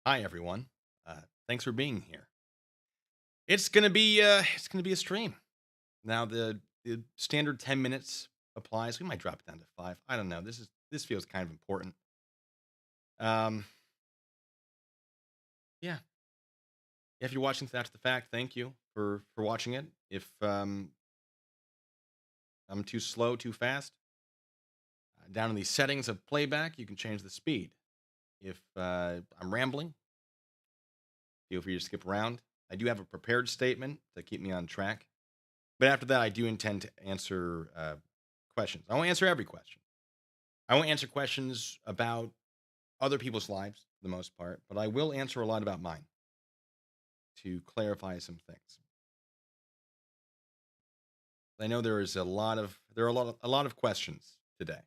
Hi, everyone. Thanks for being here. It's gonna be a stream. Now the standard 10 minutes applies. We might drop it down to 5. I don't know. This feels kind of important. Um, yeah. If you're watching after the fact, thank you for watching it. If I'm too slow, too fast, down in the settings of playback, you can change the speed. If I'm rambling, feel free to skip around. I do have a prepared statement to keep me on track. But after that, I do intend to answer questions. I won't answer every question. I won't answer questions about other people's lives for the most part, but I will answer a lot about mine to clarify some things. I know there are a lot of questions today,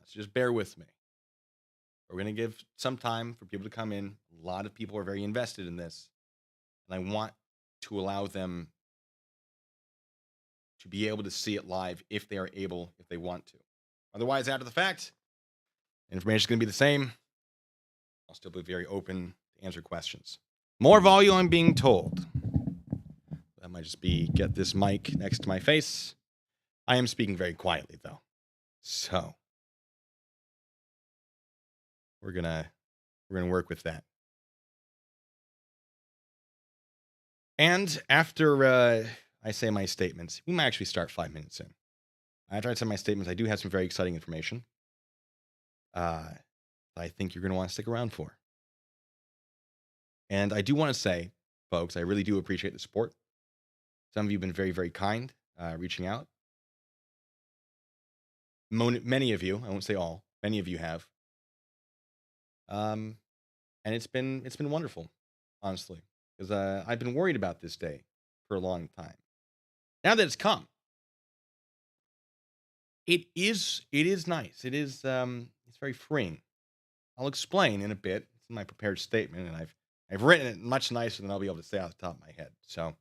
so just bear with me. We're going to give some time for people to come in. A lot of people are very invested in this, and I want to allow them to be able to see it live if they are able, if they want to. Otherwise, after the fact, information is going to be the same. I'll still be very open to answer questions. More volume, I'm being told. That might just be get this mic next to my face. I am speaking very quietly, though. So we're gonna work with that. And after I say my statements, we might actually start 5 minutes in. After I say my statements, I do have some very exciting information. That I think you're gonna want to stick around for. And I do want to say, folks, I really do appreciate the support. Some of you have been very, very kind, reaching out. Many of you, I won't say all, many of you have. Um, and it's been wonderful, honestly, because I've been worried about this day for a long time. Now that it's come, it is nice. It's very freeing. I'll explain in a bit. It's in my prepared statement, and I've written it much nicer than I'll be able to say off the top of my head. So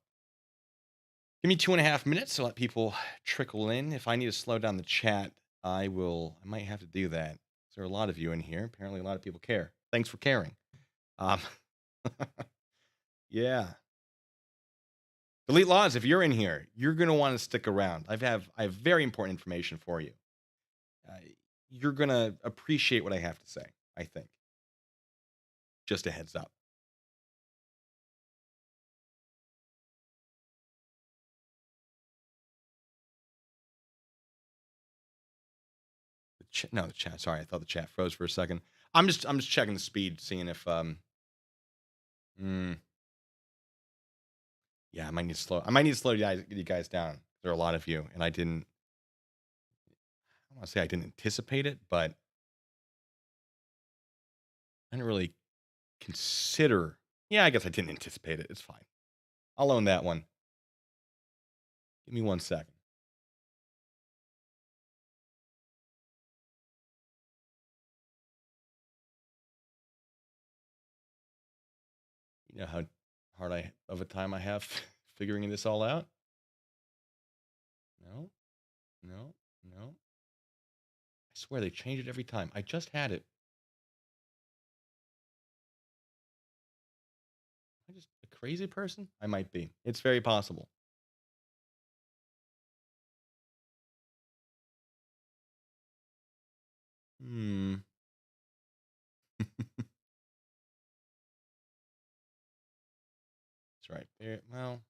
give me 2.5 minutes to let people trickle in. If I need to slow down the chat, I will. I might have to do that. There are a lot of you in here. Apparently, a lot of people care. Thanks for caring. Um, yeah. Delete laws. If you're in here, you're gonna want to stick around. I have very important information for you. Uh, you're gonna appreciate what I have to say. I think. Just a heads up. No, the chat. Sorry, I thought the chat froze for a second. I'm just checking the speed, seeing if mm, yeah, I might need to slow you guys down. There are a lot of you, and I don't want to say I didn't anticipate it, but I didn't really consider. Yeah, I guess I didn't anticipate it. It's fine. I'll own that one. Give me 1 second. You know how hard I of a time I have figuring this all out? No, no, no. I swear they change it every time. I just had it. Am I just a crazy person? I might be. It's very possible. Hmm. That's right. Well,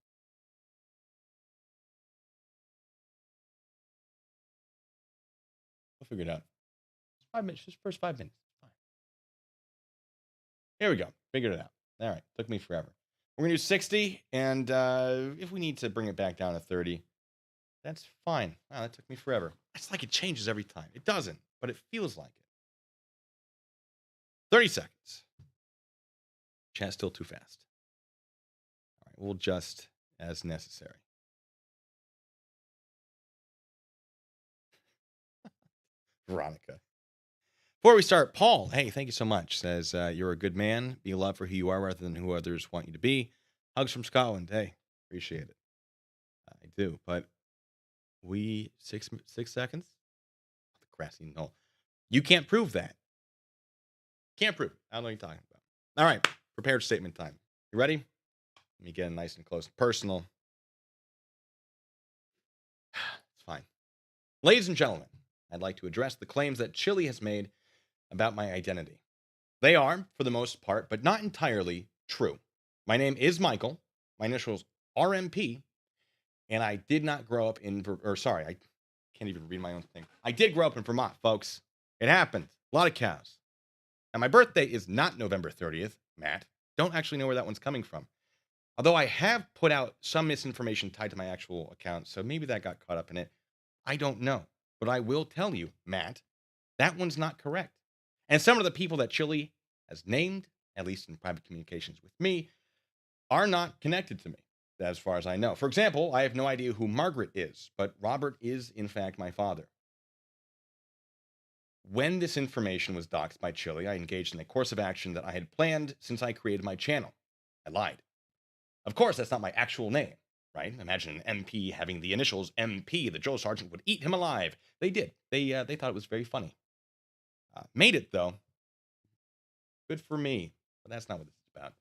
we'll figure it out. 5 minutes, just first 5 minutes. Fine. Here we go. Figured it out. All right. Took me forever. We're gonna do 60, and if we need to bring it back down to 30, that's fine. Wow, that took me forever. It's like it changes every time. It doesn't, but it feels like it. 30 seconds. Chat's still too fast. All right, we'll adjust as necessary. Veronica. Before we start, Paul, hey, thank you so much. Says, you're a good man. Be loved for who you are rather than who others want you to be. Hugs from Scotland. Hey, appreciate it. I do. But 6 seconds? The grassy knoll. You can't prove that. Can't prove it. I don't know what you're talking about. All right, prepared statement time. You ready? Let me get in nice and close and personal. It's fine. Ladies and gentlemen, I'd like to address the claims that Chille has made about my identity. They are, for the most part, but not entirely, true. My name is Michael. My initials are MP, and I did not grow up in, I can't even read my own thing. I did grow up in Vermont, folks. It happened. A lot of cows. And my birthday is not November 30th, Matt. Don't actually know where that one's coming from. Although I have put out some misinformation tied to my actual account, so maybe that got caught up in it. I don't know. But I will tell you, Matt, that one's not correct. And some of the people that Chille has named, at least in private communications with me, are not connected to me, as far as I know. For example, I have no idea who Margaret is, but Robert is, in fact, my father. When this information was doxed by Chille, I engaged in a course of action that I had planned since I created my channel. I lied. Of course, that's not my actual name, right? Imagine an MP having the initials MP. The drill sergeant would eat him alive. They did. They thought it was very funny. Made it, though. Good for me. But that's not what this is about.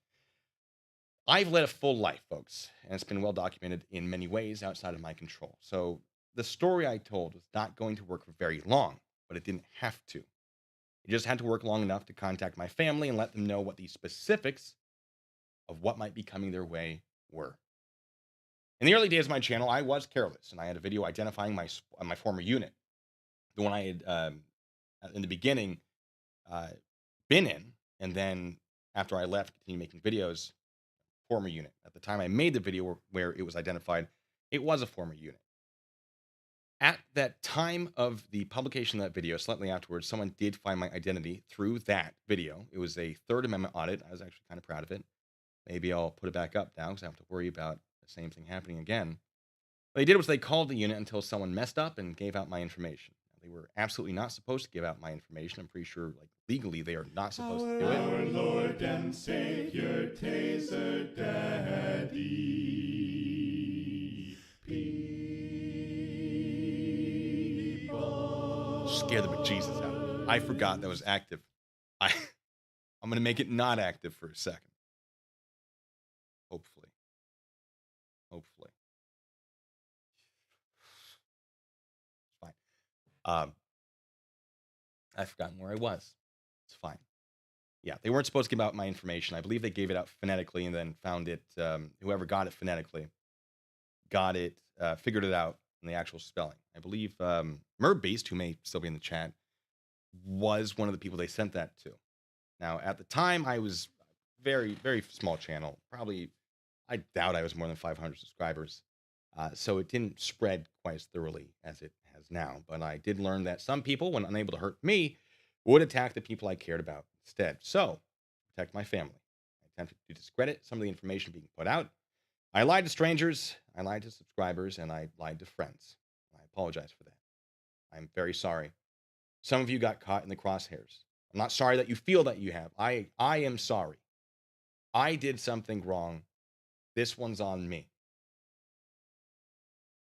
I've led a full life, folks, and it's been well documented in many ways outside of my control. So the story I told was not going to work for very long, but it didn't have to. It just had to work long enough to contact my family and let them know what the specifics of what might be coming their way were. In the early days of my channel, I was careless, and I had a video identifying my former unit, the one I had in the beginning uh, been in, and then after I left, continued making videos. Former unit. At the time I made the video where it was identified, it was a former unit. At that time of the publication of that video, slightly afterwards, someone did find my identity through that video. It was a Third Amendment audit. I was actually kind of proud of it. Maybe I'll put it back up now because I don't have to worry about the same thing happening again. What they did was they called the unit until someone messed up and gave out my information. They were absolutely not supposed to give out my information. I'm pretty sure, like, legally, they are not supposed to do it. Our Lord and Savior, Taser Daddy. People. Scare the bejesus out of me. I forgot that was active. I'm going to make it not active for a second. Hopefully. Fine. I've forgotten where I was. It's fine. Yeah, they weren't supposed to give out my information. I believe they gave it out phonetically and then found it, whoever got it phonetically, got it, figured it out in the actual spelling. I believe Merb Beast, who may still be in the chat, was one of the people they sent that to. Now, at the time, I was very, very small channel. Probably, I doubt I was more than 500 subscribers. So it didn't spread quite as thoroughly as it has now. But I did learn that some people, when unable to hurt me, would attack the people I cared about instead. So, to protect my family, I attempted to discredit some of the information being put out. I lied to strangers, I lied to subscribers, and I lied to friends. I apologize for that. I'm very sorry. Some of you got caught in the crosshairs. I'm not sorry that you feel that you have. I am sorry. I did something wrong. This one's on me.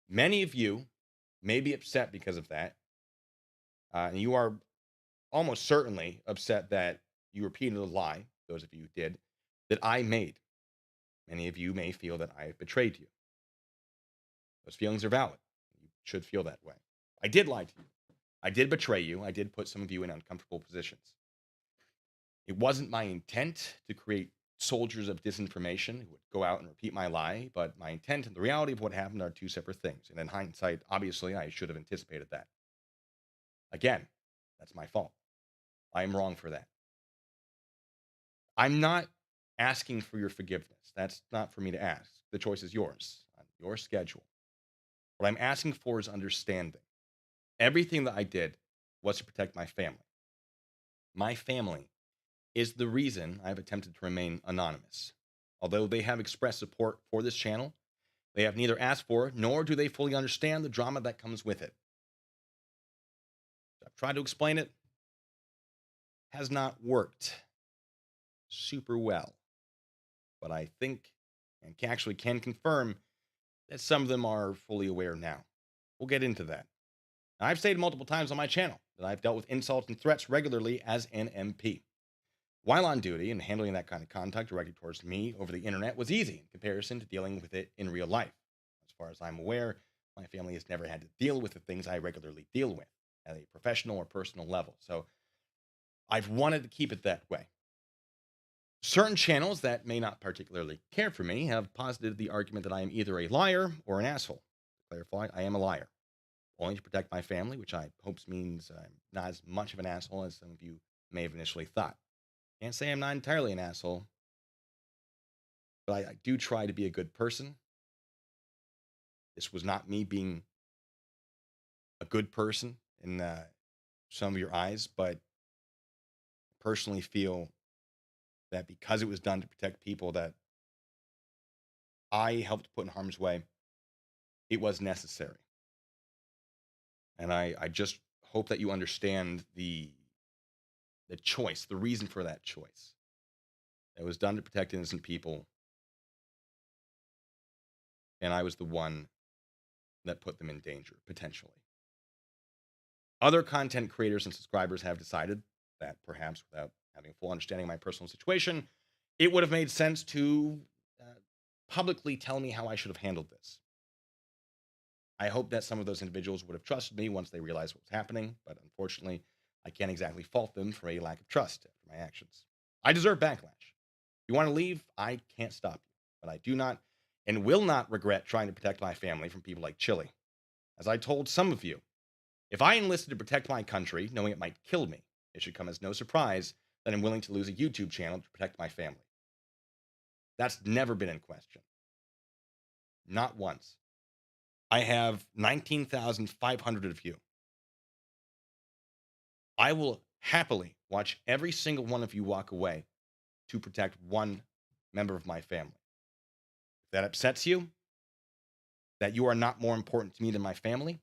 Many of you may be upset because of that. And you are almost certainly upset that you repeated a lie, those of you who did, that I made. Many of you may feel that I have betrayed you. Those feelings are valid. You should feel that way. I did lie to you. I did betray you. I did put some of you in uncomfortable positions. It wasn't my intent to create soldiers of disinformation who would go out and repeat my lie, but my intent and the reality of what happened are two separate things. And in hindsight, obviously, I should have anticipated that. Again, that's my fault. I am wrong for that. I'm not asking for your forgiveness. That's not for me to ask. The choice is yours, on your schedule. What I'm asking for is understanding. Everything that I did was to protect my family. My family is the reason I've attempted to remain anonymous. Although they have expressed support for this channel, they have neither asked for nor do they fully understand the drama that comes with it. I've tried to explain it. Has not worked super well. But I think and actually can confirm that some of them are fully aware now. We'll get into that. Now, I've stated multiple times on my channel that I've dealt with insults and threats regularly as an MP. while on duty, and handling that kind of contact directed towards me over the internet was easy in comparison to dealing with it in real life. As far as I'm aware, my family has never had to deal with the things I regularly deal with at a professional or personal level. So I've wanted to keep it that way. Certain channels that may not particularly care for me have posited the argument that I am either a liar or an asshole. To clarify, I am a liar, only to protect my family, which I hope means I'm not as much of an asshole as some of you may have initially thought. Can't say I'm not entirely an asshole, but I do try to be a good person. This was not me being a good person in some of your eyes, but I personally feel that because it was done to protect people that I helped put in harm's way, it was necessary. And I just hope that you understand the choice, the reason for that choice. It was done to protect innocent people, and I was the one that put them in danger, potentially. Other content creators and subscribers have decided that perhaps without having a full understanding of my personal situation, it would have made sense to publicly tell me how I should have handled this. I hope that some of those individuals would have trusted me once they realized what was happening, but unfortunately, I can't exactly fault them for a lack of trust after my actions. I deserve backlash. If you want to leave, I can't stop you, but I do not and will not regret trying to protect my family from people like Chille. As I told some of you, if I enlisted to protect my country, knowing it might kill me, it should come as no surprise that I'm willing to lose a YouTube channel to protect my family. That's never been in question. Not once. I have 19,500 of you. I will happily watch every single one of you walk away to protect one member of my family. If that upsets you, that you are not more important to me than my family,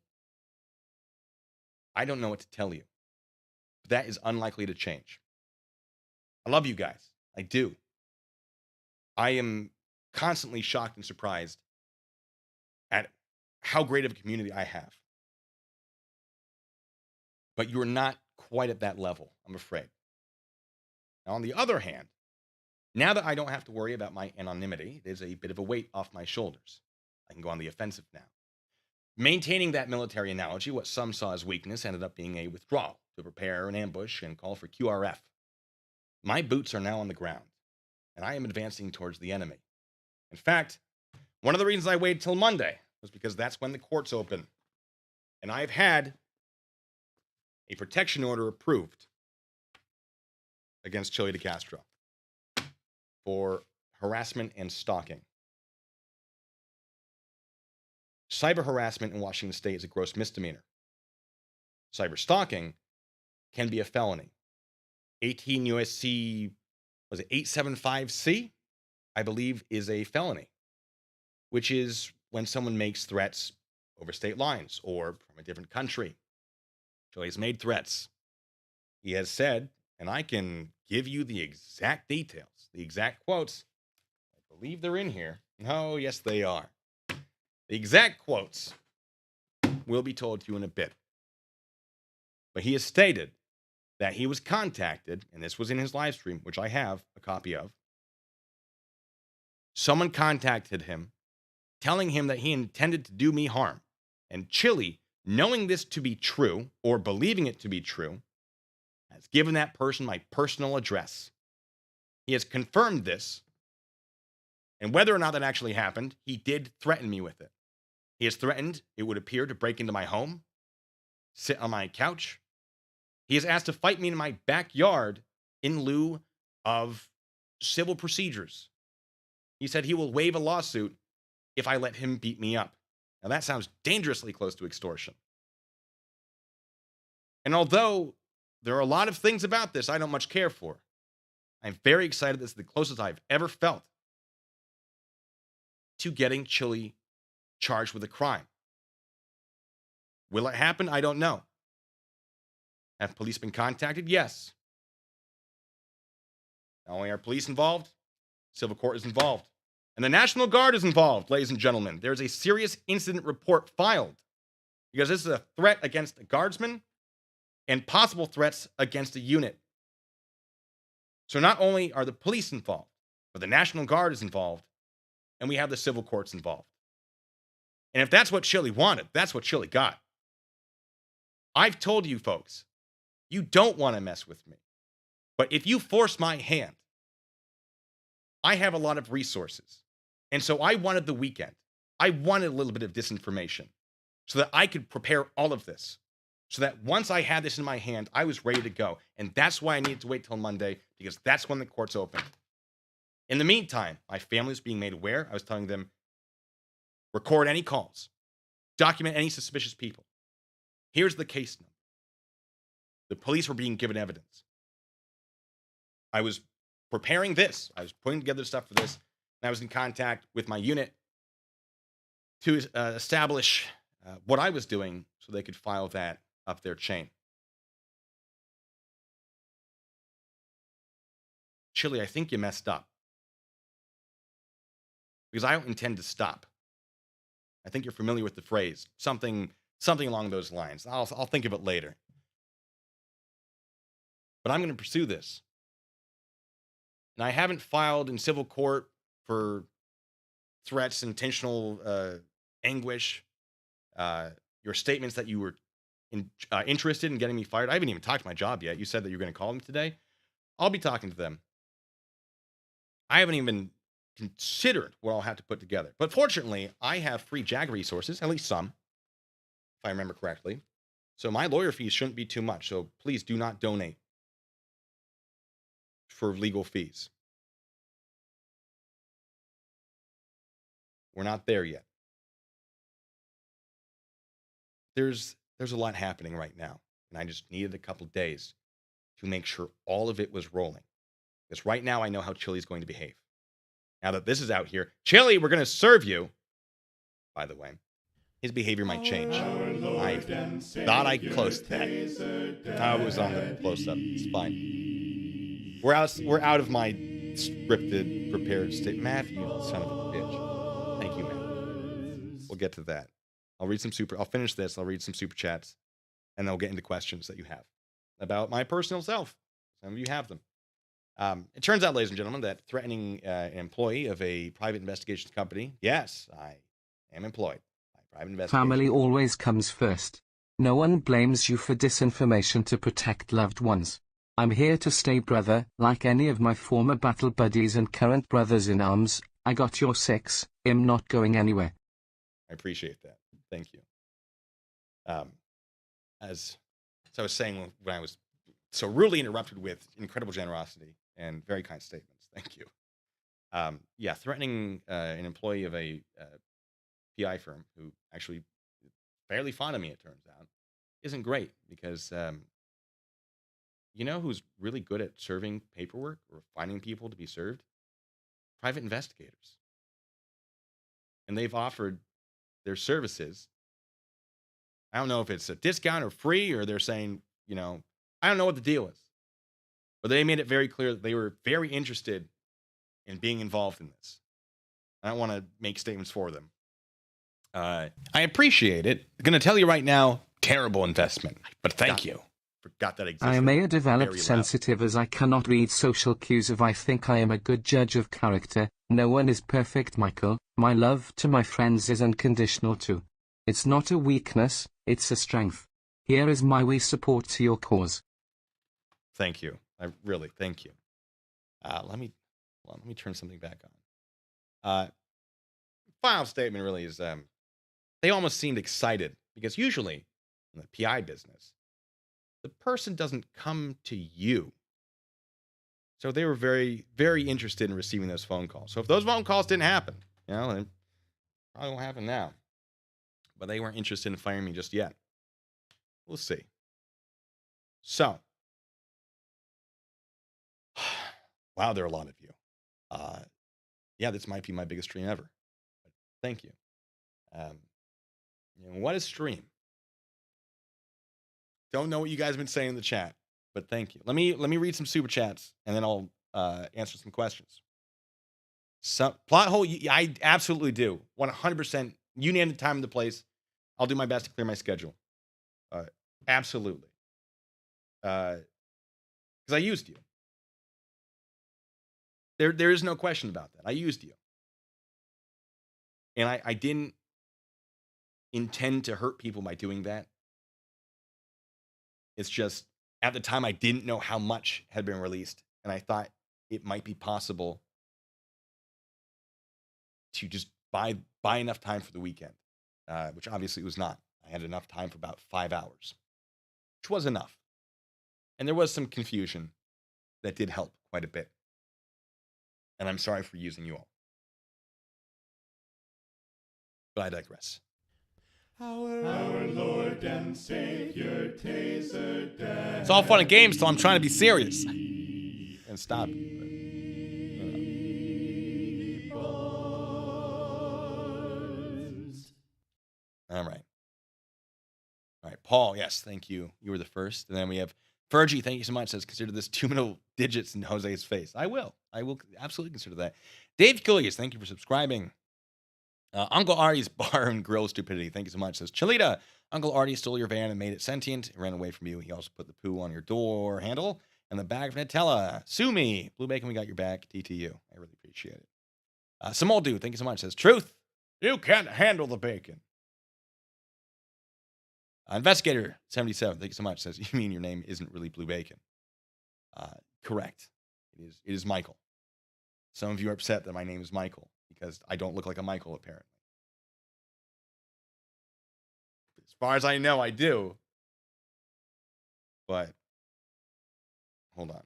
I don't know what to tell you. But that is unlikely to change. I love you guys. I do. I am constantly shocked and surprised at how great of a community I have. But you're not quite at that level, I'm afraid. Now, on the other hand, now that I don't have to worry about my anonymity, it is a bit of a weight off my shoulders. I can go on the offensive now. Maintaining that military analogy, what some saw as weakness ended up being a withdrawal to prepare an ambush and call for QRF. My boots are now on the ground, and I am advancing towards the enemy. In fact, one of the reasons I waited till Monday was because that's when the courts open. And I've had a protection order approved against Chille de Castro for harassment and stalking. Cyber harassment in Washington State is a gross misdemeanor. Cyber stalking can be a felony. 18 USC, was it 875C? I believe is a felony, which is when someone makes threats over state lines or from a different country. Chille has made threats. He has said, and I can give you the exact details, the exact quotes. I believe they're in here. Oh, yes, they are. The exact quotes will be told to you in a bit. But he has stated that he was contacted, and this was in his live stream, which I have a copy of. Someone contacted him, telling him that he intended to do me harm. And Chille, knowing this to be true, or believing it to be true, has given that person my personal address. He has confirmed this, and whether or not that actually happened, he did threaten me with it. He has threatened, it would appear, to break into my home, sit on my couch. He has asked to fight me in my backyard in lieu of civil procedures. He said he will waive a lawsuit if I let him beat me up. Now that sounds dangerously close to extortion. And although there are a lot of things about this I don't much care for, I'm very excited. This is the closest I've ever felt to getting Chille charged with a crime. Will it happen? I don't know. Have police been contacted? Yes. Not only are police involved, civil court is involved. And the National Guard is involved, ladies and gentlemen. There's a serious incident report filed because this is a threat against a guardsman and possible threats against a unit. So not only are the police involved, but the National Guard is involved, and we have the civil courts involved. And if that's what Chille wanted, that's what Chille got. I've told you folks, you don't want to mess with me. But if you force my hand, I have a lot of resources. And so I wanted the weekend. I wanted a little bit of disinformation so that I could prepare all of this. So that once I had this in my hand, I was ready to go. And that's why I needed to wait till Monday, because that's when the courts open. In the meantime, my family was being made aware. I was telling them, record any calls, document any suspicious people. Here's the case number. The police were being given evidence. I was preparing this. I was putting together stuff for this. And I was in contact with my unit to establish what I was doing so they could file that up their chain. Chille, I think you messed up. Because I don't intend to stop. I think you're familiar with the phrase, something along those lines. I'll think of it later. But I'm going to pursue this. And I haven't filed in civil court for threats, intentional anguish, your statements that you were interested in getting me fired. I haven't even talked to my job yet. You said that you're going to call them today. I'll be talking to them. I haven't even considered what I'll have to put together. But fortunately, I have free JAG resources, at least some, if I remember correctly. So my lawyer fees shouldn't be too much. So please do not donate for legal fees. We're not there yet. There's a lot happening right now, and I just needed a couple days to make sure all of it was rolling. Because right now I know how Chille's going to behave. Now that this is out here, Chille, we're going to serve you. By the way, his behavior might change. I thought I closed that. I was on the close-up. It's fine. We're out of my scripted, prepared state. Matt, you son of a bitch. Thank you, Matt. We'll get to that. I'll finish this. I'll read some super chats, and then we'll get into questions that you have about my personal self. Some of you have them. It turns out, ladies and gentlemen, that threatening an employee of a private investigations company, yes, I am employed by a private investigation Family company. always comes first. No one blames you for disinformation to protect loved ones. I'm here to stay, brother. Like any of my former battle buddies and current brothers in arms, I got your 6. I'm not going anywhere. I appreciate that. Thank you. As I was saying when I was so rudely interrupted with incredible generosity and very kind statements. Thank you. Yeah, threatening an employee of a PI firm who actually fairly fond of me, it turns out, isn't great because you know who's really good at serving paperwork or finding people to be served? Private investigators. And they've offered their services. I don't know if it's a discount or free, or they're saying, I don't know what the deal is. But they made it very clear that they were very interested in being involved in this. I don't want to make statements for them. I appreciate it. I'm going to tell you right now, terrible investment. But thank you. Forgot that existed. I am a developed Very loud. sensitive as I cannot read social cues. If I think I am a good judge of character, no one is perfect, Michael. My love to my friends is unconditional too. It's not a weakness, it's a strength. Here is my support to your cause. Thank you. Thank you. Let me turn something back on. Final statement really is, they almost seemed excited because usually in the PI business, the person doesn't come to you. So they were very, very interested in receiving those phone calls. So if those phone calls didn't happen, they probably won't happen now. But they weren't interested in firing me just yet. We'll see. So, wow, there are a lot of you. Yeah, this might be my biggest stream ever. But thank you. What is stream? Don't know what you guys have been saying in the chat, but thank you. Let me read some super chats, and then I'll answer some questions. Plot hole, I absolutely do. 100%. You name the time and the place. I'll do my best to clear my schedule. Absolutely. Because I used you. There is no question about that. I used you. And I didn't intend to hurt people by doing that. It's just, at the time, I didn't know how much had been released. And I thought it might be possible to just buy enough time for the weekend, which obviously was not. I had enough time for about 5 hours, which was enough. And there was some confusion that did help quite a bit. And I'm sorry for using you all. But I digress. Our Lord and Savior, Taser Daddy. It's all fun and games till I'm trying to be serious. And stop. All right. All right, Paul, yes, thank you. You were the first. And then we have Fergie, thank you so much. Says, consider this 2 middle digits in Jose's face. I will absolutely consider that. Dave Gillies, thank you for subscribing. Uncle Artie's Bar and Grill Stupidity, thank you so much. Says, Chillita, Uncle Artie stole your van and made it sentient. It ran away from you. He also put the poo on your door handle and the bag of Nutella. Sue me. Blue Bacon, we got your back. TTU. I really appreciate it. Some old dude, thank you so much. Says, truth, you can't handle the bacon. Investigator 77, thank you so much. Says, you mean your name isn't really Blue Bacon? Correct. It is Michael. Some of you are upset that my name is Michael because I don't look like a Michael, apparently. As far as I know, I do. But, hold on.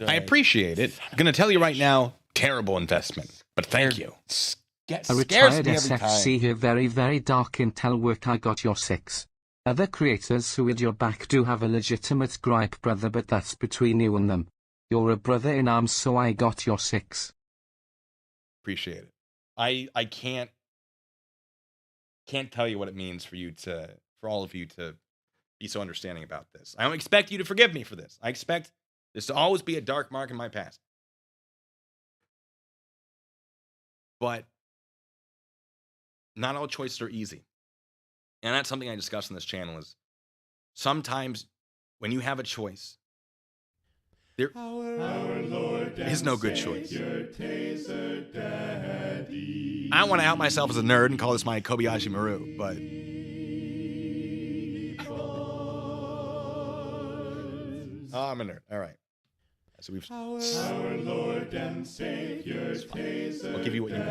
I appreciate it. I'm going to tell you right now, terrible investment. But thank you. A retired SFC here, very, very dark intel work. I got your 6. Other creators who had your back do have a legitimate gripe, brother, but that's between you and them. You're a brother in arms, so I got your 6. Appreciate it. I can't tell you what it means for all of you to be so understanding about this. I don't expect you to forgive me for this. I expect this to always be a dark mark in my past. But not all choices are easy. And that's something I discuss on this channel is sometimes when you have a choice, there is no good choice. I don't want to out myself as a nerd and call this my Kobayashi Maru, but I'm a nerd. All right. So we've Our Lord and Savior, Taser I'll give you what you want.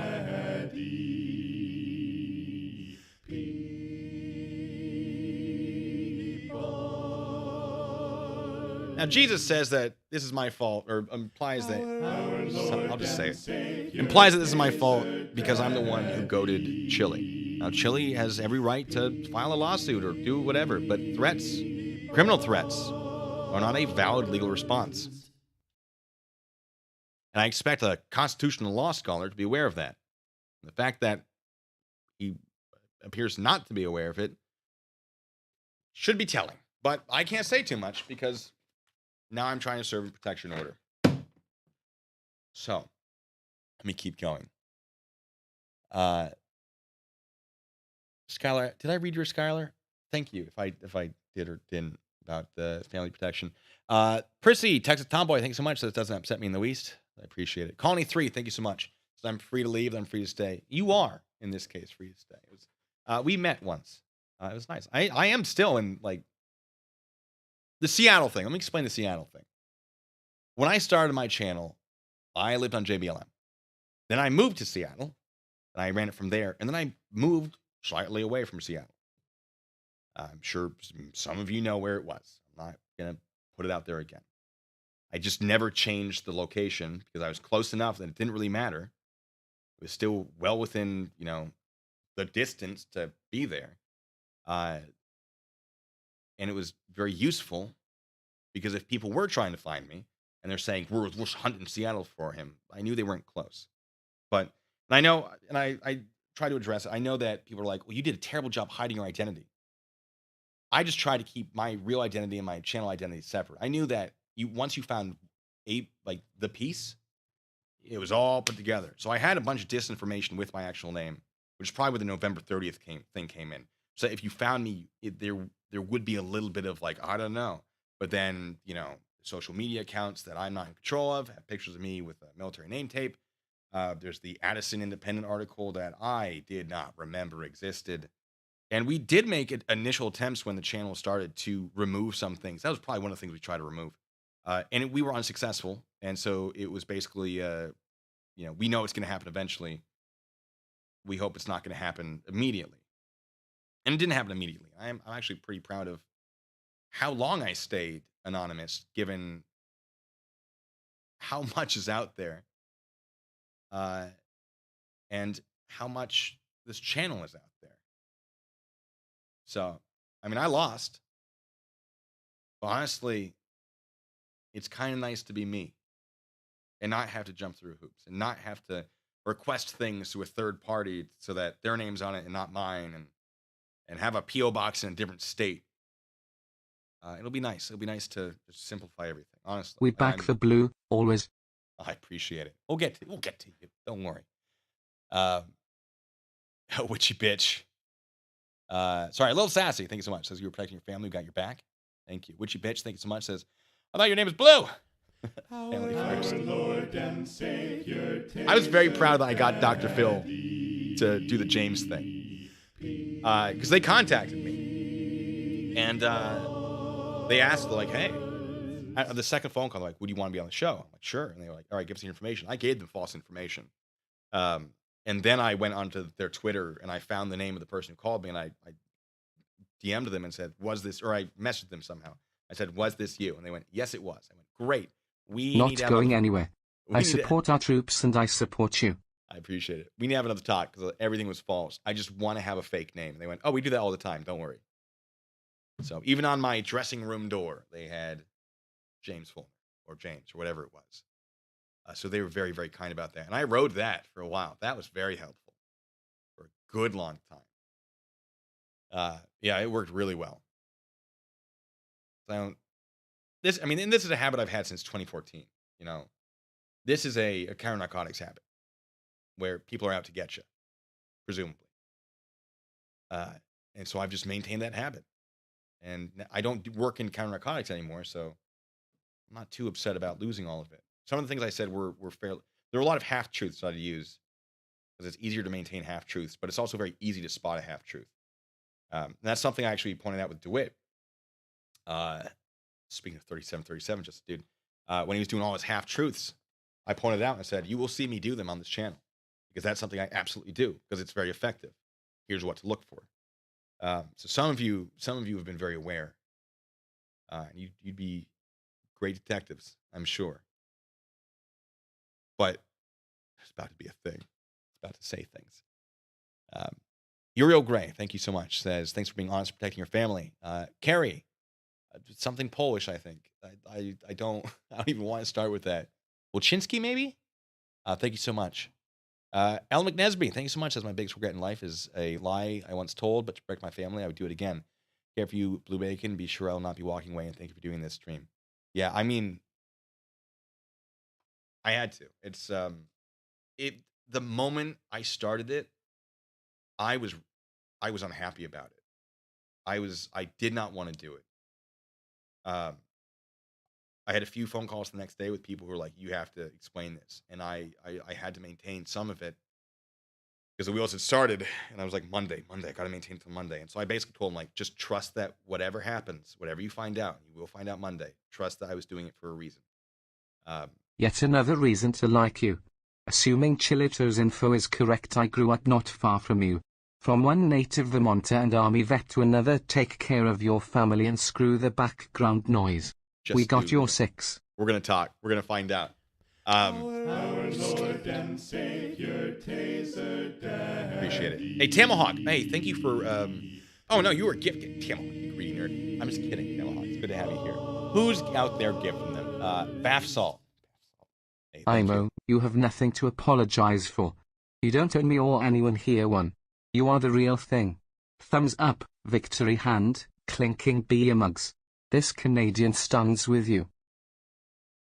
Now, Jesus says that this is my fault, or implies that, I'll just say it, implies that this is my fault because I'm the one who goaded Chille. Now, Chille has every right to file a lawsuit or do whatever, but threats, criminal threats, are not a valid legal response. And I expect a constitutional law scholar to be aware of that. The fact that he appears not to be aware of it should be telling. But I can't say too much because now I'm trying to serve a protection order. So, let me keep going. Skylar, did I read your Skylar? Thank you if I did or didn't about the family protection. Prissy, Texas Tomboy, thanks so much. That doesn't upset me in the least. I appreciate it. Colony 3, thank you so much. So I'm free to leave. I'm free to stay. You are, in this case, free to stay. It was, we met once. It was nice. I am still in, like, the Seattle thing. Let me explain the Seattle thing. When I started my channel, I lived on JBLM. Then I moved to Seattle, and I ran it from there. And then I moved slightly away from Seattle. I'm sure some of you know where it was. I'm not going to put it out there again. I just never changed the location because I was close enough that it didn't really matter. It was still well within, the distance to be there. And it was very useful because if people were trying to find me and they're saying, we're hunting Seattle for him, I knew they weren't close. But, and I know, and I try to address it. I know that people are like, well, you did a terrible job hiding your identity. I just try to keep my real identity and my channel identity separate. I knew that once you found the piece, it was all put together. So I had a bunch of disinformation with my actual name, which is probably where the November 30th thing came in. So if you found me, there would be a little bit of like, I don't know. But then, social media accounts that I'm not in control of have pictures of me with a military name tape. There's the Addison Independent article that I did not remember existed. And we did make initial attempts when the channel started to remove some things. That was probably one of the things we tried to remove. We were unsuccessful. And so it was basically, we know it's going to happen eventually. We hope it's not going to happen immediately. And it didn't happen immediately. I'm actually pretty proud of how long I stayed anonymous, given how much is out there, and how much this channel is out there. So, I lost. But honestly, it's kind of nice to be me and not have to jump through hoops and not have to request things to a third party so that their name's on it and not mine, and have a P.O. box in a different state. It'll be nice. It'll be nice to just simplify everything, honestly. We back the blue, always. I appreciate it. We'll get to you. Don't worry. Witchy bitch. Sorry, a little sassy. Thank you so much. Says you were protecting your family. We got your back. Thank you. Witchy bitch. Thank you so much. Says, I thought your name was Blue. Family first. Lord and Savior, I was very proud that I got Dr. Phil to do the James thing. Because they contacted me. And they asked, like, hey, the second phone call, they're like, would you want to be on the show? I'm like, sure. And they were like, all right, give us the information. I gave them false information. And then I went onto their Twitter and I found the name of the person who called me, and I DM'd them and said, was this, or I messaged them somehow. I said, was this you? And they went, yes, it was. I went, great. We Not need to going anywhere. I support our troops and I support you. I appreciate it. We need to have another talk because everything was false. I just want to have a fake name. And they went, oh, we do that all the time. Don't worry. So even on my dressing room door, they had James Fulmer or James or whatever it was. So they were very, very kind about that. And I rode that for a while. That was very helpful for a good long time. Yeah, it worked really well. So this is a habit I've had since 2014. This is a counter narcotics habit where people are out to get you, presumably. And so I've just maintained that habit. And I don't work in counter narcotics anymore, so I'm not too upset about losing all of it. Some of the things I said were fairly. There were a lot of half truths that I use because it's easier to maintain half truths, but it's also very easy to spot a half truth. And that's something I actually pointed out with DeWitt. Speaking of 3737, just dude, when he was doing all his half truths, I pointed out and I said, "You will see me do them on this channel because that's something I absolutely do because it's very effective. Here's what to look for." So some of you have been very aware. You'd be great detectives, I'm sure. But there's about to be a thing. It's about to say things. Uriel Gray, thank you so much. Says, thanks for being honest, protecting your family. Carrie, something Polish, I think. I don't even want to start with that. Wolczynski, maybe? Thank you so much. Ellen McNesby, thank you so much. Says, my biggest regret in life is a lie I once told, but to protect my family, I would do it again. Care for you, Blue Bacon. Be sure I'll not be walking away, and thank you for doing this stream. Yeah, I had to. It's the moment I started it, I was unhappy about it. I did not want to do it. I had a few phone calls the next day with people who were like, you have to explain this. And I had to maintain some of it because the wheels had started, and I was like, Monday, I got to maintain until Monday. And so I basically told them, like, just trust that whatever happens, whatever you find out, you will find out Monday. Trust that I was doing it for a reason. Yet another reason to like you. Assuming Chillito's info is correct, I grew up not far from you. From one native Vermonter and army vet to another, take care of your family and screw the background noise. We got your 6. We're going to talk. We're going to find out. Our Lord and Savior, Taser Daddy. Appreciate it. Hey, Tamahawk. Hey, thank you for... Oh, no, you were gifting. Tamahawk, you greedy nerd. I'm just kidding, Tamahawk. It's good to have you here. Who's out there gifting them? Bafsol. Hey, Imo, you have nothing to apologize for. You don't owe me or anyone here one. You are the real thing. Thumbs up, victory hand, clinking beer mugs. This Canadian stands with you.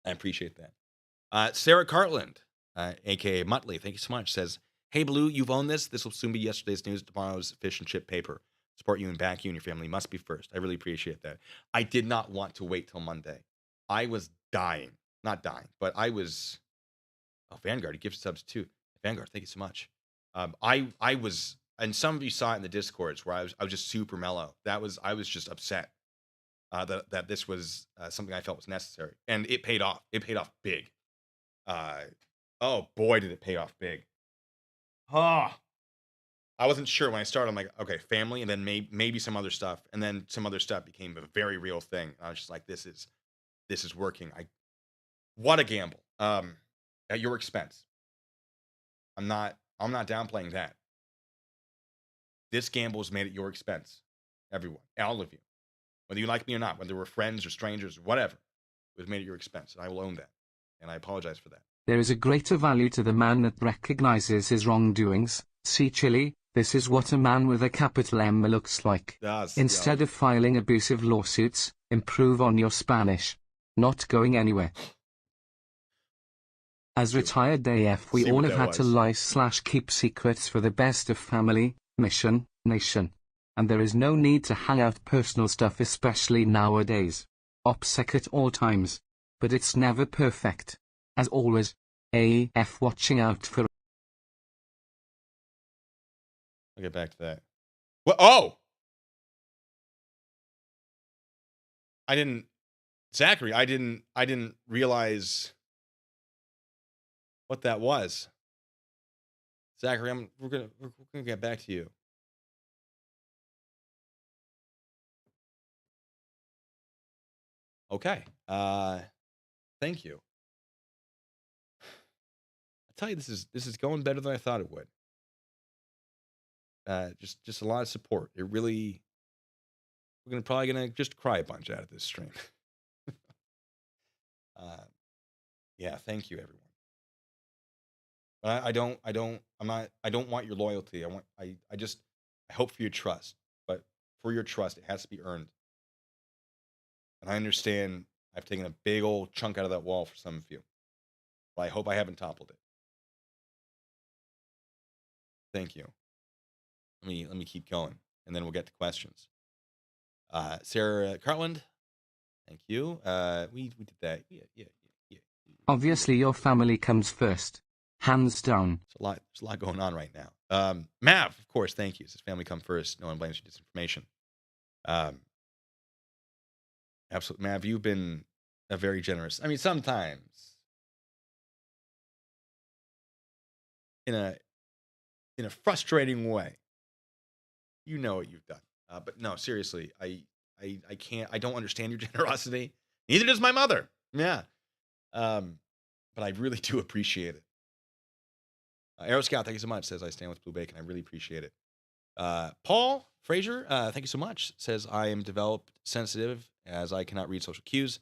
I appreciate that. Sarah Cartland, a.k.a. Muttley, thank you so much, says, hey, Blue, you've owned this. This will soon be yesterday's news, tomorrow's fish and chip paper. support you and back you and your family must be first. I really appreciate that. I did not want to wait till Monday. I was dying. Not dying, but I was... Oh, Vanguard, he gives subs too. Vanguard, thank you so much. I was, and some of you saw it in the Discords where I was just super mellow. I was just upset that this was something I felt was necessary, and it paid off. It paid off big. Oh boy, did it pay off big. I wasn't sure when I started. I'm like, okay, family, and then maybe some other stuff, and then some other stuff became a very real thing. I was just like, this is working. What a gamble. At your expense. I'm not downplaying that. This gamble was made at your expense. Everyone, all of you. Whether you like me or not, whether we're friends or strangers, whatever, it was made at your expense. And I will own that. And I apologize for that. There is a greater value to the man that recognizes his wrongdoings. See Chille, this is what a man with a capital M looks like. Yes, Instead of filing abusive lawsuits, improve on your Spanish. Not going anywhere. As retired AF, we all have had to lie/keep secrets for the best of family, mission, nation. And there is no need to hang out personal stuff, especially nowadays. OPSEC at all times. But it's never perfect. As always, AF watching out for... I'll get back to that. What? Oh! Zachary, I didn't realize what that was. Zachary, we're gonna get back to you. Okay. Thank you. I tell you, this is going better than I thought it would. Just a lot of support. It really... We're probably gonna just cry a bunch out of this stream. Yeah, thank you, everyone. But I don't want your loyalty. I hope for your trust. But for your trust, it has to be earned. And I understand I've taken a big old chunk out of that wall for some of you. But I hope I haven't toppled it. Thank you. Let me keep going, and then we'll get to questions. Sarah Cartland, thank you. We did that. Yeah. Obviously, your family comes first. Hands down. There's a lot going on right now. Mav, of course, thank you. It says family come first. No one blames you for disinformation. Absolutely, Mav, you've been a very generous. I mean, sometimes in a frustrating way. You know what you've done. But no, seriously, I can't. I don't understand your generosity. Neither does my mother. Yeah. But I really do appreciate it. Aero Scout, thank you so much. Says I stand with Blue Bacon. I really appreciate it. Paul Fraser, thank you so much. Says I am developed sensitive as I cannot read social cues.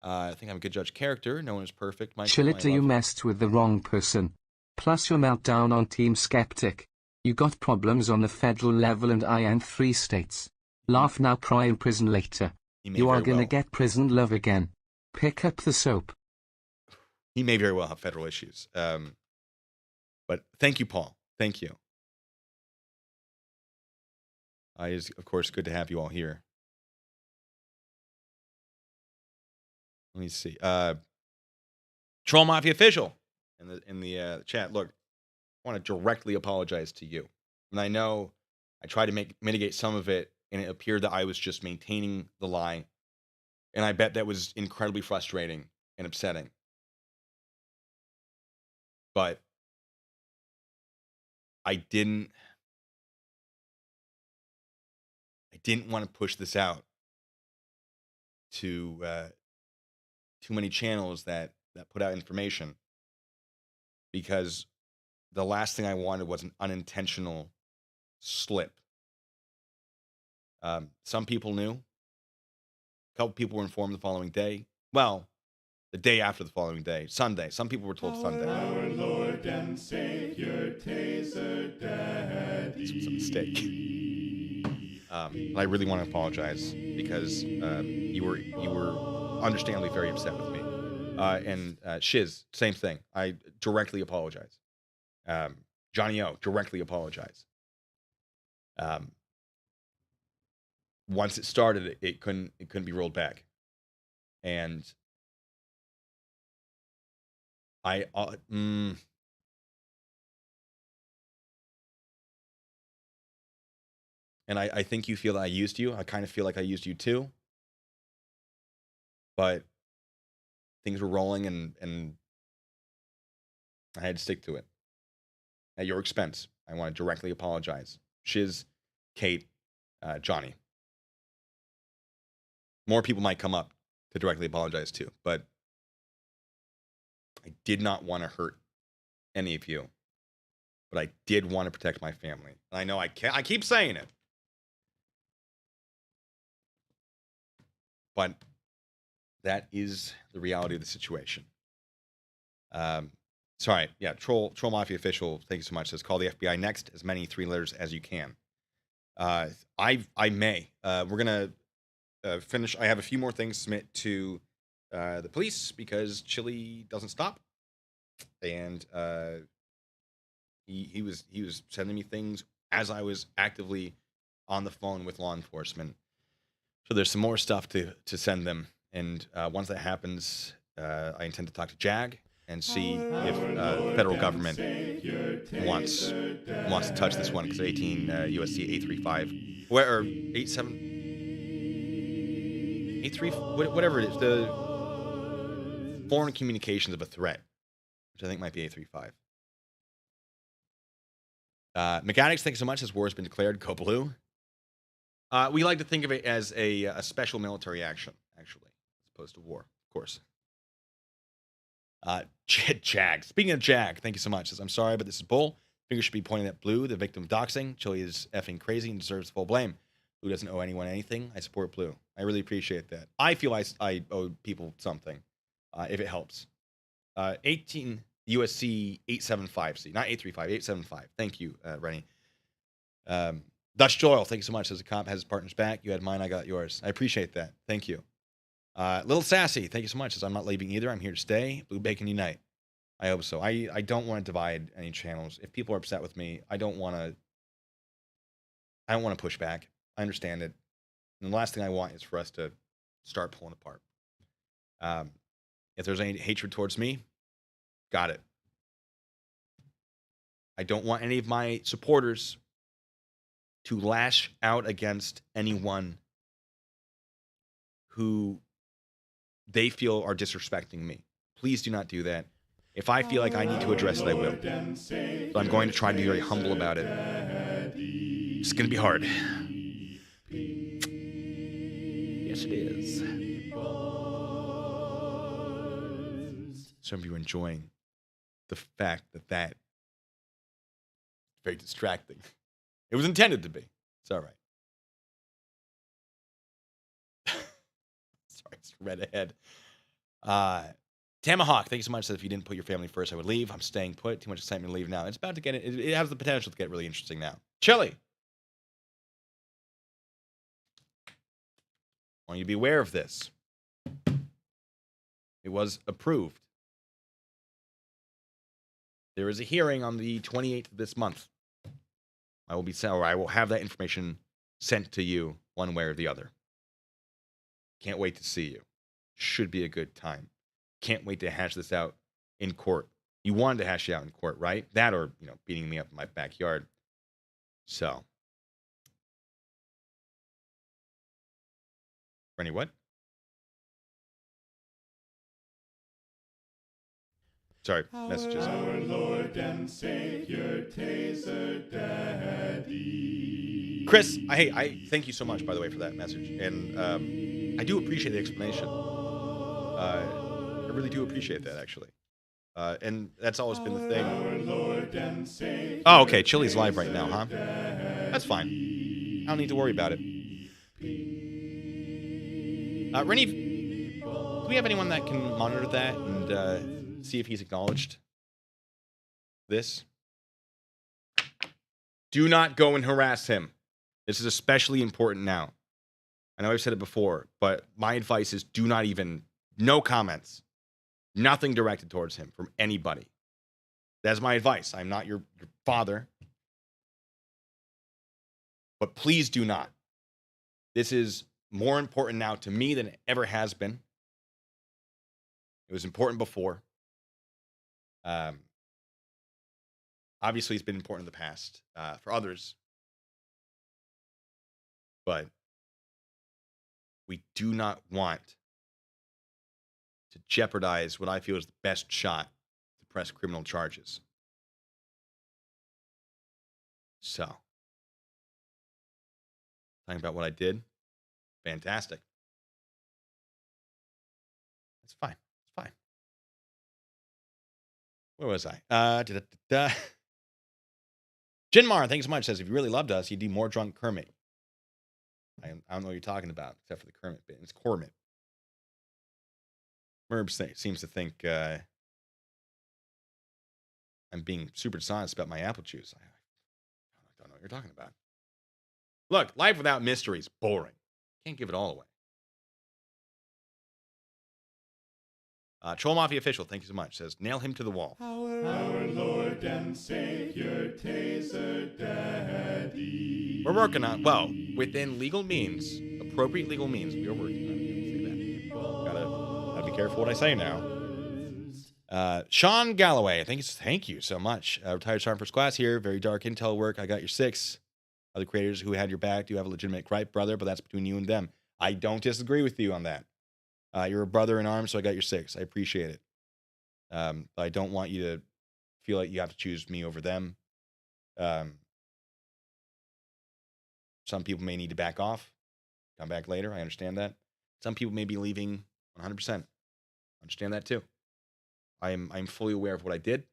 I think I'm a good judge of character. No one is perfect. Chille, you messed with the wrong person. Plus your meltdown on Team Skeptic. You got problems on the federal level and I in 3 states. Laugh now, cry in prison later. You are gonna get prison love again. Pick up the soap. He may very well have federal issues. But thank you, Paul. Thank you. It is, of course, good to have you all here. Let me see. Troll Mafia Official in the chat. Look, I want to directly apologize to you. And I know I tried to mitigate some of it, and it appeared that I was just maintaining the lie. And I bet that was incredibly frustrating and upsetting. But I didn't want to push this out to too many channels that put out information, because the last thing I wanted was an unintentional slip. Some people knew. A couple people were informed the following day. Well, the day after the following day, Sunday. Some people were told Sunday. Our Lord and Savior, Taser Daddy. This was a mistake. And I really want to apologize because you were understandably very upset with me. And Shiz, same thing. I directly apologize. Johnny O, directly apologize. once it started, it couldn't be rolled back. And I and I think you feel that I used you. I kind of feel like I used you too. But things were rolling, and I had to stick to it at your expense. I want to directly apologize. Shiz, Kate, Johnny. More people might come up to directly apologize too, but I did not want to hurt any of you. But I did want to protect my family. And I know I keep saying it. But that is the reality of the situation. Sorry, yeah, Troll Mafia official, thank you so much. Says call the FBI next, as many 3 letters as you can. I may. We're gonna finish. I have a few more things to submit to the police because Chille doesn't stop, and he was sending me things as I was actively on the phone with law enforcement. So there's some more stuff to send them, and once that happens, I intend to talk to Jag and see if the federal government wants to touch this one because 18 USC 835 or 87 83 whatever it is, the foreign communications of a threat, which I think might be 835. Mechanics, thanks so much. This war has been declared. Go blue. We like to think of it as a special military action, actually, as opposed to war, of course. Jag. Speaking of Jag, thank you so much. Says, I'm sorry, but this is bull. Finger should be pointing at Blue, the victim of doxing. Chille is effing crazy and deserves full blame. Blue doesn't owe anyone anything. I support Blue. I really appreciate that. I feel I owe people something, if it helps. 18 USC 875C, not 835, 875. Thank you, Rennie. Dutch Doyle, thank you so much. Says a cop has his partner's back. You had mine, I got yours. I appreciate that. Thank you. Little Sassy, thank you so much. Says I'm not leaving either. I'm here to stay. Blue Bacon Unite. I hope so. I don't want to divide any channels. If people are upset with me, I don't want to push back. I understand it. And the last thing I want is for us to start pulling apart. If there's any hatred towards me, got it. I don't want any of my supporters to lash out against anyone who they feel are disrespecting me. Please do not do that. If I feel like I need to address it, I will. But I'm going to try to be very humble about it. It's going to be hard. Yes, it is. Some of you are enjoying the fact that is very distracting. It was intended to be. It's all right. Sorry, it's read ahead. Tamahawk, thank you so much. Said if you didn't put your family first, I would leave. I'm staying put. Too much excitement to leave now. It's about to get it has the potential to get really interesting now. Chille. I want you to be aware of this. It was approved. There is a hearing on the 28th of this month. I will have that information sent to you one way or the other. Can't wait to see you. Should be a good time. Can't wait to hash this out in court. You wanted to hash it out in court, right? That or, beating me up in my backyard. So. Rennie, what? Sorry, messages. Our Lord and Savior, Taser Daddy. Chris, I thank you so much, by the way, for that message. And I do appreciate the explanation. I really do appreciate that, actually. And that's always been the thing. Our Lord and Savior, Oh, okay. Chille's live right now, huh? That's fine. I don't need to worry about it. Rennie, do we have anyone that can monitor that and see if he's acknowledged this? Do not go and harass him. This is especially important now. I know I've said it before, but my advice is do not even, no comments. Nothing directed towards him from anybody. That's my advice. I'm not your father. But please do not. This is more important now to me than it ever has been. It was important before. Obviously, it's been important in the past for others. But we do not want to jeopardize what I feel is the best shot to press criminal charges. So, talking about what I did, fantastic. It's fine. It's fine. Where was I? Jinmar, thanks so much. Says, if you really loved us, you'd do more drunk Kermit. I don't know what you're talking about, except for the Kermit bit. It's Cormit. Merb seems to think I'm being super dishonest about my apple juice. I don't know what you're talking about. Look, life without mystery is boring. Can't give it all away. Troll Mafia Official, thank you so much. Says, nail him to the wall. Our Lord and Savior, Taser Daddy. We're working on, well, within legal means, appropriate legal means, we are working on it. Gotta be careful what I say now. Sean Galloway, thank you so much. Retired Sergeant First Class here. Very dark intel work. I got your 6. Other creators who had your back do have a legitimate gripe, brother, but that's between you and them. I don't disagree with you on that. You're a brother in arms, so I got your 6. I appreciate it. But I don't want you to feel like you have to choose me over them. Some people may need to back off, come back later. I understand that. Some people may be leaving 100%. Understand that too. I'm fully aware of what I did.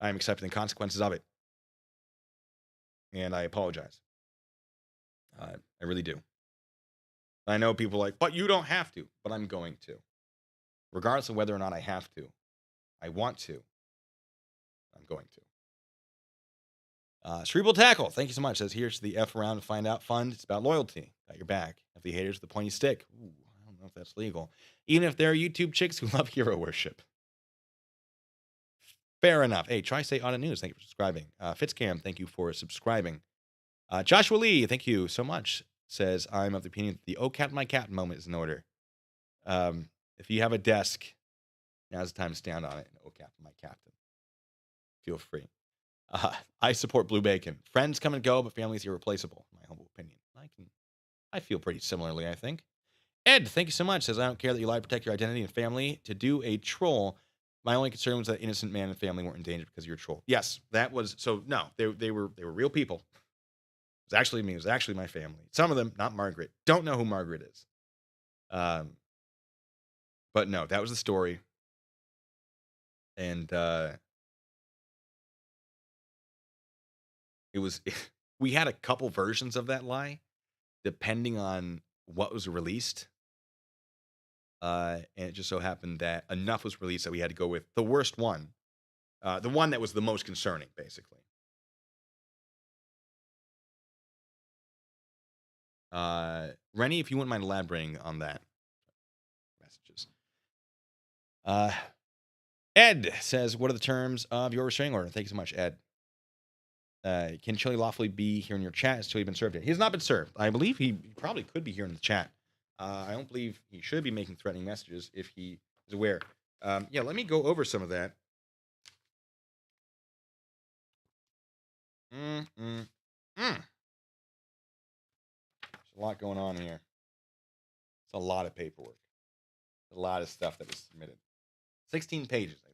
I am accepting the consequences of it. And I apologize. I really do. I know people are like, but you don't have to. But I'm going to. Regardless of whether or not I have to. I want to. I'm going to. Cerebral Tackle, thank you so much. Says, here's the F around to find out fund. It's about loyalty. Got your back. If the haters with the pointy stick. Ooh, I don't know if that's legal. Even if there are YouTube chicks who love hero worship. Fair enough. Hey, Tri-State Auto News, thank you for subscribing. Fitzcam, thank you for subscribing. Joshua Lee, thank you so much. Says, I'm of the opinion that the oh, Captain, my Captain moment is in order. If you have a desk, now's the time to stand on it. Oh, Captain, my Captain. Feel free. I support Blue Bacon. Friends come and go, but family's irreplaceable, in my humble opinion. I feel pretty similarly, I think. Ed, thank you so much. Says, I don't care that you lie to protect your identity and family. To do a troll, my only concern was that innocent man and family weren't in danger because of your troll. Yes, that was, so no, they were real people. It was actually me. It was actually my family. Some of them, not Margaret. Don't know who Margaret is. But no, that was the story. And it was, we had a couple versions of that lie, depending on what was released. And it just so happened that enough was released that we had to go with the worst one. The one that was the most concerning, basically. Rennie, if you wouldn't mind elaborating on that. Messages. Ed says, what are the terms of your restraining order? Thank you so much, Ed. Can Chille lawfully be here in your chat? Has Chille been served yet? He has not been served. I believe he probably could be here in the chat. I don't believe he should be making threatening messages if he is aware. Yeah, let me go over some of that. There's a lot going on here. It's a lot of paperwork. A lot of stuff that was submitted. 16 pages, I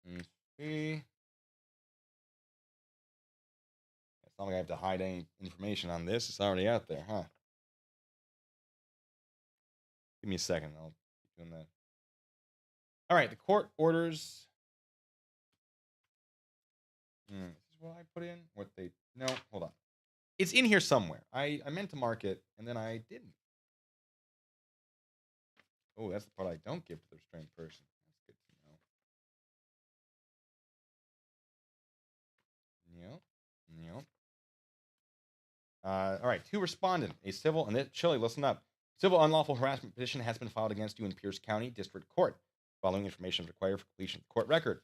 think. It's not like I have to hide any information on this. It's already out there, huh? Give me a second. I'll keep doing that. All right, the court orders. This is what I put in. No, hold on. It's in here somewhere. I meant to mark it, and then I didn't. Oh, that's the part I don't give to the restrained person. That's good to know. Yep. All right, to respondent, a civil, and Chille, listen up. Civil unlawful harassment petition has been filed against you in Pierce County District Court. Following information is required for completion of the court record.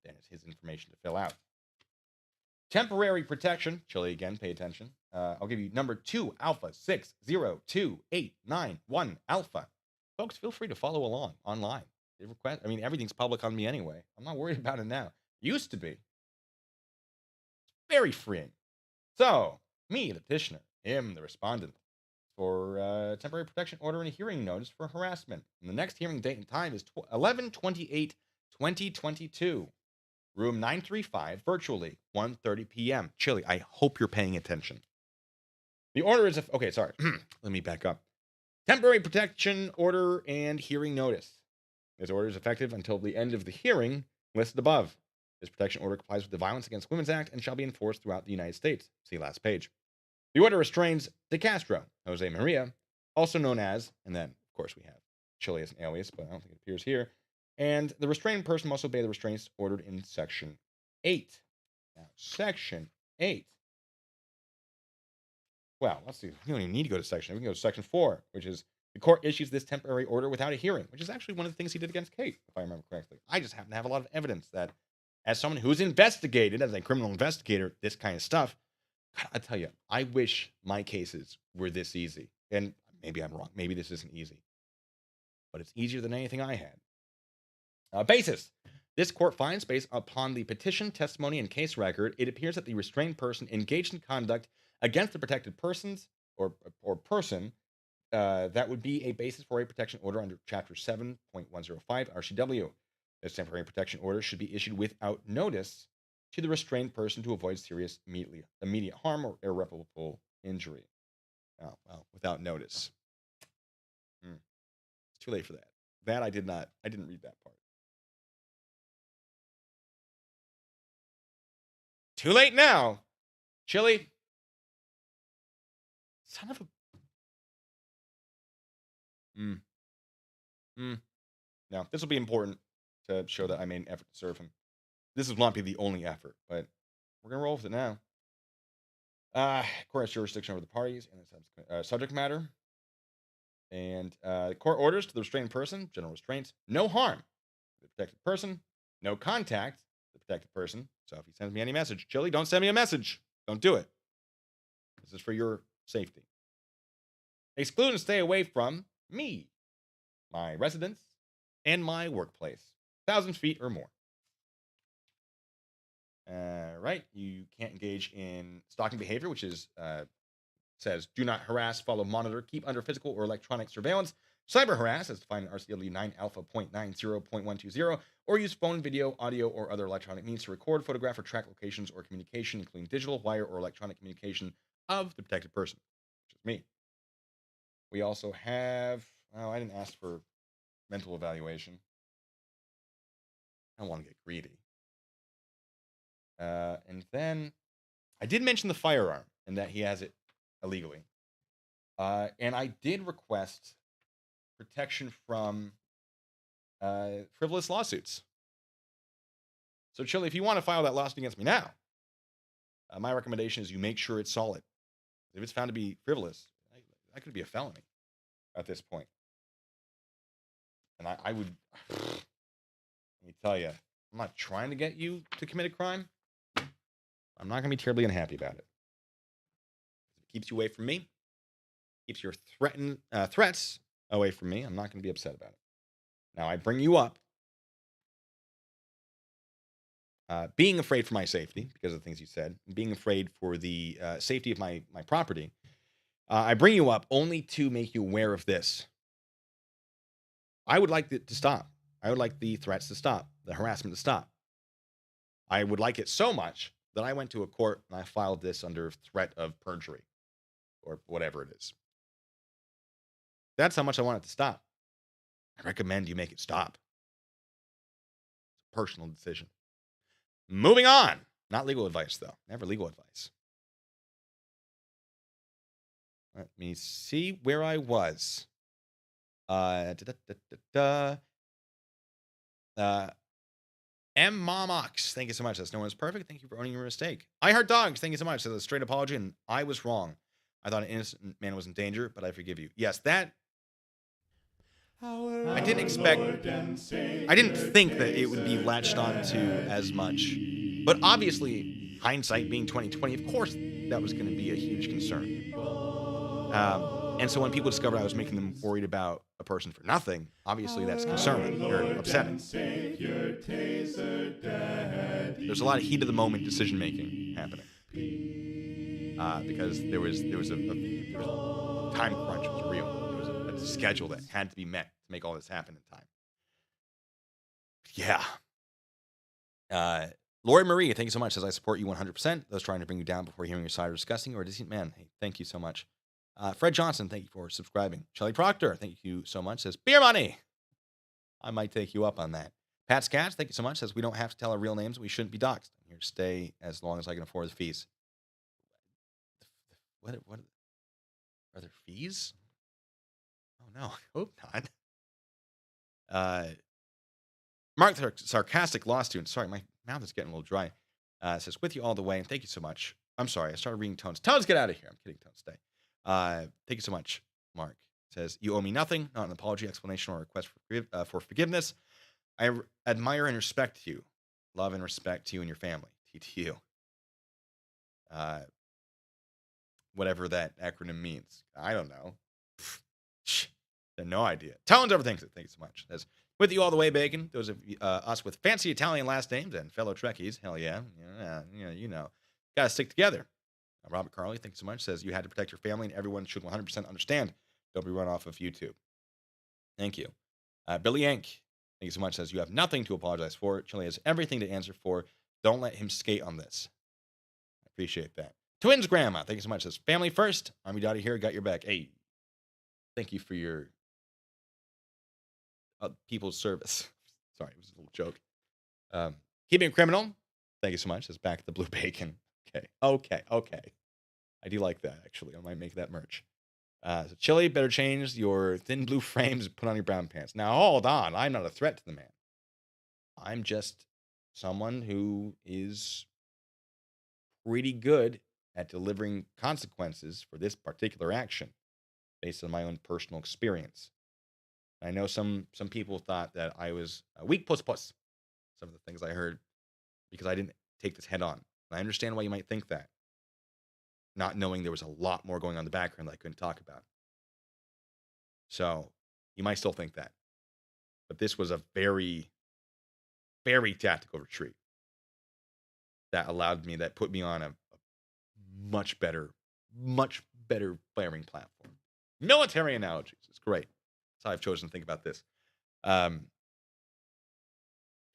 Then it's his information to fill out. Temporary protection. Chille again, pay attention. I'll give you number 2, Alpha 602891 Alpha. Folks, feel free to follow along online. Everything's public on me anyway. I'm not worried about it now. Used to be. Very freeing. So, me, the petitioner, him, the respondent, for temporary protection order and a hearing notice for harassment. And the next hearing date and time is 11/28/2022. Room 935, virtually, 1:30 p.m. Chille, I hope you're paying attention. The order is... Okay, sorry. Let me back up. Temporary protection order and hearing notice. This order is effective until the end of the hearing listed above. This protection order complies with the Violence Against Women's Act and shall be enforced throughout the United States. See last page. The order restrains De Castro, Jose Maria, also known as, and then, of course, we have Chille as an alias, but I don't think it appears here. And the restrained person must obey the restraints ordered in Section 8. Now, Section 8. Well, let's see. We don't even need to go to Section 8. We can go to Section 4, which is the court issues this temporary order without a hearing, which is actually one of the things he did against Kate, if I remember correctly. I just happen to have a lot of evidence that, as someone who's investigated, as a criminal investigator, this kind of stuff, God, I tell you, I wish my cases were this easy. And maybe I'm wrong. Maybe this isn't easy. But it's easier than anything I had. Basis. This court finds, based upon the petition, testimony, and case record, it appears that the restrained person engaged in conduct against the protected persons or person that would be a basis for a protection order under Chapter 7.105 RCW. This temporary protection order should be issued without notice to the restrained person to avoid serious immediate harm or irreparable injury. Oh, well, without notice. It's too late for that. I didn't read that part. Too late now. Chille. Son of a... No, this will be important to show that I made an effort to serve him. This will not be the only effort, but we're going to roll with it now. Court has jurisdiction over the parties and the subject matter. And court orders to the restrained person, general restraints, no harm to the protected person, no contact to the protected person. So if he sends me any message, Chille, don't send me a message. Don't do it. This is for your safety. Exclude and stay away from me, my residence, and my workplace, 1,000 feet or more. Right, you can't engage in stalking behavior, which is says do not harass, follow, monitor, keep under physical or electronic surveillance, cyber harass as defined in RCW 9 Alpha.90.120, or use phone, video, audio, or other electronic means to record, photograph, or track locations or communication, including digital, wire, or electronic communication of the protected person, which is me. We also have, I didn't ask for mental evaluation. I don't want to get greedy. And then I did mention the firearm and that he has it illegally. And I did request protection from frivolous lawsuits. So, Chille, if you want to file that lawsuit against me now, my recommendation is you make sure it's solid. If it's found to be frivolous, that could be a felony at this point. And I would, let me tell you, I'm not trying to get you to commit a crime. I'm not going to be terribly unhappy about it. If it keeps you away from me, keeps your threats away from me, I'm not going to be upset about it. Now, I bring you up being afraid for my safety because of the things you said, being afraid for the safety of my property. I bring you up only to make you aware of this. I would like it to stop. I would like the threats to stop, the harassment to stop. I would like it so much that I went to a court and I filed this under threat of perjury or whatever it is. That's how much I want it to stop. I recommend you make it stop. It's a personal decision. Moving on. Not legal advice, though. Never legal advice. Let me see where I was. M. Momox, thank you so much. That's no one's perfect. Thank you for owning your mistake. I Heart Dogs, thank you so much. That's a straight apology, and I was wrong. I thought an innocent man was in danger, but I forgive you. Yes, that. I didn't expect. I didn't think that it would be latched onto as much. But obviously, hindsight being 2020, of course that was going to be a huge concern. And so when people discovered I was making them worried about a person for nothing, obviously that's concerning or upsetting. There's a lot of heat of the moment decision making happening because there was time crunch was real. There was a schedule that had to be met to make all this happen in time. Yeah. Lori Marie, thank you so much. Says I support you 100%. Those trying to bring you down before hearing your side are disgusting or a decent man. Hey, thank you so much. Fred Johnson, thank you for subscribing. Shelley Proctor, thank you so much. Says beer money. I might take you up on that. Pat's Cats, thank you so much. Says we don't have to tell our real names. We shouldn't be doxxed. I'm here to stay as long as I can afford the fees. What are there fees? Oh no, I hope not. Mark the Sarcastic Law Student. Sorry, my mouth is getting a little dry. Says with you all the way, and thank you so much. I'm sorry, I started reading Tones. Tones, get out of here. I'm kidding, Tones, stay. Thank you so much, Mark. Says you owe me nothing, not an apology, explanation, or request for forgiveness. I admire and respect you. Love and respect you and your family. TTU. Whatever that acronym means. I don't know. No idea. Tones overthinks it. Thank you so much. Says, with you all the way, Bacon. Those of us with fancy Italian last names and fellow Trekkies. Hell yeah. You know. Gotta stick together. Robert Carley, thank you so much. Says, you had to protect your family and everyone should 100% understand. Don't be run off of YouTube. Thank you. Billy Yank, thank you so much. Says, you have nothing to apologize for. Chille has everything to answer for. Don't let him skate on this. I appreciate that. Twins Grandma, thank you so much. Says, family first. Army Dottie here, got your back. Hey, thank you for your people's service. Sorry, it was a little joke. Keeping Criminal, thank you so much. Says, back the blue bacon. Okay. I do like that, actually. I might make that merch. So Chille, better change your thin blue frames and put on your brown pants. Now, hold on. I'm not a threat to the man. I'm just someone who is pretty good at delivering consequences for this particular action based on my own personal experience. I know some people thought that I was a weak puss. Some of the things I heard because I didn't take this head on. I understand why you might think that, not knowing there was a lot more going on in the background that I couldn't talk about. So you might still think that. But this was a very, very tactical retreat that put me on a much better firing platform. Military analogies. It's great. That's how I've chosen to think about this.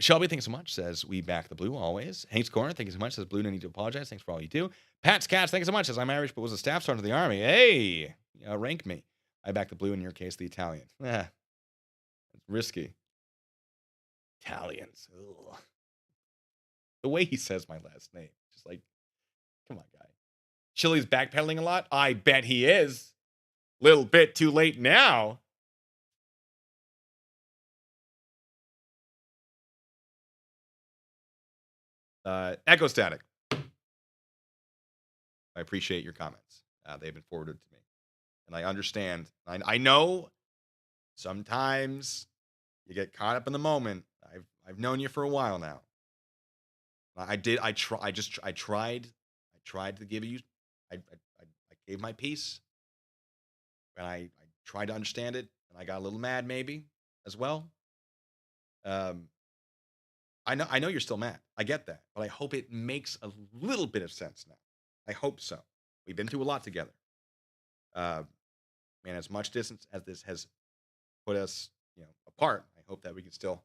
Shelby, thanks so much. Says, we back the blue always. Hank's Corner, thank you so much. Says, blue, no need to apologize. Thanks for all you do. Pat's Cats, thank you so much. Says, I'm Irish, but was a staff sergeant of the Army. Hey, rank me. I back the blue, in your case, the Italian. It's risky. Italians. Ugh. The way he says my last name. Just like, come on, guy. Chille's backpedaling a lot? I bet he is. Little bit too late now. Echo Static. I appreciate your comments. They've been forwarded to me. And I understand. I know sometimes you get caught up in the moment. I've known you for a while now. I tried to give you, I gave my piece. And I tried to understand it. And I got a little mad maybe as well. I know you're still mad. I get that. But I hope it makes a little bit of sense now. I hope so. We've been through a lot together. Man, as much distance as this has put us, apart, I hope that we can still,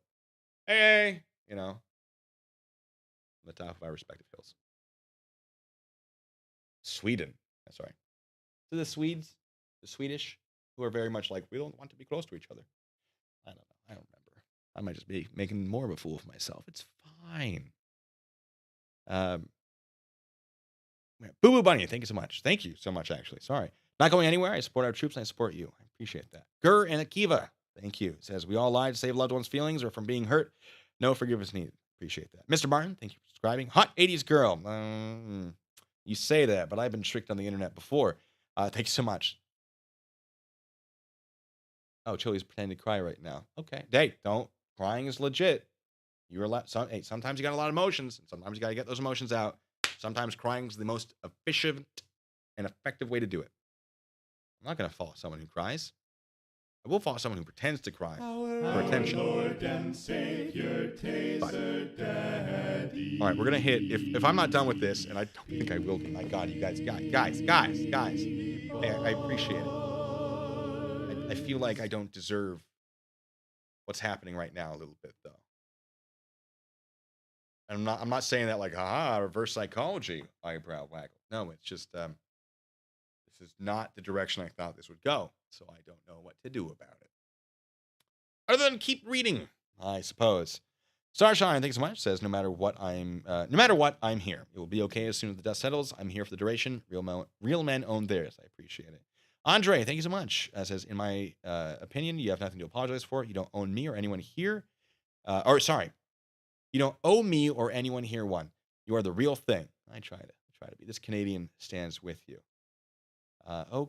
on the top of our respective hills. Sweden. Sorry. To the Swedes, the Swedish, who are very much like, we don't want to be close to each other. I don't know. I don't remember. I might just be making more of a fool of myself. It's fine. Boo Boo Bunny, thank you so much. Thank you so much, actually. Sorry. Not going anywhere. I support our troops and I support you. I appreciate that. Gur and Akiva, thank you. Says, we all lied to save loved ones' feelings or from being hurt. No forgiveness needed. Appreciate that. Mr. Martin, thank you for subscribing. Hot 80s girl. You say that, but I've been tricked on the internet before. Thank you so much. Oh, Chille's pretending to cry right now. Okay. Hey, don't. Crying is legit. You're sometimes you got a lot of emotions, and sometimes you got to get those emotions out. Sometimes crying is the most efficient and effective way to do it. I'm not going to fault someone who cries. I will fault someone who pretends to cry for attention. Lord and Savior, Taser Daddy. All right, we're going to hit, if I'm not done with this, and I don't think I will be, my God, you guys, I appreciate it. I feel like I don't deserve what's happening right now a little bit, though. And I'm not saying that like, reverse psychology, eyebrow waggle. No, it's just, this is not the direction I thought this would go, so I don't know what to do about it. Other than keep reading, I suppose. Starshine, thanks so much, says, no matter what, I'm here. It will be okay as soon as the dust settles. I'm here for the duration. Real men own theirs. I appreciate it. Andre, thank you so much. Says, in my opinion, you have nothing to apologize for. You don't own me or anyone here. You don't owe me or anyone here one. You are the real thing. I try to be. This Canadian stands with you.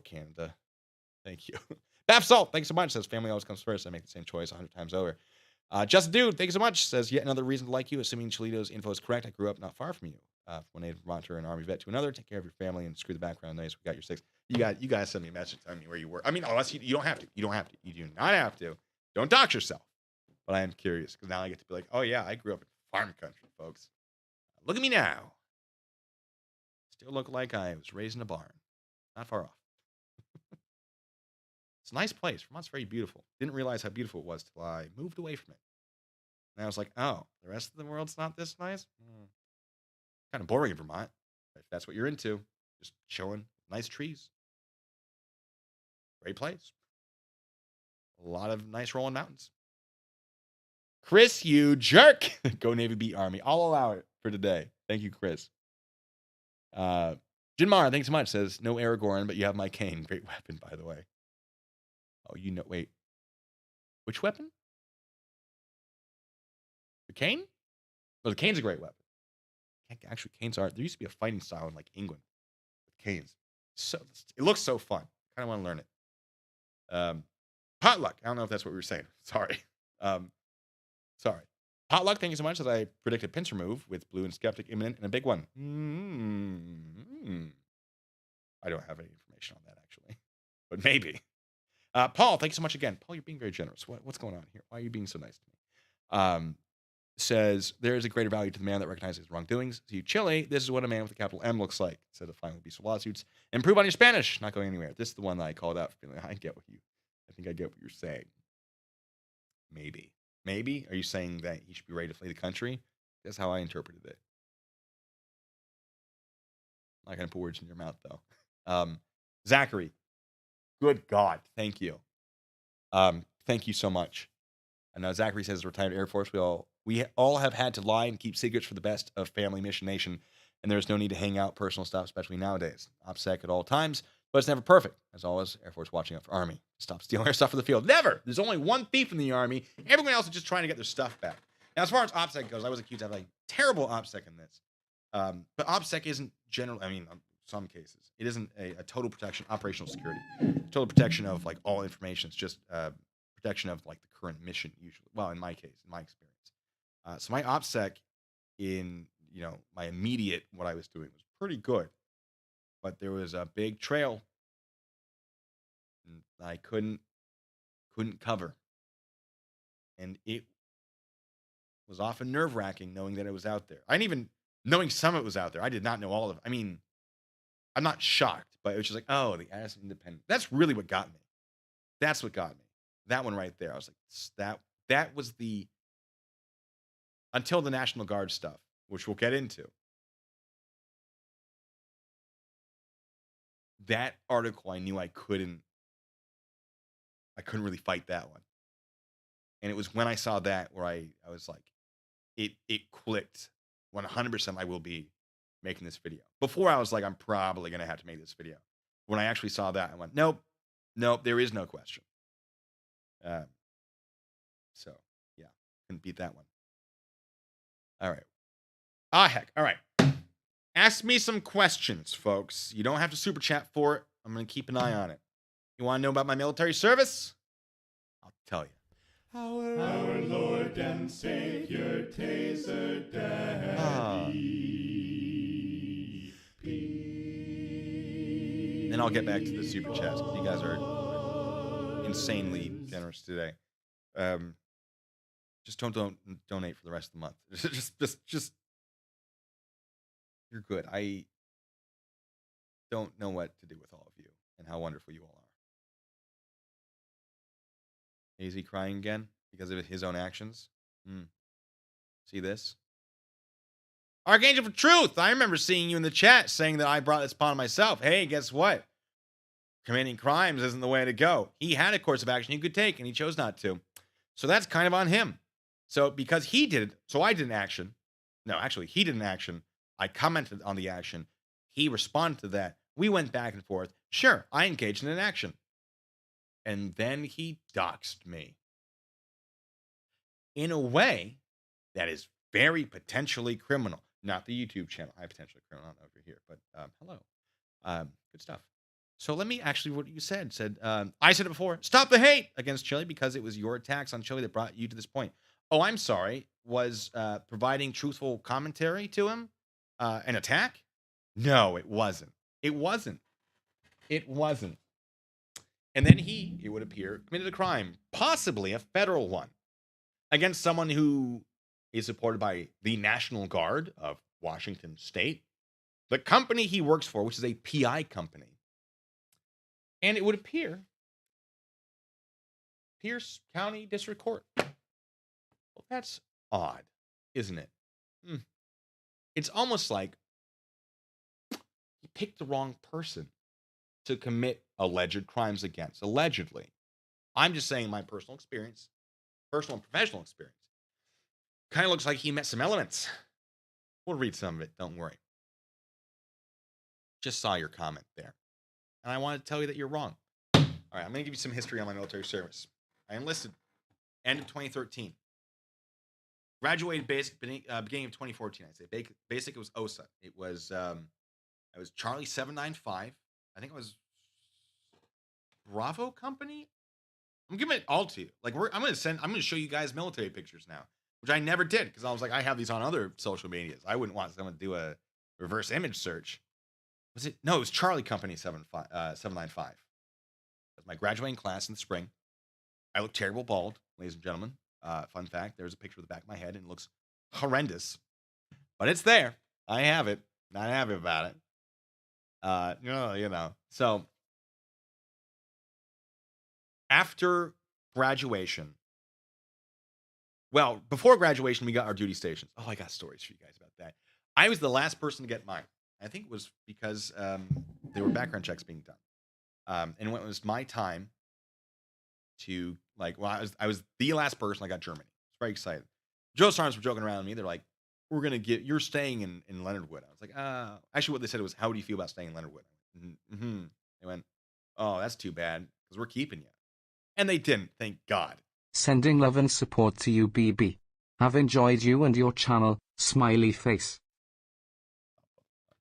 Canada. Thank you. Bath Salt, thanks so much. Says, family always comes first. I make the same choice 100 times over. Just Dude, thank you so much. Says, yet another reason to like you. Assuming Chillito's info is correct, I grew up not far from you. From one native Vermonter and Army vet to another. Take care of your family and screw the background noise. We got your 6. You guys send me a message telling me where you were. I mean, unless you don't have to. You don't have to. You do not have to. Don't dox yourself. But I am curious because now I get to be like, oh yeah, I grew up in farm country, folks. Look at me now. Still look like I was raised in a barn. Not far off. It's a nice place. Vermont's very beautiful. Didn't realize how beautiful it was till I moved away from it. And I was like, oh, the rest of the world's not this nice? Kind of boring in Vermont. If that's what you're into, just chilling, nice trees. Great place. A lot of nice rolling mountains. Chris, you jerk. Go Navy, beat Army. I'll allow it for today. Thank you, Chris. Jinmar, thanks so much. Says, no Aragorn, but you have my cane. Great weapon, by the way. Oh, wait. Which weapon? The cane? Oh, the cane's a great weapon. Actually, canes are. There used to be a fighting style in like England with canes. So it looks so fun. I kind of want to learn it. Potluck. I don't know if that's what we were saying. Sorry. Sorry. Potluck, thank you so much. As I predicted pincer move with Blue and Skeptic imminent and a big one. I don't have any information on that, actually. But maybe. Paul, thank you so much again. Paul, you're being very generous. What's going on here? Why are you being so nice to me? Says, there is a greater value to the man that recognizes his wrongdoings. To you, Chille, this is what a man with a capital M looks like. Instead of final beast of lawsuits. Improve on your Spanish. Not going anywhere. This is the one that I called out for being like, I think I get what you're saying. Maybe. Are you saying that he should be ready to flee the country? That's how I interpreted it. I'm not going to put words in your mouth, though. Zachary. Good God. Thank you. Thank you so much. And now Zachary says, retired Air Force, we all have had to lie and keep secrets for the best of family mission nation, and there's no need to hang out personal stuff, especially nowadays. OPSEC at all times, but it's never perfect. As always, Air Force watching out for Army. Stop stealing our stuff from the field. Never! There's only one thief in the Army. Everyone else is just trying to get their stuff back. Now, as far as OPSEC goes, I was accused of having terrible OPSEC in this. But OPSEC isn't general. I mean, in some cases, it isn't a total protection, operational security. Total protection of like all information. It's just protection of like the current mission usually. Well, in my case, in my experience. So my OPSEC in, my immediate, what I was doing was pretty good. But there was a big trail and I couldn't cover. And it was often nerve-wracking knowing that it was out there. I didn't even, knowing some of it was out there, I did not know all of it. I mean, I'm not shocked, but it was just like, oh, the Addison Independent. That's really what got me. That's what got me. That one right there. I was like, that was the, until the National Guard stuff, which we'll get into. That article, I knew I couldn't really fight that one. And it was when I saw that where I was like, it clicked 100%. I will be making this video. Before I was like, I'm probably going to have to make this video. When I actually saw that, I went, nope, there is no question. So yeah, couldn't beat that one. All right. Heck. All right. Ask me some questions, folks. You don't have to super chat for it. I'm going to keep an eye on it. You want to know about my military service? I'll tell you. Our Lord and Savior, Taser Daddy. then I'll get back to the super chats. You guys are insanely generous today. Just don't donate for the rest of the month. just you're good. I don't know what to do with all of you and how wonderful you all are. Is he crying again because of his own actions? See this? Archangel for Truth. I remember seeing you in the chat saying that I brought this upon myself. Hey, guess what? Committing crimes isn't the way to go. He had a course of action he could take, and he chose not to. So that's kind of on him. So because he did it, so I did an action. No, actually, he did an action. I commented on the action. He responded to that. We went back and forth. Sure, I engaged in an action. And then he doxed me. In a way that is very potentially criminal. Not the YouTube channel. I potentially criminal over here, but hello. Good stuff. So let me actually, what you said, I said it before, stop the hate against Chille because it was your attacks on Chille that brought you to this point. Oh, I'm sorry. Was providing truthful commentary to him an attack? No, it wasn't. It wasn't. And then he, it would appear, committed a crime, possibly a federal one, against someone who is supported by the National Guard of Washington State, the company he works for, which is a PI company. And it would appear Pierce County District Court. Well, that's odd, isn't it? It's almost like he picked the wrong person to commit alleged crimes against. Allegedly. I'm just saying my personal experience, personal and professional experience. Kind of looks like he met some elements. We'll read some of it, don't worry. Just saw your comment there. And I want to tell you that you're wrong. All right, I'm going to give you some history on my military service. I enlisted end of 2013. Graduated basic beginning of 2014, I'd say. Basic, it was OSA. It was Charlie 795. I think it was Bravo Company. I'm giving it all to you. Like I'm going to show you guys military pictures now, which I never did because I was like, I have these on other social medias. I wouldn't want someone to do a reverse image search. Was it? No, it was Charlie Company 795. That's my graduating class in the spring. I look terrible bald, ladies and gentlemen. Fun fact, there's a picture of the back of my head and it looks horrendous. But it's there. I have it. Not happy about it. You know. So after graduation, well, before graduation, we got our duty stations. Oh, I got stories for you guys about that. I was the last person to get mine. I think it was because there were background checks being done. And when it was my time to, I was the last person. I got Germany. I was very excited. Joe Sarnes were joking around with me. They're like, you're staying in Leonard Wood. I was like, actually what they said was, how do you feel about staying in Leonard Wood? They went, oh, that's too bad because we're keeping you. And they didn't, thank God. Sending love and support to you, BB. Have enjoyed you and your channel, smiley face.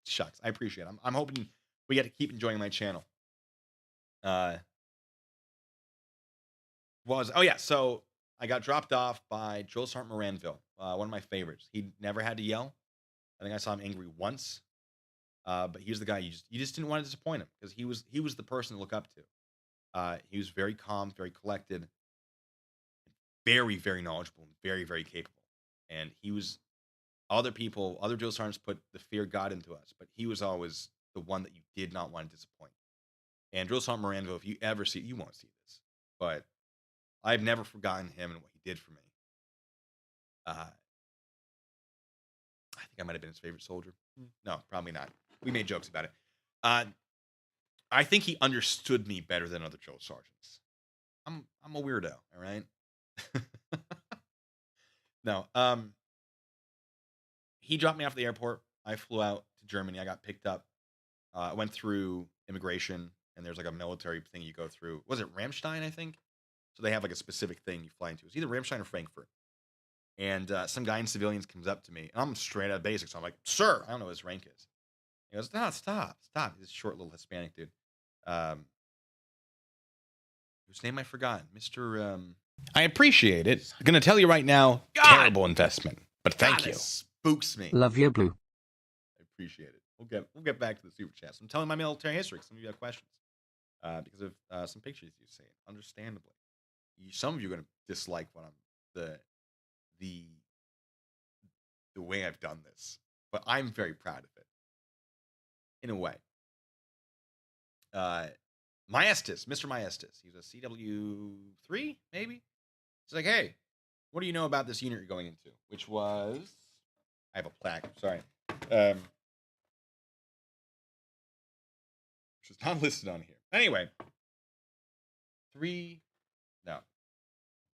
Shucks, I appreciate it. I'm hoping we get to keep enjoying my channel. So I got dropped off by Joel Sergeant Moranville, one of my favorites. He never had to yell. I think I saw him angry once. But he's the guy you just didn't want to disappoint him because he was the person to look up to. He was very calm, very collected, very, very knowledgeable, and very, very capable. And he was other drill sergeants put the fear of God into us, but he was always the one that you did not want to disappoint. And Drill Sergeant Moranville, if you ever see, you won't see this, but I've never forgotten him and what he did for me. I think I might have been his favorite soldier. No, probably not. We made jokes about it. I think he understood me better than other drill sergeants. I'm a weirdo, all right? No. He dropped me off at the airport. I flew out to Germany. I got picked up. I went through immigration, and there's like a military thing you go through. Was it Ramstein, I think? So they have like a specific thing you fly into. It's either Ramstein or Frankfurt. And some guy in civilians comes up to me. And I'm straight out of basics. So I'm like, sir, I don't know what his rank is. He goes, no, stop. He's a short little Hispanic dude. Whose name I forgot. Mr. I appreciate it. I'm going to tell you right now, terrible investment. But thank you. Spooks me. Love you, Blue. I appreciate it. we'll get back to the super chats. I'm telling my military history. Some of you have questions because of some pictures you see. Understandably, some of you are going to dislike what I'm the the way I've done this, but I'm very proud of it in a way. Maestas, Mr. Maestas, he's a CW3 maybe. He's like, hey, what do you know about this unit you're going into? Which was, I have a plaque. Sorry. Which is not listed on here. Anyway, no.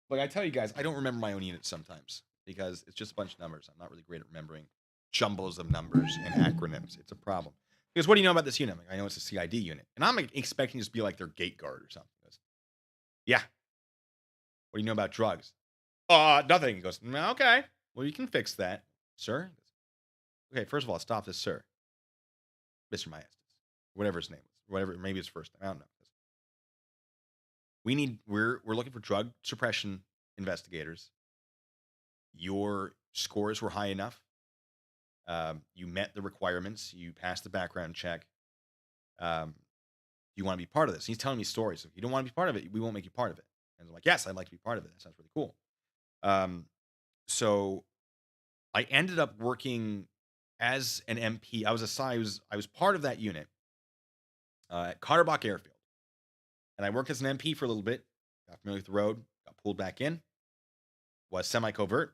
But I tell you guys, I don't remember my own units sometimes because it's just a bunch of numbers. I'm not really great at remembering jumbles of numbers and acronyms. It's a problem. Because what do you know about this unit? I know it's a CID unit. And I'm expecting it to be like their gate guard or something. He goes, yeah. What do you know about drugs? Nothing. He goes, okay. Well, you can fix that, sir. Okay, first of all, stop this, sir. Mr. Maestas. Whatever his name was. Whatever, maybe his first name. I don't know. We're looking for drug suppression investigators. Your scores were high enough. You met the requirements. You passed the background check. You want to be part of this? And he's telling me stories. If you don't want to be part of it, we won't make you part of it. And I'm like, yes, I'd like to be part of it. That sounds really cool. So I ended up working as an MP. I was part of that unit at Carterbach Airfield. And I worked as an MP for a little bit, got familiar with the road, got pulled back in, was semi-covert.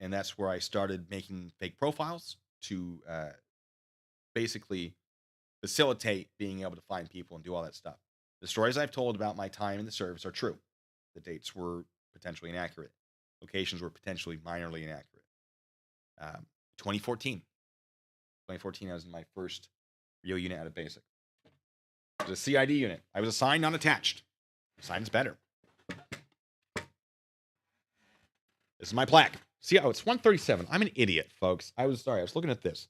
And that's where I started making fake profiles to basically facilitate being able to find people and do all that stuff. The stories I've told about my time in the service are true. The dates were potentially inaccurate. Locations were potentially minorly inaccurate. 2014. 2014, I was in my first real unit out of basic. It was a CID unit. I was assigned, not attached. Assigned's better. This is my plaque. See, it's 137. I'm an idiot, folks. I was looking at this.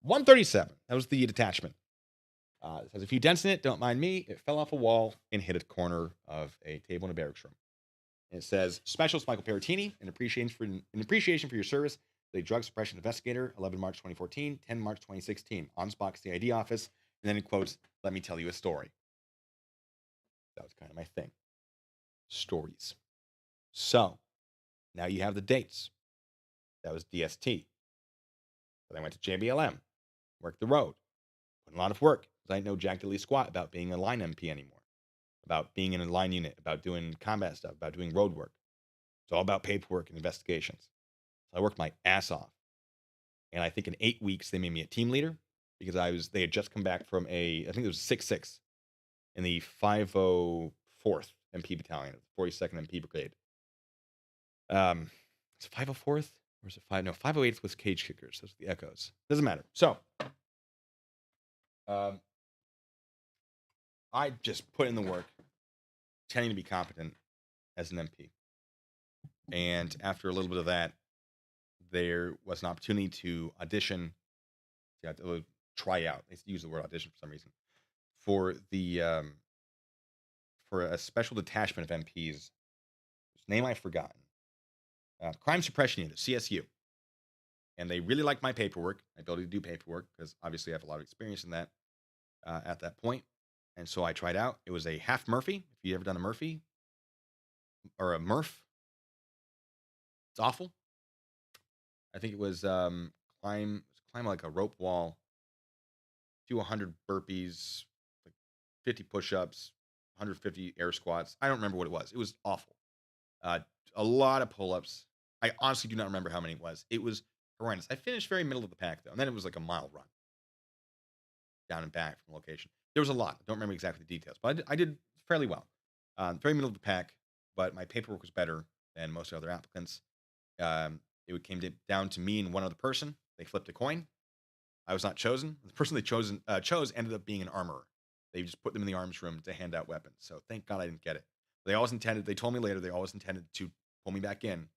137. That was the detachment. It has a few dents in it. Don't mind me. It fell off a wall and hit a corner of a table in a barracks room. And it says, Specialist Michael Peratini, in appreciation for your service, the drug suppression investigator, 11 March 2014, 10 March 2016, on-spot CID office. And then it quotes, let me tell you a story. That was kind of my thing. Stories. So, now you have the dates. That was DST. Then I went to JBLM, worked the road, put in a lot of work, because I didn't know jack diddly squat about being a line MP anymore, about being in a line unit, about doing combat stuff, about doing road work. It's all about paperwork and investigations. So I worked my ass off. And I think in 8 weeks, they made me a team leader, because they had just come back from I think it was 6-6 in the 504th MP Battalion, 42nd MP Brigade. Is it 504th? Or is it 508th was Cage Kickers. Those are the Echoes. Doesn't matter. So, I just put in the work, tending to be competent as an MP. And after a little bit of that, there was an opportunity to audition, try out. They use the word audition for some reason, for a special detachment of MPs, whose name I've forgotten. Crime Suppression Unit, CSU. And they really liked my paperwork, my ability to do paperwork, because obviously I have a lot of experience in that at that point. And so I tried out. It was a half Murphy. If you've ever done a Murphy or a Murph, it's awful. I think it was climb like a rope wall, do 100 burpees, like 50 push-ups, 150 air squats. I don't remember what it was. It was awful. A lot of pull-ups. I honestly do not remember how many it was. It was horrendous. I finished very middle of the pack, though, and then it was like a mile run down and back from location. There was a lot. I don't remember exactly the details, but I did fairly well. Very middle of the pack, but my paperwork was better than most other applicants. It came down to me and one other person. They flipped a coin. I was not chosen. The person they chose ended up being an armorer. They just put them in the arms room to hand out weapons. So thank God I didn't get it. They told me later, they always intended to pull me back in,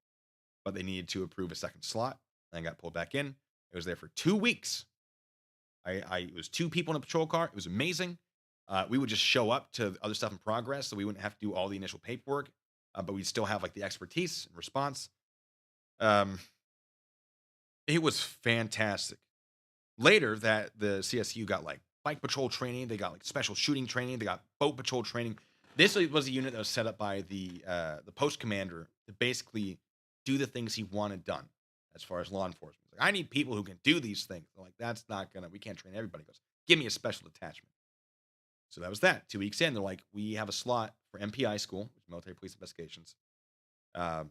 but they needed to approve a second slot. And I got pulled back in. I was there for 2 weeks. It was 2 people in a patrol car. It was amazing. We would just show up to other stuff in progress, so we wouldn't have to do all the initial paperwork, but we'd still have like the expertise and response. It was fantastic. Later, that the CSU got like bike patrol training, they got like special shooting training, they got boat patrol training. This was a unit that was set up by the post commander to basically do the things he wanted done as far as law enforcement. Like, I need people who can do these things. They're like, that's not gonna. We can't train everybody. He goes, give me a special attachment. So that was that. 2 weeks in, they're like, we have a slot for MPI school, which is military police investigations. Um,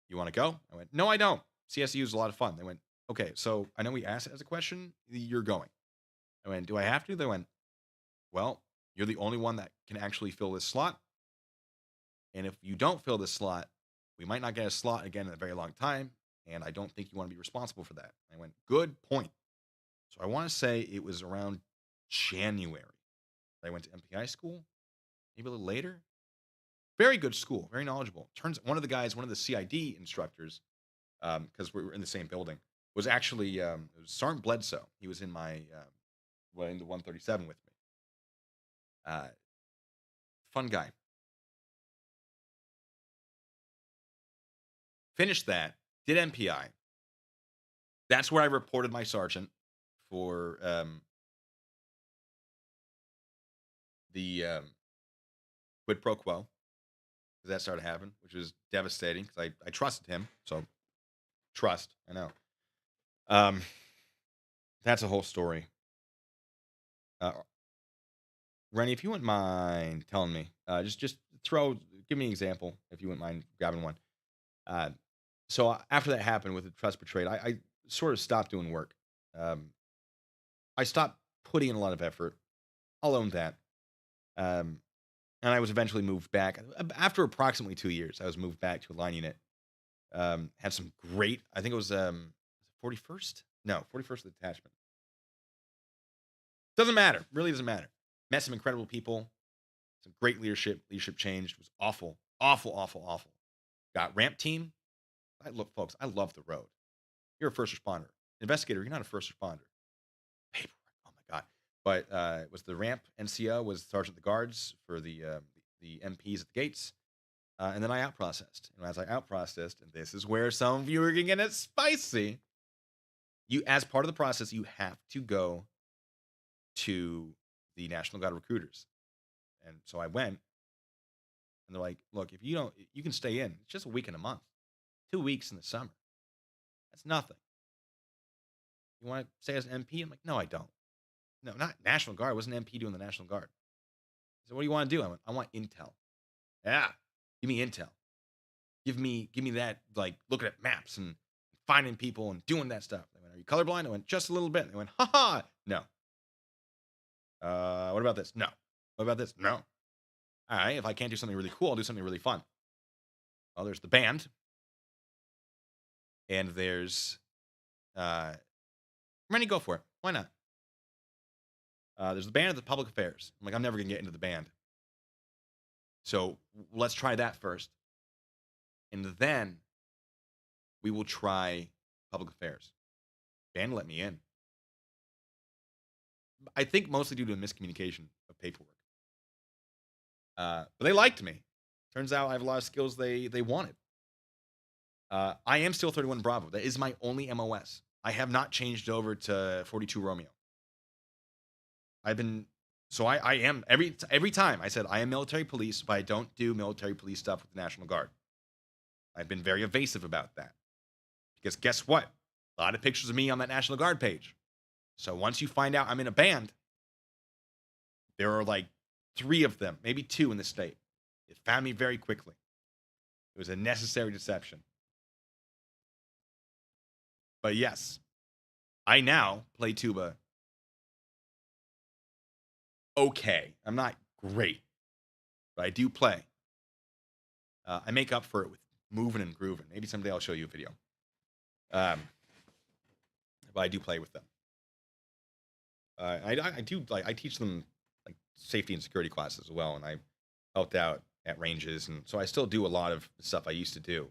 you want to go? I went, no, I don't. CSU is a lot of fun. They went, okay, so I know we asked it as a question. You're going. I went, do I have to? They went, well, you're the only one that can actually fill this slot. And if you don't fill this slot, we might not get a slot again in a very long time. And I don't think you want to be responsible for that. I went, good point. So I want to say it was around January. I went to MPI school, maybe a little later. Very good school, very knowledgeable. Turns one of the CID instructors, because we were in the same building, was actually it was Sergeant Bledsoe. He was in my in the 137 with me. Fun guy. Finished that. Did MPI. That's where I reported my sergeant for the quid pro quo. Because that started happening, which was devastating because I trusted him. So trust, I know. That's a whole story. Rennie, if you wouldn't mind telling me, just give me an example if you wouldn't mind grabbing one. So after that happened with the trust betrayed, I sort of stopped doing work. I stopped putting in a lot of effort. I'll own that. And I was eventually moved back after approximately 2 years. I was moved back to a line unit. Had some great. I think it was 41st. No, 41st detachment. Doesn't matter. Really doesn't matter. Met some incredible people. Some great leadership. Leadership changed. It was awful, awful, awful, awful. Got ramp team. Folks, I love the road. You're a first responder. Investigator, you're not a first responder. Paperwork. Oh my God. But it was the ramp NCO, was Sergeant of the Guards for the MPs at the gates. And then I out-processed. And as I out-processed, and this is where some of you are going to get it spicy, as part of the process, you have to go to the National Guard recruiters. And so I went, and they're like, look, if you don't, you can stay in. It's just a week and a month. 2 weeks in the summer. That's nothing. You want to stay as an MP? I'm like, no, I don't. No, not National Guard. I wasn't an MP doing the National Guard. So what do you want to do? I went, I want intel. Yeah, give me intel. Give me that, like, looking at maps and finding people and doing that stuff. They went, are you colorblind? I went, just a little bit. They went, ha. No. What about this? No. What about this? No. All right, if I can't do something really cool, I'll do something really fun. Well, there's the band. And there's, Rennie, go for it. Why not? There's the band of the public affairs. I'm like, I'm never going to get into the band. So let's try that first. And then we will try public affairs. Band let me in. I think mostly due to a miscommunication of paperwork. But they liked me. Turns out I have a lot of skills they wanted. I am still 31 Bravo. That is my only MOS. I have not changed over to 42 Romeo. I am every time I said I am military police, but I don't do military police stuff with the National Guard. I've been very evasive about that. Because guess what? A lot of pictures of me on that National Guard page. So once you find out I'm in a band, there are like 3 of them, maybe 2 in the state. It found me very quickly. It was a necessary deception. But yes, I now play tuba okay. I'm not great, but I do play. I make up for it with moving and grooving. Maybe someday I'll show you a video. But I do play with them. I do, like, I teach them like safety and security classes as well, and I helped out at ranges, and so I still do a lot of stuff I used to do.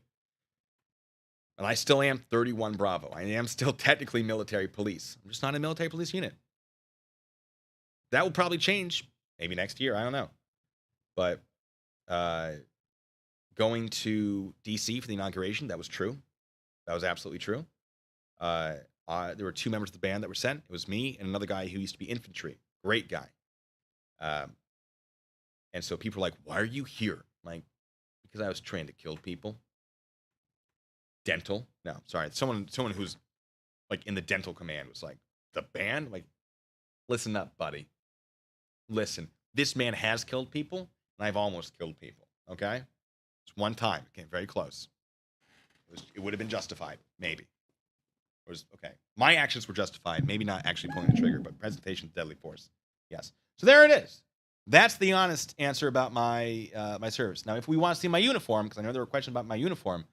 And I still am 31 Bravo. I am still technically military police. I'm just not a military police unit. That will probably change maybe next year. I don't know. But going to DC for the inauguration, that was true. That was absolutely true. There were 2 members of the band that were sent. It was me and another guy who used to be infantry. Great guy. And so people were like, why are you here? Like, because I was trained to kill people. Dental. No, sorry. Someone who's like in the dental command was like, the band? Like, listen up, buddy. Listen, this man has killed people, and I've almost killed people. Okay? It's one time. It came very close. It would have been justified, maybe. It was okay. My actions were justified, maybe not actually pulling the trigger, but presentation of deadly force. Yes. So there it is. That's the honest answer about my my service. Now, if we want to see my uniform, because I know there were questions about my uniform,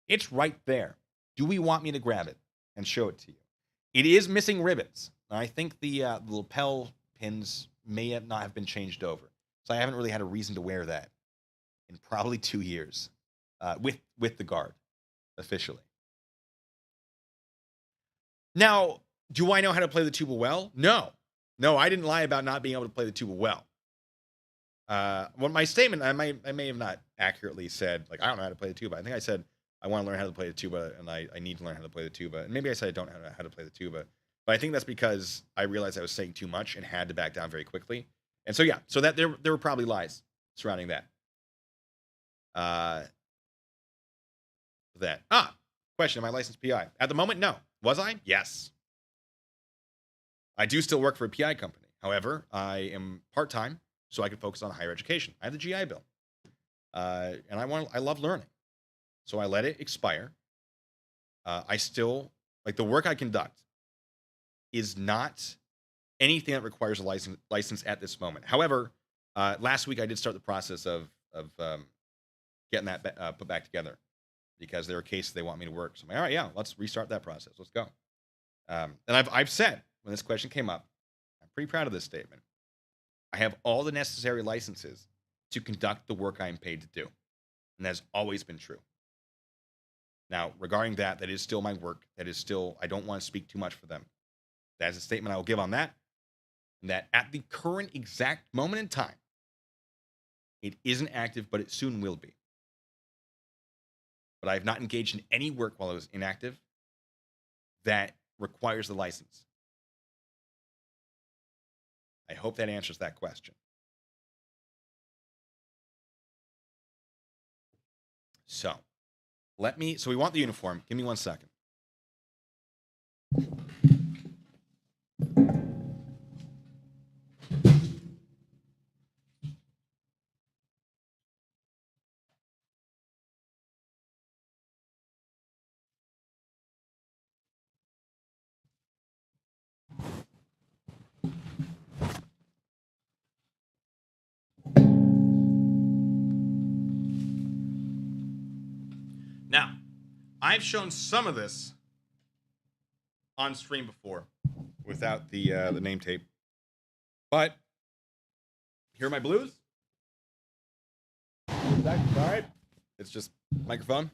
it's right there. Do we want me to grab it and show it to you? It is missing ribbons. I think the lapel pins may not have been changed over, so I haven't really had a reason to wear that in probably 2 years with the guard officially. Now, do I know how to play the tuba well? No, I didn't lie about not being able to play the tuba well. Well, my statement, I may have not accurately said, like, I don't know how to play the tuba. I think I said I want to learn how to play the tuba, and I need to learn how to play the tuba. And maybe I said I don't know how to play the tuba. But I think that's because I realized I was saying too much and had to back down very quickly. And so, yeah, so that there were probably lies surrounding that. Question, am I licensed PI? At the moment, no. Was I? Yes. I do still work for a PI company. However, I am part-time, so I can focus on higher education. I have the GI Bill. And I love learning. So I let it expire. I still, like, the work I conduct is not anything that requires a license at this moment. However, last week I did start the process of getting that put back together because there are cases they want me to work. So I'm like, all right, yeah, let's restart that process. Let's go. And I've said, when this question came up, I'm pretty proud of this statement. I have all the necessary licenses to conduct the work I'm paid to do. And that's always been true. Now, regarding that is still my work. That is still, I don't want to speak too much for them. That's a statement I will give on that. And that at the current exact moment in time, it isn't active, but it soon will be. But I have not engaged in any work while I was inactive that requires the license. I hope that answers that question. So we want the uniform. Give me 1 second. Now, I've shown some of this on stream before without the name tape. But here are my blues. Sorry. It's just microphone.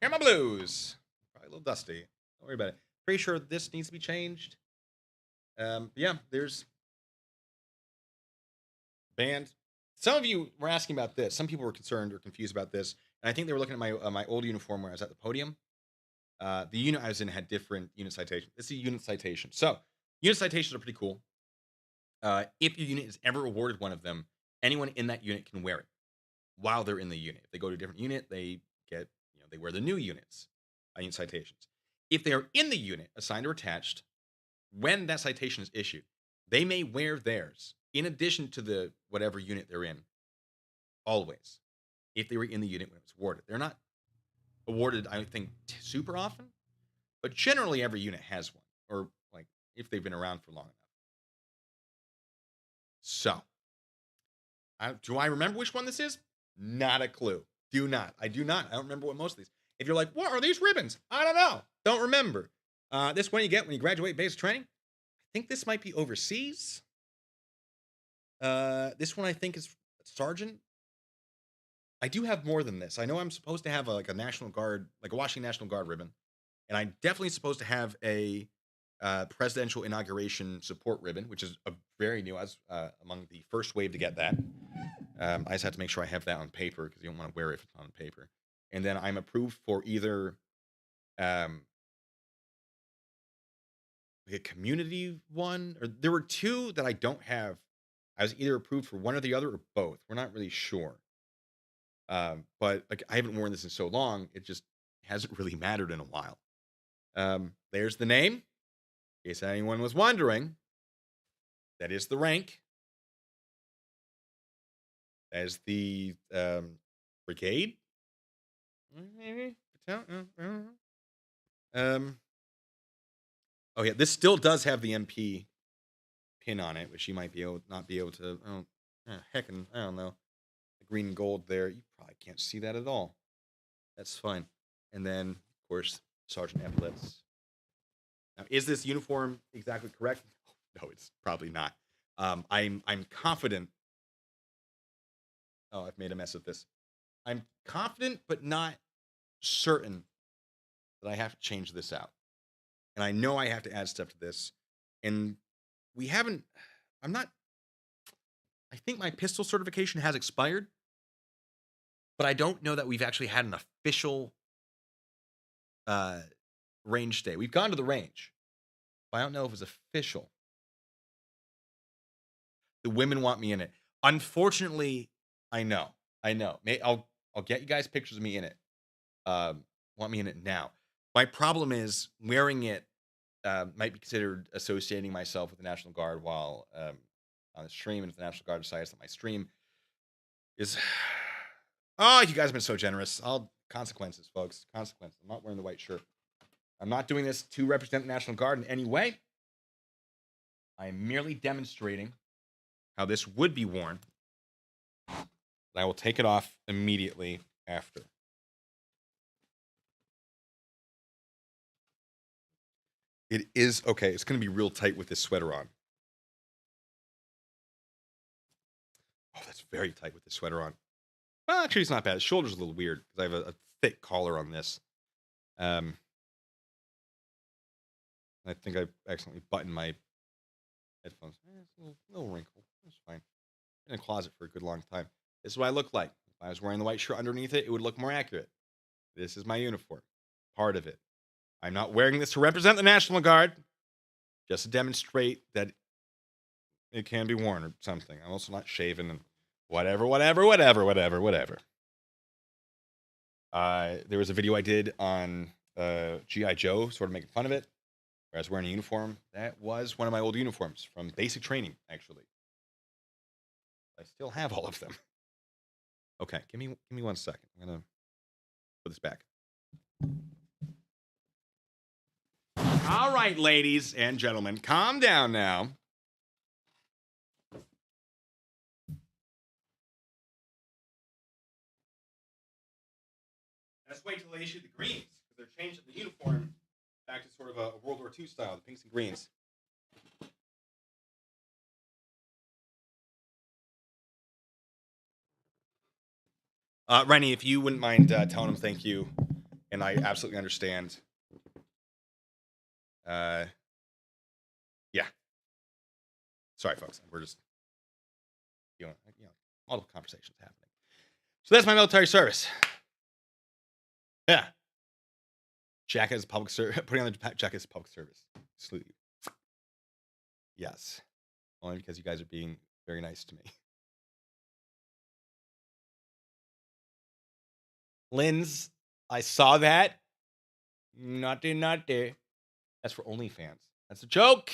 Here are my blues. Probably a little dusty. Don't worry about it. Pretty sure this needs to be changed. Yeah, there's band. Some of you were asking about this. Some people were concerned or confused about this. And I think they were looking at my old uniform where I was at the podium. The unit I was in had different unit citations. This is a unit citation. So unit citations are pretty cool. If your unit is ever awarded one of them, anyone in that unit can wear it while they're in the unit. If they go to a different unit, they get, they wear the new units, unit citations. If they are in the unit, assigned or attached, when that citation is issued, they may wear theirs in addition to the whatever unit they're in, always, if they were in the unit when it was awarded. They're not awarded, I think, super often, but generally every unit has one, or like if they've been around for long enough. So, do I remember which one this is? Not a clue. I do not. I don't remember what most of these. If you're like, what are these ribbons? I don't know. Don't remember. This one you get when you graduate basic training. I think this might be overseas. This one I think is sergeant. I do have more than this. I know I'm supposed to have a National Guard, like a Washington National Guard ribbon. And I'm definitely supposed to have a presidential inauguration support ribbon, which is a very new. I was among the first wave to get that. I just have to make sure I have that on paper because you don't want to wear it if it's on paper. And then I'm approved for either like a community one, or there were two that I don't have. I was either approved for one or the other or both. We're not really sure. But like I haven't worn this in so long, it just hasn't really mattered in a while. There's the name. In case anyone was wondering, that is the rank. That is the brigade. Maybe. Oh yeah, this still does have the MP pin on it, which you might not be able to. Oh, heckin', I don't know. The green and gold there, you probably can't see that at all. That's fine. And then, of course, Sergeant epaulets. Now, is this uniform exactly correct? No, it's probably not. I'm confident. Oh, I've made a mess of this. I'm confident, but not certain that I have to change this out. And I know I have to add stuff to this. And we haven't, I'm not, I think my pistol certification has expired, but I don't know that we've actually had an official range day. We've gone to the range, but I don't know if it was official. The women want me in it. Unfortunately, I know. I'll get you guys pictures of me in it. Want me in it now. My problem is wearing it might be considered associating myself with the National Guard while on the stream, and if the National Guard decides that my stream is, oh, you guys have been so generous. Consequences, folks. Consequences. I'm not wearing the white shirt. I'm not doing this to represent the National Guard in any way. I am merely demonstrating how this would be worn. And I will take it off immediately after. It is okay. It's going to be real tight with this sweater on. Oh, that's very tight with this sweater on. Well, actually, it's not bad. The shoulder's a little weird because I have a thick collar on this. I think I accidentally buttoned my headphones. It's a little wrinkle. It's fine. In a closet for a good long time. This is what I look like. If I was wearing the white shirt underneath it, it would look more accurate. This is my uniform. Part of it. I'm not wearing this to represent the National Guard, just to demonstrate that it can be worn or something. I'm also not shaven and whatever. There was a video I did on G.I. Joe, sort of making fun of it, where I was wearing a uniform. That was one of my old uniforms from basic training, actually. I still have all of them. Okay, give me 1 second. I'm gonna put this back. All right, ladies and gentlemen, calm down now. Let's wait till they issue the greens, because they're changing the uniform back to sort of a World War II style, the pinks and greens. Rennie, if you wouldn't mind telling him thank you, and I absolutely understand. Yeah. Sorry, folks. We're just, multiple conversations happening. So that's my military service. Yeah. Jacket is public service. Putting on the jacket is public service. Salute you. Yes. Only because you guys are being very nice to me. Linz, I saw that. Naughty. That's for OnlyFans. That's a joke.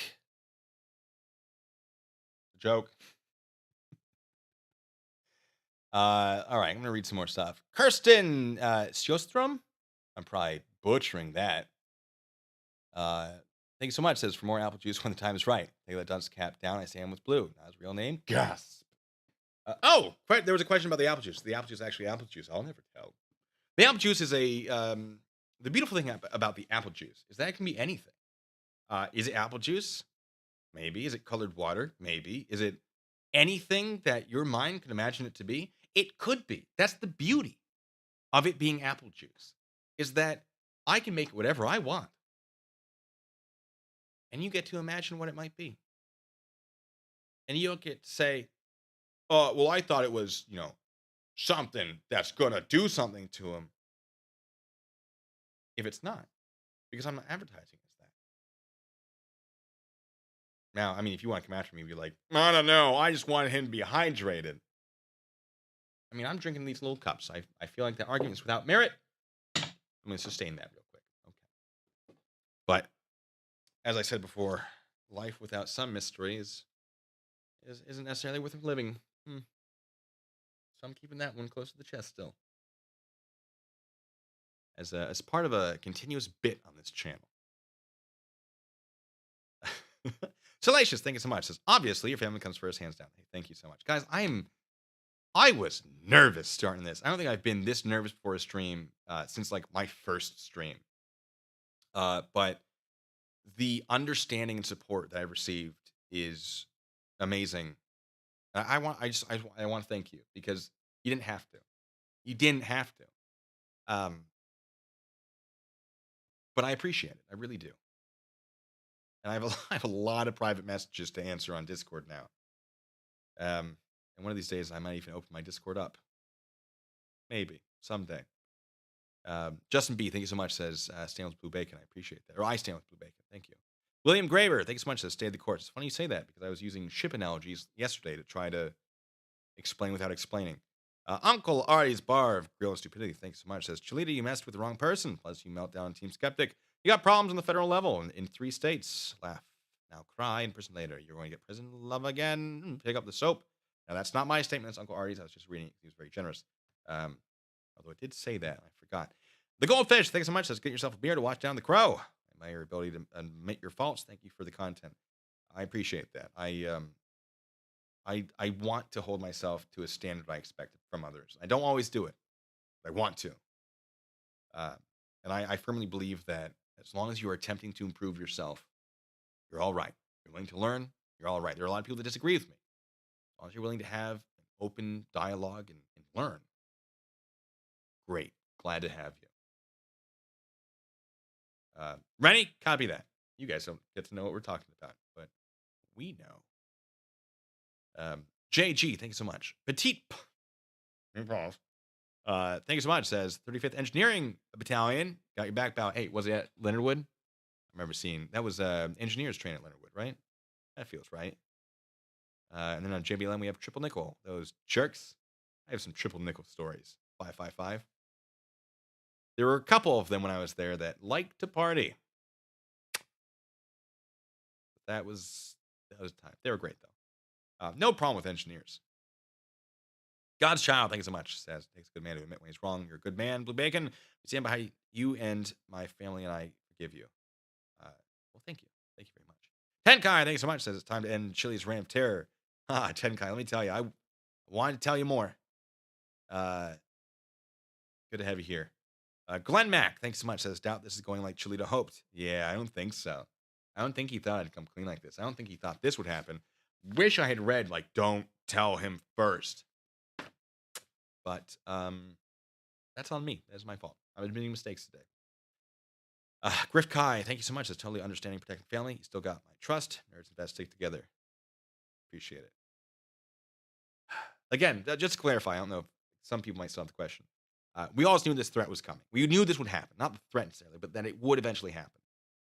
All right, I'm gonna read some more stuff. Kirsten Sjostrom. I'm probably butchering that. Thank you so much. Says for more apple juice when the time is right. Take that dunce cap down. I stand with blue. Not his real name. Gasp. There was a question about the apple juice. The apple juice is actually apple juice. I'll never tell. The apple juice is the beautiful thing about the apple juice is that it can be anything. Is it apple juice? Maybe. Is it colored water? Maybe. Is it anything that your mind can imagine it to be? It could be. That's the beauty of it being apple juice, is that I can make it whatever I want. And you get to imagine what it might be. And you don't get to say, oh, well, I thought it was, something that's going to do something to him. If it's not, because I'm not advertising as that. Now, I mean, if you want to come after me and be like, I don't know, I just wanted him to be hydrated. I mean, I'm drinking these little cups. I feel like the argument is without merit. I'm going to sustain that real quick. Okay. But as I said before, life without some mystery isn't necessarily worth living. So I'm keeping that one close to the chest still. As part of a continuous bit on this channel. Salacious, thank you so much. Says, obviously, your family comes first, hands down. Hey, thank you so much. Guys, I was nervous starting this. I don't think I've been this nervous before a stream since like my first stream. But the understanding and support that I've received is amazing. I want to thank you because you didn't have to. You didn't have to. But I appreciate it. I really do. And I have a lot of private messages to answer on Discord now. And one of these days, I might even open my Discord up. Maybe someday. Justin B, thank you so much. Says stand with Blue Bacon. I appreciate that. Or I stand with Blue Bacon. Thank you. William Graver, thank you so much. Says stay the course. It's funny you say that because I was using ship analogies yesterday to try to explain without explaining. Uncle Artie's Bar of Grill and Stupidity, thanks so much. Says Chille, you messed with the wrong person. Plus, you melt down Team Skeptic. You got problems on the federal level in 3 states. Laugh. Now cry in prison later. You're going to get prison love again. Pick up the soap. Now, that's not my statement. That's Uncle Artie's. I was just reading it. He was very generous. Although I did say that. I forgot. The Goldfish, thanks so much. Says, get yourself a beer to watch down the crow. I admire your ability to admit your faults. Thank you for the content. I appreciate that. I want to hold myself to a standard I expect from others. I don't always do it, but I want to. And I firmly believe that as long as you are attempting to improve yourself, you're all right. You're willing to learn, you're all right. There are a lot of people that disagree with me. As long as you're willing to have an open dialogue and learn, great. Glad to have you. Rennie, copy that. You guys don't get to know what we're talking about, but we know. JG, thank you so much. Petite. Thank you so much. Says 35th Engineering Battalion. Got your back bow. Hey, was it at Leonard Wood? I remember seeing that was engineers train at Leonard Wood, right? That feels right. And then on JBLM we have Triple Nickel. Those jerks. I have some Triple Nickel stories. 555. There were a couple of them when I was there that liked to party. That was time. They were great though. No problem with engineers. God's child, thank you so much. Says takes a good man to admit when he's wrong. You're a good man, Blue Bacon. We stand behind you and my family, and I forgive you. Well, thank you. Thank you very much. Tenkai, thank you so much. Says it's time to end Chille's reign of terror. Tenkai, let me tell you, I wanted to tell you more. Good to have you here. Glenn Mack, thanks so much. Says doubt this is going like Chillito hoped. Yeah, I don't think so. I don't think he thought I'd come clean like this. I don't think he thought this would happen. Wish I had read like don't tell him first. But that's on me. That's my fault. I'm admitting mistakes today. Griff Kai, thank you so much. That's totally understanding, protecting family. You still got my trust. Nerds and vets stick together. Appreciate it. Again, just to clarify, I don't know if some people might still have the question. We always knew this threat was coming. We knew this would happen. Not the threat necessarily, but that it would eventually happen.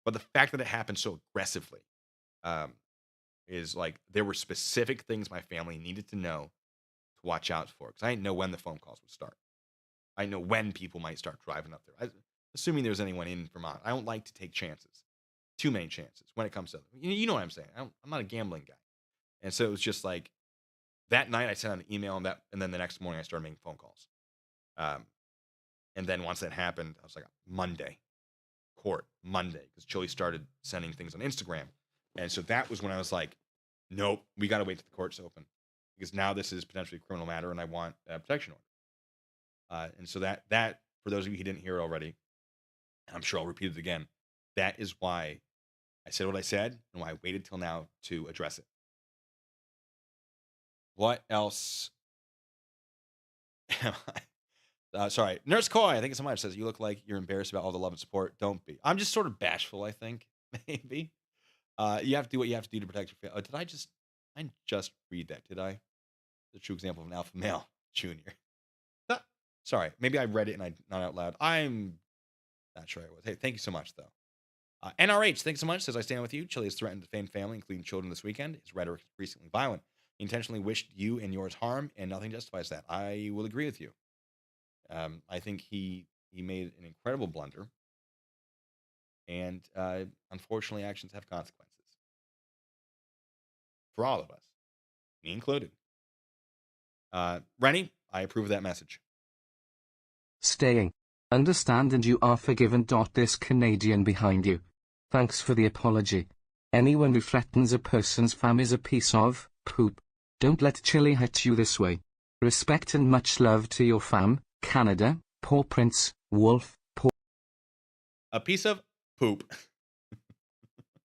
But the fact that it happened so aggressively is like there were specific things my family needed to know to watch out for. Because I didn't know when the phone calls would start. I know when people might start driving up there. Assuming there's anyone in Vermont. I don't like to take chances. Too many chances when it comes to you know what I'm saying. I'm not a gambling guy. And so it was just like that night I sent out an email and then the next morning I started making phone calls. And then once that happened, I was like, Monday, because Chille started sending things on Instagram. And so that was when I was like, nope, we got to wait till the courts open because now this is potentially a criminal matter and I want a protection order. And so that for those of you who didn't hear it already, and I'm sure I'll repeat it again, that is why I said what I said and why I waited till now to address it. What else? Sorry. Nurse Coy, thank you so much. Says, you look like you're embarrassed about all the love and support. Don't be. I'm just sort of bashful, I think. Maybe. You have to do what you have to do to protect your family. I just read that, did I? The true example of an alpha male junior. Sorry. Maybe I read it and I not out loud. I'm not sure I was. Hey, thank you so much, though. NRH, thanks so much. Says, I stand with you. Chille has threatened to defame family, including children, this weekend. His rhetoric is increasingly violent. He intentionally wished you and yours harm, and nothing justifies that. I will agree with you. I think he made an incredible blunder, and unfortunately, actions have consequences for all of us, me included. Rennie, I approve of that message. Staying. Understand and you are forgiven. This Canadian behind you. Thanks for the apology. Anyone who threatens a person's fam is a piece of poop. Don't let Chille hit you this way. Respect and much love to your fam, Canada, Paw Prince, Wolf, Paw. A piece of poop.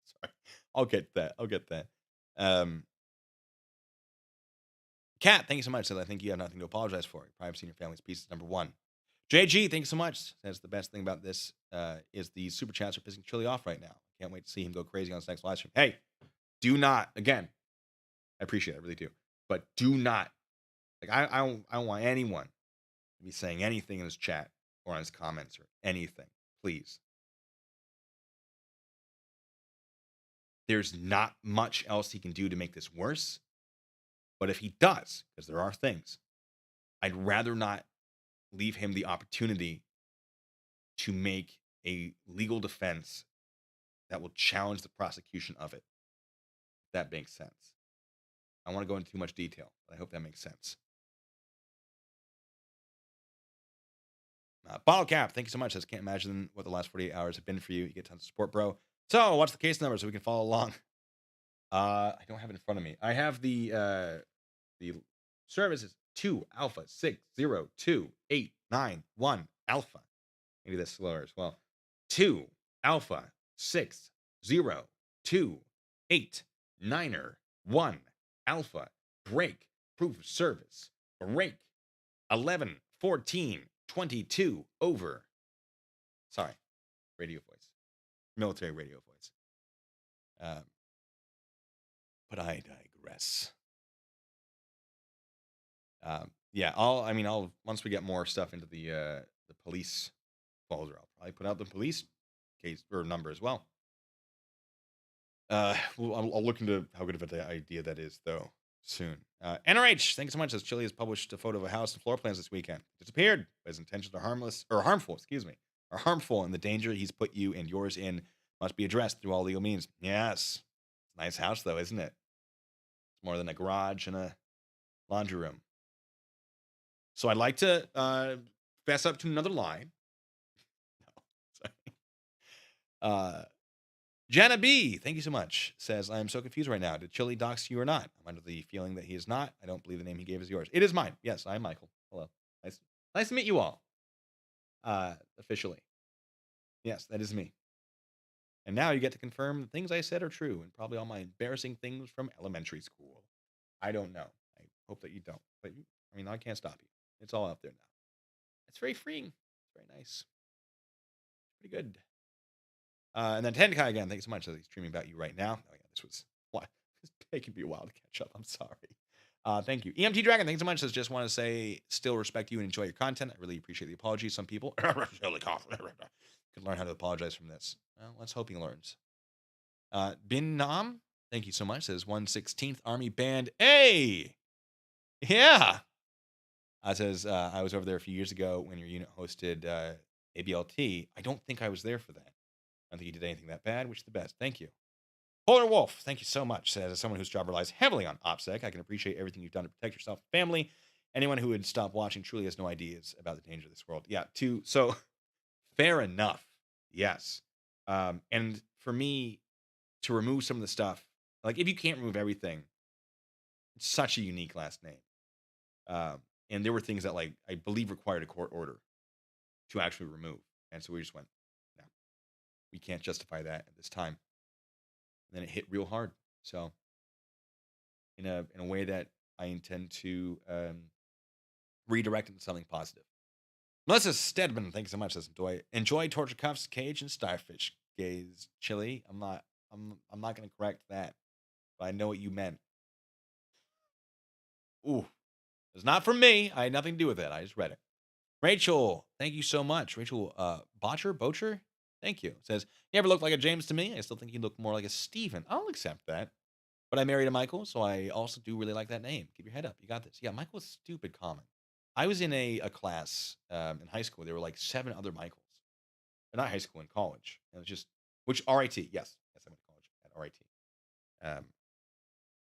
Sorry. I'll get that. Kat, thank you so much. Says, I think you have nothing to apologize for. You probably have seen your family's pieces, number one. JG, thanks so much. Says the best thing about this is the super chats are pissing Chille off right now. Can't wait to see him go crazy on his next live stream. Hey, do not, again, I appreciate it, I really do. But do not, like, I don't want anyone to be saying anything in his chat or on his comments or anything. Please. There's not much else he can do to make this worse. But if he does, because there are things, I'd rather not leave him the opportunity to make a legal defense that will challenge the prosecution of it. If that makes sense. I want to go into too much detail, but I hope that makes sense. Bottle Cap, thank you so much. I just can't imagine what the last 48 hours have been for you. You get tons of support, bro. So, what's the case number so we can follow along? I don't have it in front of me. I have the service is 2 Alpha 602891 Alpha. Maybe that's slower as well. 2 Alpha 602891 Alpha. Break. Proof of service. Break. 111422 over. Sorry. Radio voice. Military radio voice. But I digress. Yeah, I'll once we get more stuff into the police folder, I'll probably put out the police case or number as well. I'll look into how good of an idea that is though soon. NRH, thanks so much. As Chille has published a photo of a house and floor plans this weekend. Disappeared, but his intentions are harmful, and the danger he's put you and yours in must be addressed through all legal means. Yes. Nice house though, isn't it? It's more than a garage and a laundry room. So I'd like to fess up to another lie. No, sorry. Jana B, thank you so much, says, I am so confused right now. Did Chille dox you or not? I'm under the feeling that he is not. I don't believe the name he gave is yours. It is mine. Yes, I am Michael. Hello. Nice to meet you all. Officially. Yes, that is me. And now you get to confirm the things I said are true and probably all my embarrassing things from elementary school. I don't know. I hope that you don't. But, I can't stop you. It's all out there now. It's very freeing. It's very nice. Pretty good. And then Tenkai again, thank you so much. He's streaming about you right now. Oh yeah, this was it's taking me a while to catch up. I'm sorry. Thank you. EMT Dragon, thanks so much. Says, just want to say, still respect you and enjoy your content. I really appreciate the apology. Some people could learn how to apologize from this. Well, let's hope he learns. Bin Nam, thank you so much. Says 116th Army Band. Hey! Yeah! Says, I was over there a few years ago when your unit hosted ABLT. I don't think I was there for that. I don't think you did anything that bad. Wish you the best. Thank you. Polar Wolf, thank you so much. Says, as someone whose job relies heavily on OPSEC, I can appreciate everything you've done to protect yourself and family. Anyone who would stop watching truly has no ideas about the danger of this world. Yeah, so fair enough. Yes. And for me to remove some of the stuff, like if you can't remove everything, it's such a unique last name. And there were things that, like, I believe required a court order to actually remove. And so we just went, no, we can't justify that at this time. And then it hit real hard. So in a way that I intend to redirect it to something positive. Melissa Stedman, thanks so much. Says, enjoy torture cuffs, cage, and starfish gaze. Chille. I'm not gonna correct that, but I know what you meant. Ooh. It's not from me. I had nothing to do with it. I just read it. Rachel, thank you so much. Rachel Bocher? Thank you. Says, you ever look like a James to me? I still think you look more like a Stephen. I'll accept that. But I married a Michael, so I also do really like that name. Keep your head up. You got this. Yeah, Michael is stupid common. I was in a class in high school. There were like 7 other Michaels. Not high school, in college. It was just, which RIT, yes. Yes, I went to college at RIT.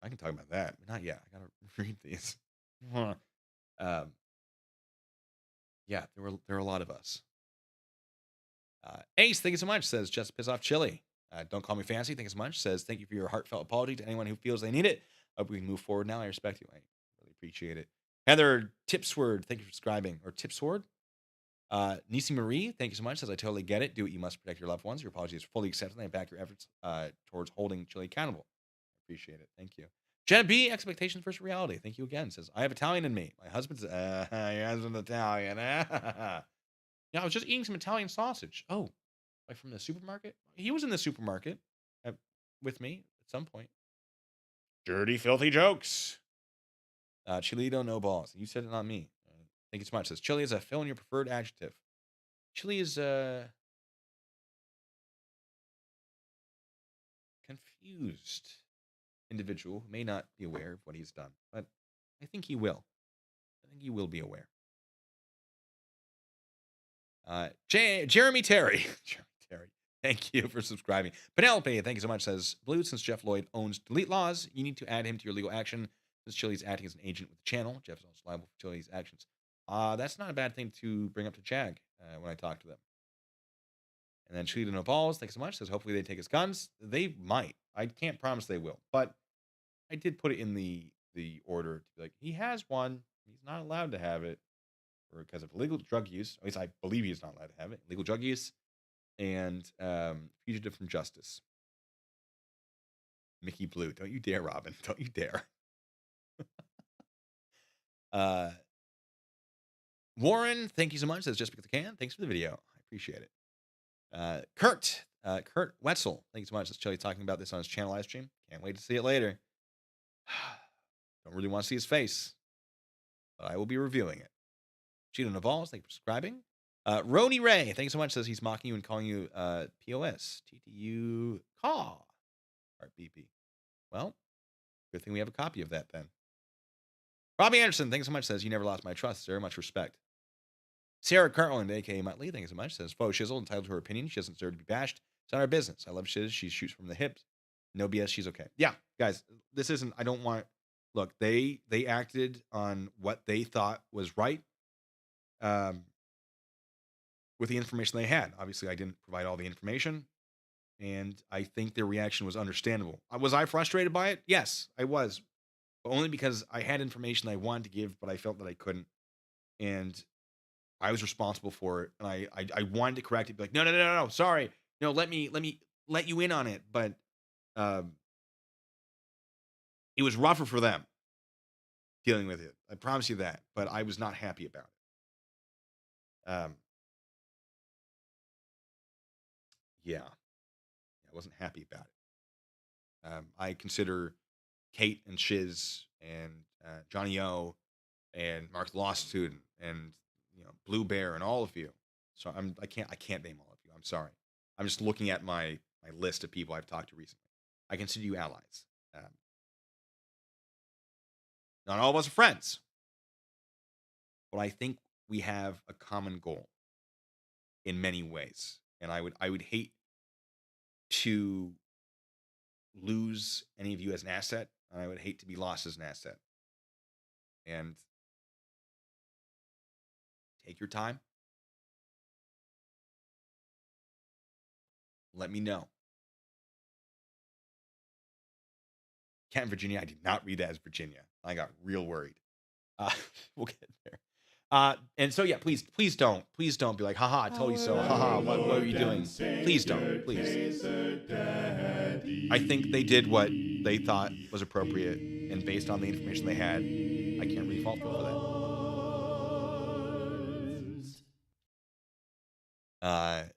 I can talk about that, but not yet. I gotta read these. um, yeah, there were a lot of us. Ace, thank you so much. Says, just piss off Chille. Don't call me fancy. Thank you so much. Says, thank you for your heartfelt apology to anyone who feels they need it. Hope we can move forward now. I respect you. I really appreciate it. Heather Tipsword, thank you for subscribing. Or Tipsword. Nisi Marie, thank you so much. Says, I totally get it. Do what you must to protect your loved ones. Your apology is fully accepted, and I back your efforts towards holding Chille accountable. Appreciate it. Thank you. Jenna B, expectations versus reality. Thank you again. Says, I have Italian in me. My husband's your husband's Italian. Yeah, I was just eating some Italian sausage. Oh, like from the supermarket? He was in the supermarket with me at some point. Dirty, filthy jokes. Chile don't know balls. You said it, not me. Thank you so much. Says, Chile is a fill in your preferred adjective. Chile is confused individual who may not be aware of what he's done, but I think he will. I think he will be aware. Jeremy Terry. Jeremy Terry. Thank you for subscribing. Penelope, thank you so much. Says, Blue, since Jeff Lloyd owns Delete Laws, you need to add him to your legal action. Since Chille's acting as an agent with the channel, Jeff is also liable for Chille's actions. That's not a bad thing to bring up to Jag when I talk to them. And then Chille no balls, thanks so much. Says, hopefully they take his guns. They might. I can't promise they will, but I did put it in the order to be like, he has one. He's not allowed to have it because of illegal drug use. At least I believe he's not allowed to have it. Illegal drug use and fugitive from justice. Mickey Blue. Don't you dare, Robin. Don't you dare. Warren, thank you so much. Says, just because I can. Thanks for the video. I appreciate it. Kurt Wetzel, thank you so much. That's Chille talking about this on his channel live stream. Can't wait to see it later. Don't really want to see his face, but I will be reviewing it. Cheetah Navals, thank you for subscribing. Rony Ray, thank you so much. Says he's mocking you and calling you POS, TTU, caw, or BP. Well, good thing we have a copy of that then. Robbie Anderson, thank you so much. Says, you never lost my trust, sir. Much respect. Sarah Cartland, a.k.a. Muttley, thank you so much. Says, Faux Shizzle, entitled to her opinion. She doesn't deserve to be bashed. It's not our business. I love Shiz. She shoots from the hips. No BS. She's okay. Yeah, guys, this isn't, I don't want, look, they acted on what they thought was right with the information they had. Obviously, I didn't provide all the information, and I think their reaction was understandable. Was I frustrated by it? Yes, I was. But only because I had information I wanted to give, but I felt that I couldn't. And I was responsible for it. And I wanted to correct it, be like, no, sorry. No, let me let you in on it. But it was rougher for them dealing with it. I promise you that. But I was not happy about it. Yeah, I wasn't happy about it. I consider Kate and Shiz and Johnny O and Mark the Law Student and Blue Bear and all of you. So I can't name all of you. I'm sorry. I'm just looking at my list of people I've talked to recently. I consider you allies. Not all of us are friends, but I think we have a common goal in many ways. And I would hate to lose any of you as an asset. And I would hate to be lost as an asset. And take your time. Let me know. Kent, Virginia. I did not read that as Virginia. I got real worried. We'll get there. And so, yeah, please don't be like, haha, I told you so. Haha, what were you doing? Please don't. Please. I think they did what they thought was appropriate. And based on the information they had, I can't really fault them for that.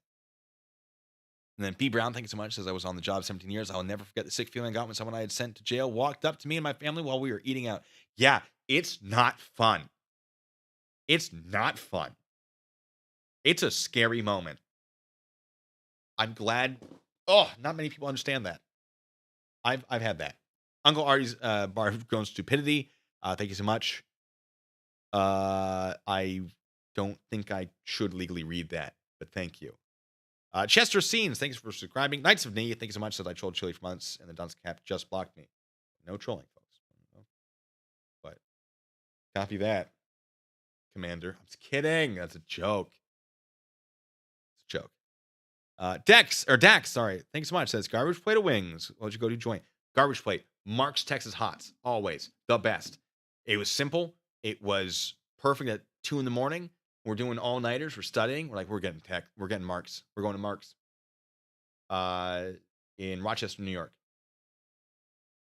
And then P. Brown, thank you so much, says I was on the job 17 years. I'll never forget the sick feeling I got when someone I had sent to jail walked up to me and my family while we were eating out. Yeah, it's not fun. It's not fun. It's a scary moment. I'm glad. Oh, not many people understand that. I've had that. Uncle Artie's bar of grown stupidity. Thank you so much. I don't think I should legally read that, but thank you. Chester Scenes, thanks for subscribing. Knights of Knee, thank you so much. Said I trolled Chille for months, and the dunce cap just blocked me. No trolling, folks. But copy that, Commander. I'm just kidding. That's a joke. It's a joke. Dax, sorry. Thanks so much. Says garbage plate of wings. What'd you go to join? Garbage plate. Mark's Texas Hots. Always the best. It was simple. It was perfect at 2 a.m. We're doing all-nighters. We're studying. We're like, we're getting Mark's. We're going to Mark's. In Rochester, New York.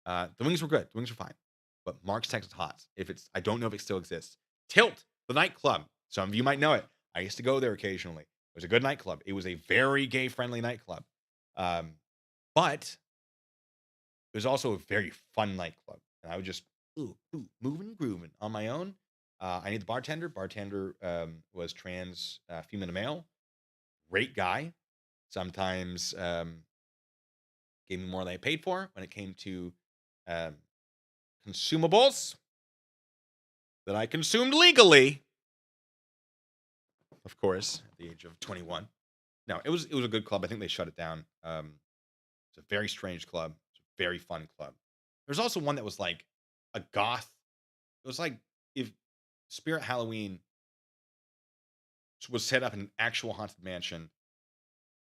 The wings were good. The wings were fine. But Mark's Texas Hots. I don't know if it still exists. Tilt, the nightclub. Some of you might know it. I used to go there occasionally. It was a good nightclub. It was a very gay-friendly nightclub. But it was also a very fun nightclub. And I would just moving and grooving on my own. I need the bartender. Bartender was trans, female to male. Great guy. Sometimes gave me more than I paid for when it came to consumables that I consumed legally. Of course, at the age of 21. No, it was a good club. I think they shut it down. It's a very strange club. It's a very fun club. There's also one that was like a goth. It was like if Spirit Halloween was set up in an actual haunted mansion,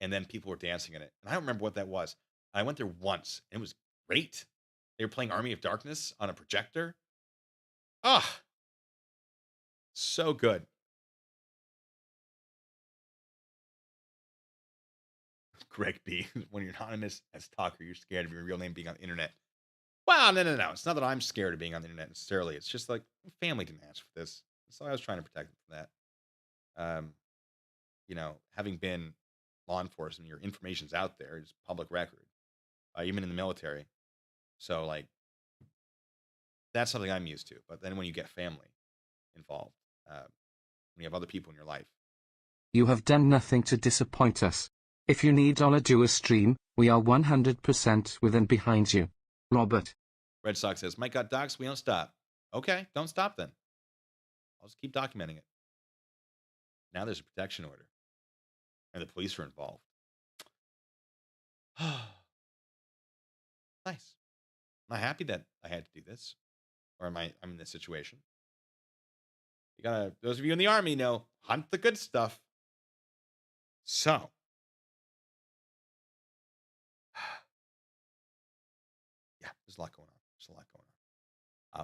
and then people were dancing in it. And I don't remember what that was. I went there once, and it was great. They were playing Army of Darkness on a projector. Ah, so good. Greg B. When you're anonymous as talker, you're scared of your real name being on the internet. Well, no. It's not that I'm scared of being on the internet necessarily. It's just like family didn't ask for this. So I was trying to protect them from that. Having been law enforcement, your information's out there. It's public record. Even in the military. So, like, that's something I'm used to. But then when you get family involved, when you have other people in your life. You have done nothing to disappoint us. If you need do a stream, we are 100% with and behind you. Robert. Red Sox says, Mike got docs, we don't stop. Okay, don't stop then. I'll just keep documenting it. Now there's a protection order. And the police are involved. Nice. I'm not happy that I had to do this. Or I'm in this situation. You gotta, those of you in the Army know, hunt the good stuff. So. Yeah, there's a lot going on.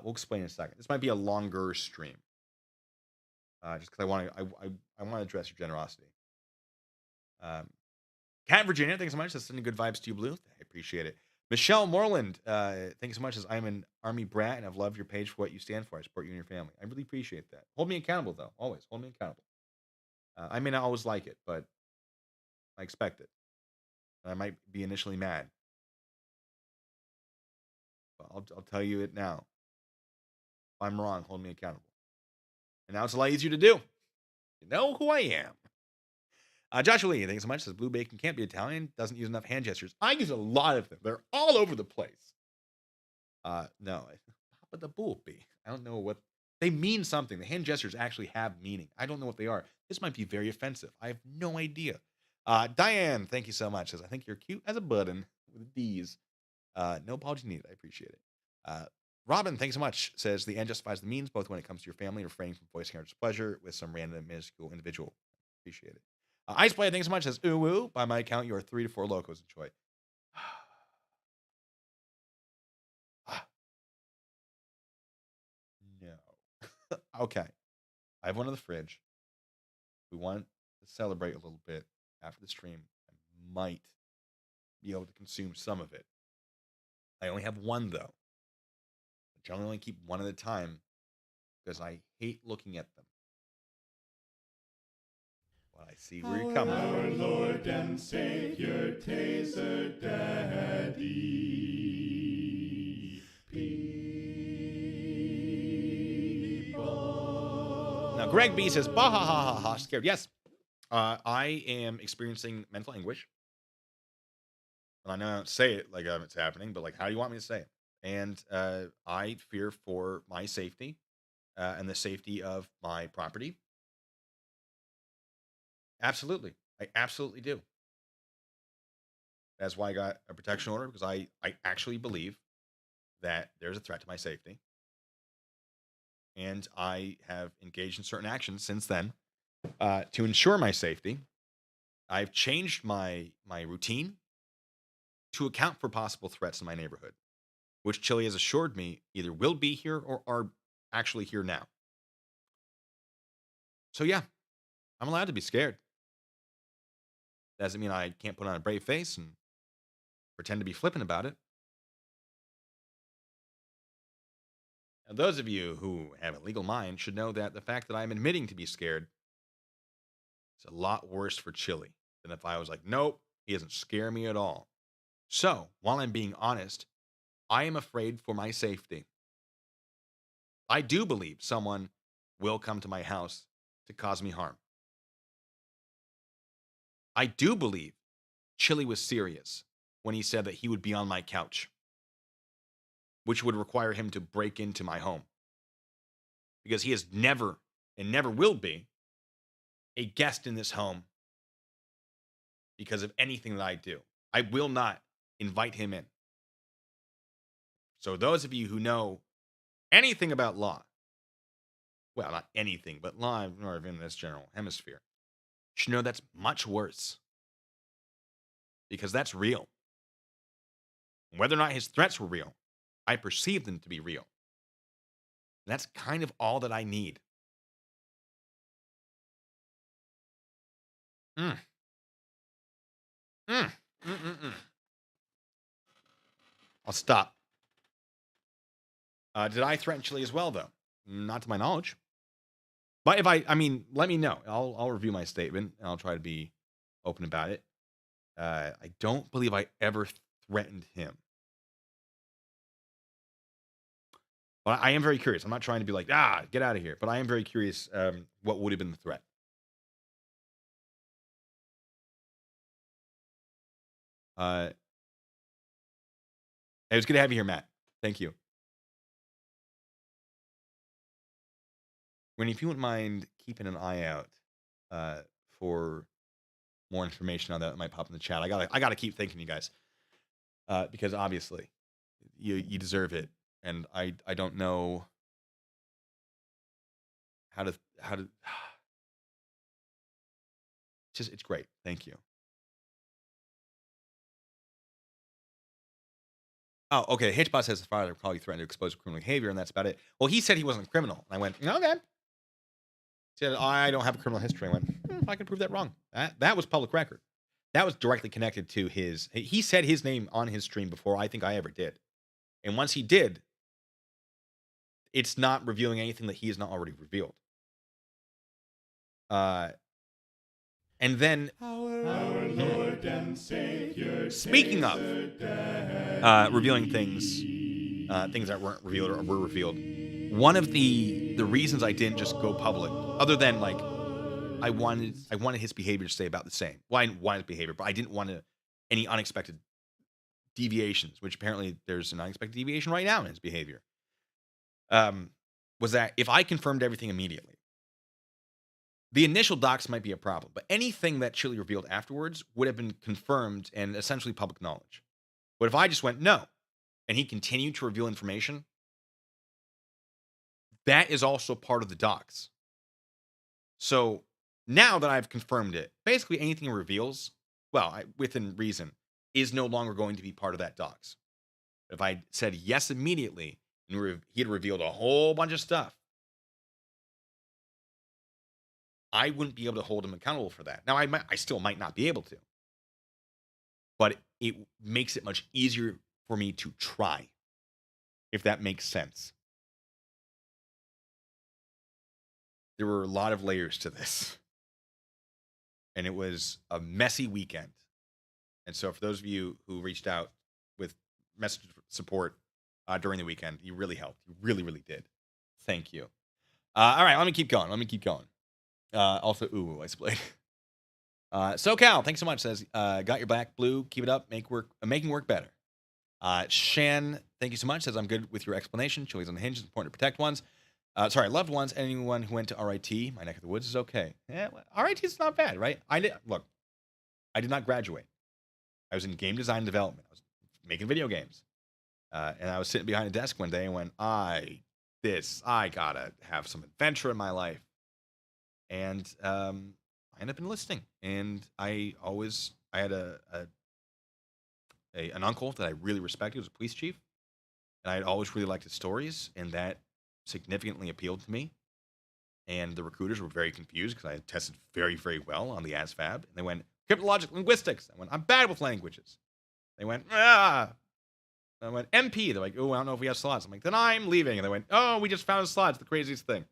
We'll explain in a second. This might be a longer stream. Just because I want to address your generosity. Cat Virginia, thanks so much. That's sending good vibes to you, Blue. I appreciate it. Michelle Moreland, thanks so much. Says, I'm an Army brat and I've loved your page for what you stand for. I support you and your family. I really appreciate that. Hold me accountable, though. Always hold me accountable. I may not always like it, but I expect it. And I might be initially mad. But I'll tell you it now. If I'm wrong, hold me accountable. And now it's a lot easier to do. You know who I am. Joshua Lee, thanks so much. Says Blue Bacon can't be Italian. Doesn't use enough hand gestures. I use a lot of them. They're all over the place. No. Papa the Bulby. I don't know what. They mean something. The hand gestures actually have meaning. I don't know what they are. This might be very offensive. I have no idea. Diane, thank you so much. Says, I think you're cute as a button with D's. No apology needed. I appreciate it. Robin, thanks so much. Says, the end justifies the means, both when it comes to your family, refraining from voicing our displeasure with some random minuscule individual. Appreciate it. Iceblade, thanks so much. Says, ooh, woo. By my account, you are 3 to 4 locos. Enjoy. No. Okay. I have one in the fridge. We want to celebrate a little bit after the stream. I might be able to consume some of it. I only have one, though. I generally only keep one at a time because I hate looking at them. Well, I see where you're coming from. Our Lord and Savior, Taser Daddy. People. Now, Greg B says, bah ha ha ha ha, scared. Yes, I am experiencing mental anguish. And I know I don't say it like it's happening, but like, how do you want me to say it? And I fear for my safety and the safety of my property. Absolutely. I absolutely do. That's why I got a protection order because I actually believe that there's a threat to my safety. And I have engaged in certain actions since then to ensure my safety. I've changed my routine to account for possible threats in my neighborhood, which Chile has assured me either will be here or are actually here now. So yeah, I'm allowed to be scared. Doesn't mean I can't put on a brave face and pretend to be flippant about it. Now, those of you who have a legal mind should know that the fact that I'm admitting to be scared is a lot worse for Chile than if I was like, nope, he doesn't scare me at all. So, while I'm being honest, I am afraid for my safety. I do believe someone will come to my house to cause me harm. I do believe Chile was serious when he said that he would be on my couch, which would require him to break into my home because he has never and never will be a guest in this home because of anything that I do. I will not invite him in. So, those of you who know anything about law, well, not anything, but law or in this general hemisphere, should know that's much worse because that's real. Whether or not his threats were real, I perceive them to be real. And that's kind of all that I need. Mm. Mm. Mm-mm-mm. I'll stop. Did I threaten Chile as well, though? Not to my knowledge. But if I mean, let me know. I'll review my statement and I'll try to be open about it. I don't believe I ever threatened him. But I am very curious. I'm not trying to be like, get out of here. But I am very curious what would have been the threat. It was good to have you here, Matt. Thank you. When if you wouldn't mind keeping an eye out for more information on that might pop in the chat. I gotta keep thanking you guys because obviously you deserve it, and I don't know how to it's great. Thank you. Oh, okay. Hitchbot says his father probably threatened to expose criminal behavior, and that's about it. Well, he said he wasn't a criminal. And I went, okay. He said, I don't have a criminal history. I went, I can prove that wrong. That was public record. That was directly connected to his. He said his name on his stream before I think I ever did. And once he did, it's not revealing anything that he has not already revealed. And then, Our Lord and Savior, speaking of revealing things that weren't revealed or were revealed, one of the reasons I didn't just go public, other than like I wanted his behavior to stay about the same. Well, I didn't want his behavior, but I didn't want any unexpected deviations, which apparently there's an unexpected deviation right now in his behavior. Was that if I confirmed everything immediately, the initial docs might be a problem, but anything that Chile revealed afterwards would have been confirmed and essentially public knowledge. But if I just went no, and he continued to reveal information, that is also part of the docs. So now that I've confirmed it, basically anything he reveals, well, within reason, is no longer going to be part of that docs. If I said yes immediately, and he had revealed a whole bunch of stuff, I wouldn't be able to hold him accountable for that. Now, I still might not be able to, but it makes it much easier for me to try, if that makes sense. There were a lot of layers to this, and it was a messy weekend. And so for those of you who reached out with message support during the weekend, you really helped. You really, really did. Thank you. All right, let me keep going. Also, I splayed. SoCal, thanks so much. Says, got your back, Blue. Keep it up. Making work better. Shan, thank you so much. Says, I'm good with your explanation. Chille's on the hinge. It's important to protect loved ones. Anyone who went to RIT, my neck of the woods, is okay. Yeah, well, RIT is not bad, right? I did not graduate. I was in game design and development. I was making video games. And I was sitting behind a desk one day and went, I gotta have some adventure in my life. And I ended up enlisting. And I had an uncle that I really respected. He was a police chief. And I had always really liked his stories. And that significantly appealed to me. And the recruiters were very confused because I had tested very, very well on the ASVAB. And they went, cryptologic linguistics. I went, I'm bad with languages. They went, ah. I went, MP. They're like, oh, I don't know if we have slots. I'm like, then I'm leaving. And they went, oh, we just found a slot. It's the craziest thing.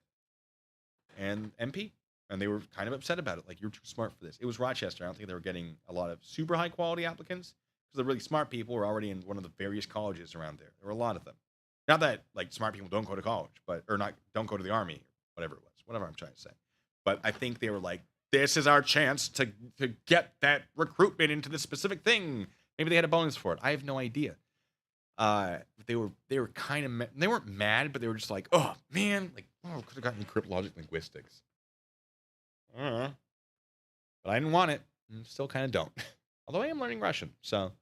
And MP. And they were kind of upset about it. Like, you're too smart for this. It was Rochester. I don't think they were getting a lot of super high quality applicants because the really smart people were already in one of the various colleges around there. There were a lot of them. Not that, like, smart people don't go to college, don't go to the army, whatever it was. Whatever I'm trying to say. But I think they were like, this is our chance to get that recruitment into this specific thing. Maybe they had a bonus for it. I have no idea. They were kind of they weren't mad, but they were just like, oh man, like, oh, could have gotten cryptologic linguistics. But I didn't want it, and still kind of don't. Although I am learning Russian, so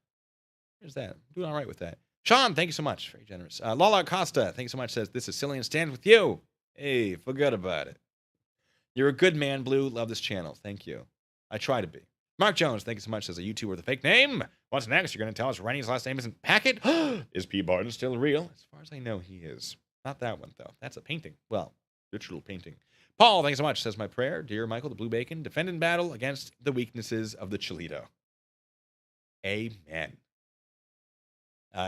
there's that. I'm doing all right with that. Sean, thank you so much. Very generous. Lala Costa, thank you so much. Says, this is silly and stand with you. Hey, forget about it. You're a good man, Blue. Love this channel. Thank you. I try to be. Mark Jones, thank you so much. Says, a YouTuber with a fake name. What's next? You're going to tell us Rennie's last name isn't Packet? Is P. Barton still real? As far as I know, he is. Not that one, though. That's a painting. Well, digital painting. Paul, thanks so much. Says, my prayer, dear Michael, the Blue Bacon, defend in battle against the weaknesses of the Chillito. Amen.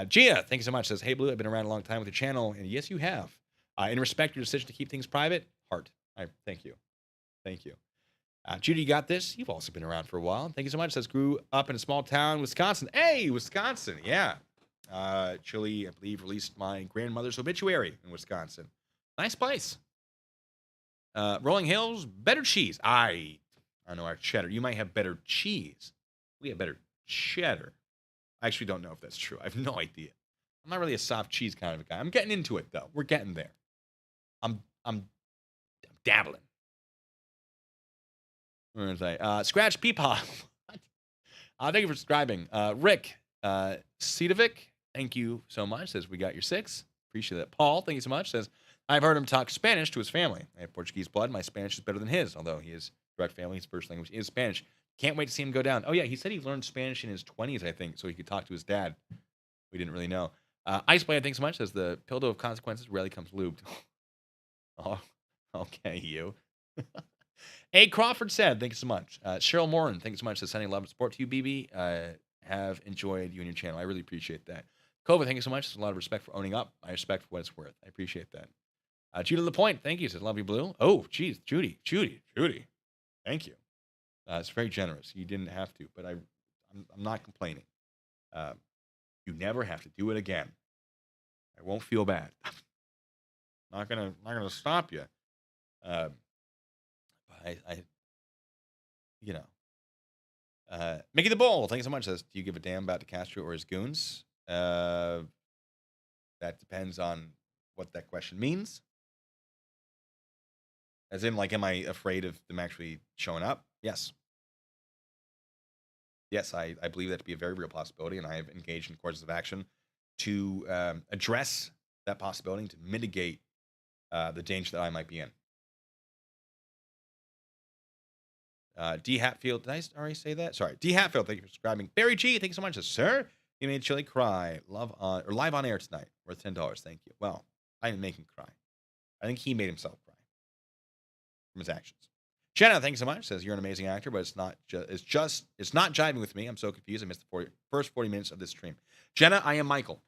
Gia, thank you so much. Says, hey, Blue, I've been around a long time with your channel. And yes, you have. In respect to your decision to keep things private, heart. Thank you. Thank you. Judy, you got this. You've also been around for a while. Thank you so much. Says, grew up in a small town, Wisconsin. Hey, Wisconsin. Yeah. Chille, I believe, released my grandmother's obituary in Wisconsin. Nice place. Rolling Hills, better cheese. I don't know our cheddar. You might have better cheese. We have better cheddar. I actually don't know if that's true. I have no idea. I'm not really a soft cheese kind of a guy. I'm getting into it, though. We're getting there. I'm dabbling. What was I? Scratch Peepaw. Thank you for subscribing. Rick Cedovic, thank you so much. Says, we got your 6. Appreciate that. Paul, thank you so much. Says, I've heard him talk Spanish to his family. I have Portuguese blood. My Spanish is better than his, although he is direct family. His first language is Spanish. Can't wait to see him go down. Oh, yeah, he said he learned Spanish in his 20s, I think, so he could talk to his dad. We didn't really know. Iceblade, thanks so much. Says, the pillow of consequences rarely comes lubed. Oh, okay, you. A. Crawford said, thank you so much. Cheryl Morin, thank you so much. Says, sending love and support to you, BB. Have enjoyed you and your channel. I really appreciate that. Kova, thank you so much. There's a lot of respect for owning up. I respect for what it's worth. I appreciate that. Judy LaPointe, thank you. Says, love you, Blue. Oh, geez, Judy. Thank you. It's very generous. You didn't have to, but I'm not complaining. You never have to do it again. I won't feel bad. Not gonna stop you. But I you know. Mickey the Bull, thank you so much. Says, do you give a damn about DeCastro or his goons? That depends on what that question means. As in, like, am I afraid of them actually showing up? Yes. Yes, I believe that to be a very real possibility, and I have engaged in courses of action to address that possibility, to mitigate the danger that I might be in. D. Hatfield, did I already say that? Sorry. D. Hatfield, thank you for subscribing. Barry G, thank you so much. Sir, you made Chille cry. Live on air tonight. Worth $10. Thank you. Well, I didn't make him cry. I think he made himself cry from his actions. Jenna, thanks so much. Says, you're an amazing actor, but it's not jiving with me. I'm so confused. I missed the first 40 minutes of this stream. Jenna, I am Michael.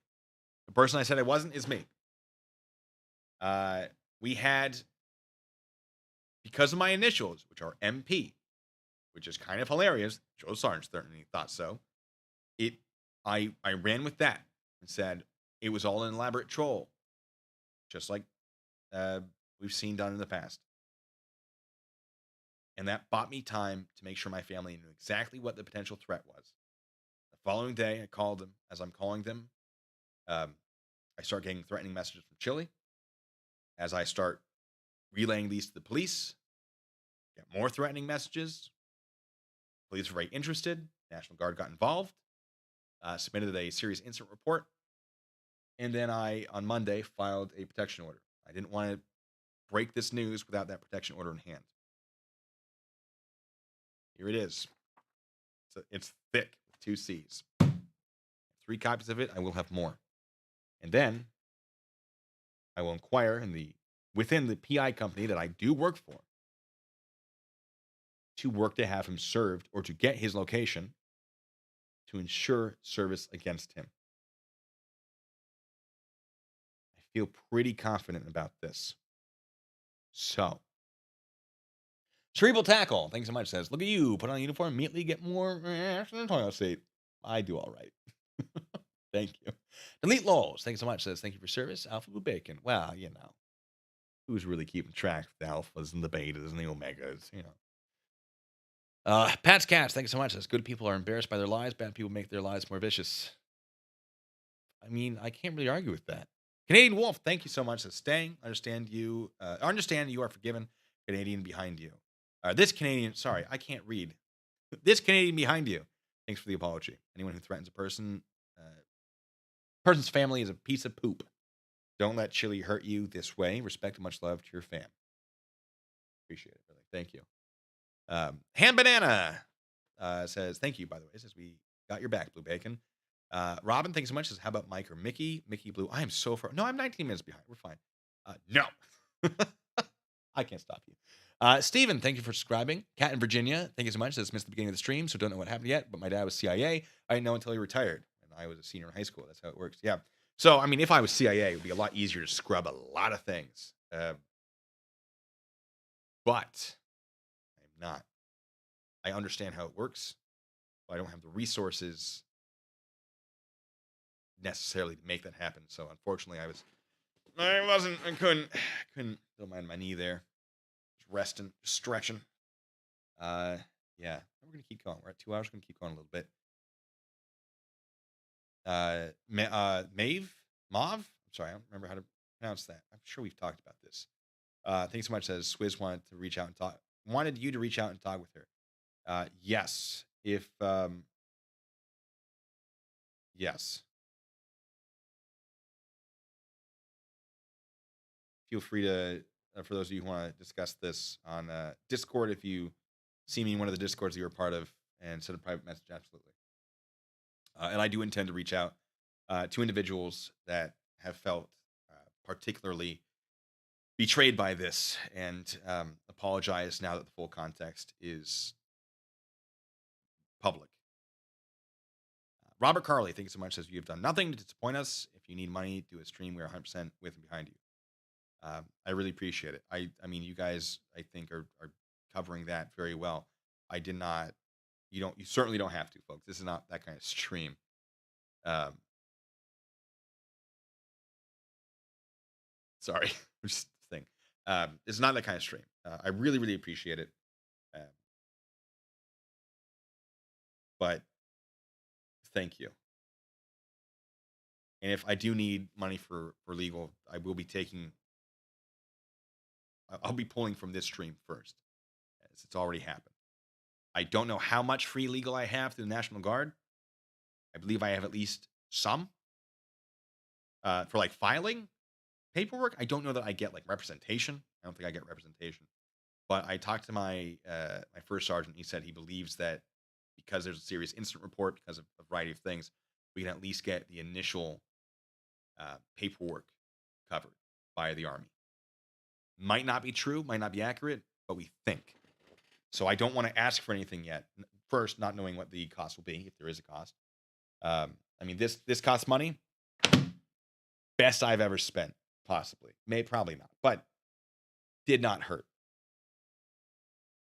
The person I said I wasn't is me. We had, because of my initials, which are MP, which is kind of hilarious. Joe Sargent certainly thought so. I ran with that and said it was all an elaborate troll, just like we've seen done in the past. And that bought me time to make sure my family knew exactly what the potential threat was. The following day, I called them. As I'm calling them, I start getting threatening messages from Chille. As I start relaying these to the police, get more threatening messages. Police were very interested. National Guard got involved, submitted a serious incident report. And then I, on Monday, filed a protection order. I didn't want to break this news without that protection order in hand. Here it is. It's thick with 2 C's. 3 copies of it. I will have more. And then I will inquire within the PI company that I do work for to work to have him served or to get his location to ensure service against him. I feel pretty confident about this. So, Cerebral Tackle, thanks so much, says, look at you, put on a uniform, immediately get more action in the toilet seat. I do all right. Thank you. Delete Lows, thanks so much, says, thank you for service. Alpha Blue Bacon. Well, you know, who's really keeping track of the alphas and the betas and the omegas, you know. Pat's Cats, thanks so much, says, good people are embarrassed by their lies, bad people make their lives more vicious. I mean, I can't really argue with that. Canadian Wolf, thank you so much, says, staying, understand you are forgiven, Canadian behind you. This Canadian, sorry, I can't read. This Canadian behind you. Thanks for the apology. Anyone who threatens a person's family is a piece of poop. Don't let Chille hurt you this way. Respect and much love to your fam. Appreciate it, really. Thank you. Ham Banana says, thank you, by the way. Says, we got your back, Blue Bacon. Robin, thanks so much. Says, how about Mike or Mickey? Mickey Blue. I am so far. No, I'm 19 minutes behind. We're fine. No. I can't stop you. Steven, thank you for subscribing. Cat in Virginia, thank you so much. Says, missed the beginning of the stream, so don't know what happened yet, but my dad was CIA. I didn't know until he retired, and I was a senior in high school. That's how it works. Yeah. So, I mean, if I was CIA, it would be a lot easier to scrub a lot of things. But I'm not. I understand how it works, but I don't have the resources necessarily to make that happen. So, unfortunately, I couldn't don't mind my knee there. Just resting, just stretching. Yeah, we're gonna keep going. We're at 2 hours. We're gonna keep going a little bit. Mauve. I'm sorry, I don't remember how to pronounce that. I'm sure we've talked about this. Thanks so much. Says Swizz wanted you to reach out and talk with her. Yes. If yes. Feel free to, for those of you who want to discuss this on Discord, if you see me in one of the Discords that you're a part of and send a private message, absolutely. And I do intend to reach out to individuals that have felt particularly betrayed by this and apologize now that the full context is public. Robert Carley, thank you so much, says, you have done nothing to disappoint us. If you need money, do a stream. We're 100% with and behind you. I really appreciate it. I mean, you guys, I think, are covering that very well. I did not. You certainly don't have to, folks. This is not that kind of stream. Sorry, just thing. It's not that kind of stream. I really, really appreciate it. But thank you. And if I do need money for legal, I will be I'll be pulling from this stream first, as it's already happened. I don't know how much free legal I have through the National Guard. I believe I have at least some. For like filing paperwork, I don't know that I get like representation. I don't think I get representation. But I talked to my my first sergeant. He said he believes that because there's a serious incident report, because of a variety of things, we can at least get the initial paperwork covered by the Army. Might not be true, might not be accurate, but we think. So I don't want to ask for anything yet. First, not knowing what the cost will be, if there is a cost. I mean, this costs money. Best I've ever spent, possibly. Probably not, but did not hurt.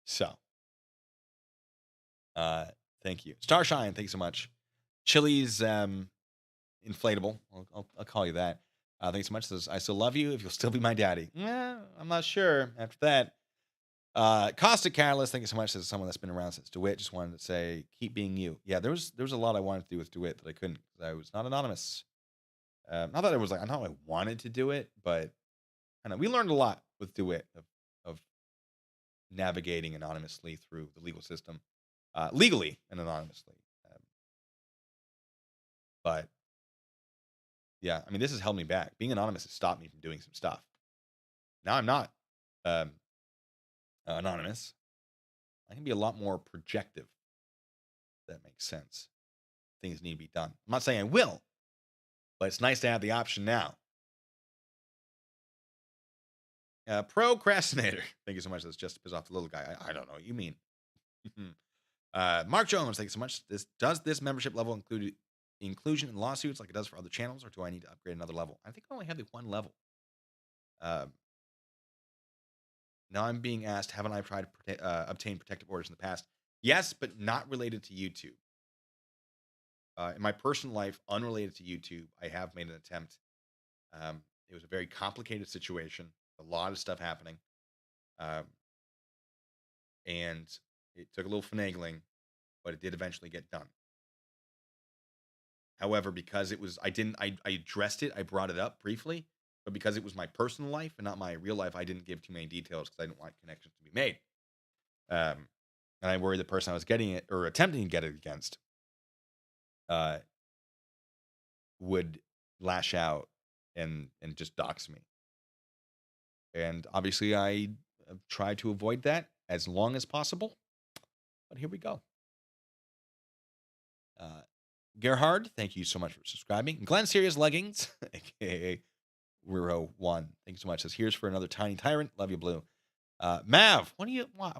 So, thank you. Starshine, thanks so much. Chille's inflatable. I'll call you that. Thanks so much. Says, I still love you if you'll still be my daddy. I'm not sure after that. Caustic Catalyst, thank you so much. Says someone that's been around since DeWitt. Just wanted to say, keep being you. Yeah, there was a lot I wanted to do with DeWitt that I couldn't. I was not anonymous. Not that I was like, I know I wanted to do it, but I know we learned a lot with DeWitt of navigating anonymously through the legal system, legally and anonymously. But yeah, I mean, this has held me back. Being anonymous has stopped me from doing some stuff. Now I'm not anonymous. I can be a lot more projective. If that makes sense. Things need to be done. I'm not saying I will, but it's nice to have the option now. Procrastinator. Thank you so much. That's just to piss off the little guy. I don't know what you mean. Mark Jones, thank you so much. Does this membership level include inclusion in lawsuits like it does for other channels, or do I need to upgrade another level? I think I only have the one level. Now I'm being asked, haven't I tried to obtain protective orders in the past? Yes, but not related to YouTube. In my personal life, unrelated to YouTube, I have made an attempt. It was a very complicated situation, a lot of stuff happening, and it took a little finagling, but it did eventually get done. However, because it was, I addressed it, I brought it up briefly, but because it was my personal life and not my real life, I didn't give too many details because I didn't want connections to be made. And I worried the person I was getting it or attempting to get it against would lash out and just dox me. And obviously I have tried to avoid that as long as possible, but here we go. Gerhard, thank you so much for subscribing. Glenn Serious Leggings, aka Ruro One, thank you so much. Says, here's for another tiny tyrant. Love you, Blue. Mav, what do you want?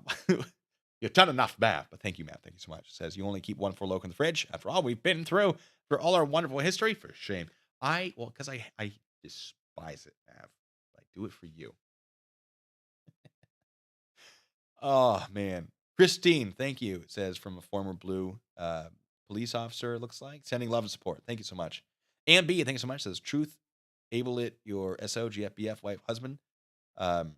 You've done enough, Mav, but thank you, Mav. Thank you so much. Says, you only keep one for Loco in the fridge. After all we've been through, for all our wonderful history, for shame. Because I despise it, Mav. I do it for you. Oh, man. Christine, thank you. It says, from a former Blue police officer, it looks like. Sending love and support. Thank you so much. And B, thank you so much. It says, truth, able it, your SO, GFBF, wife, husband. Trying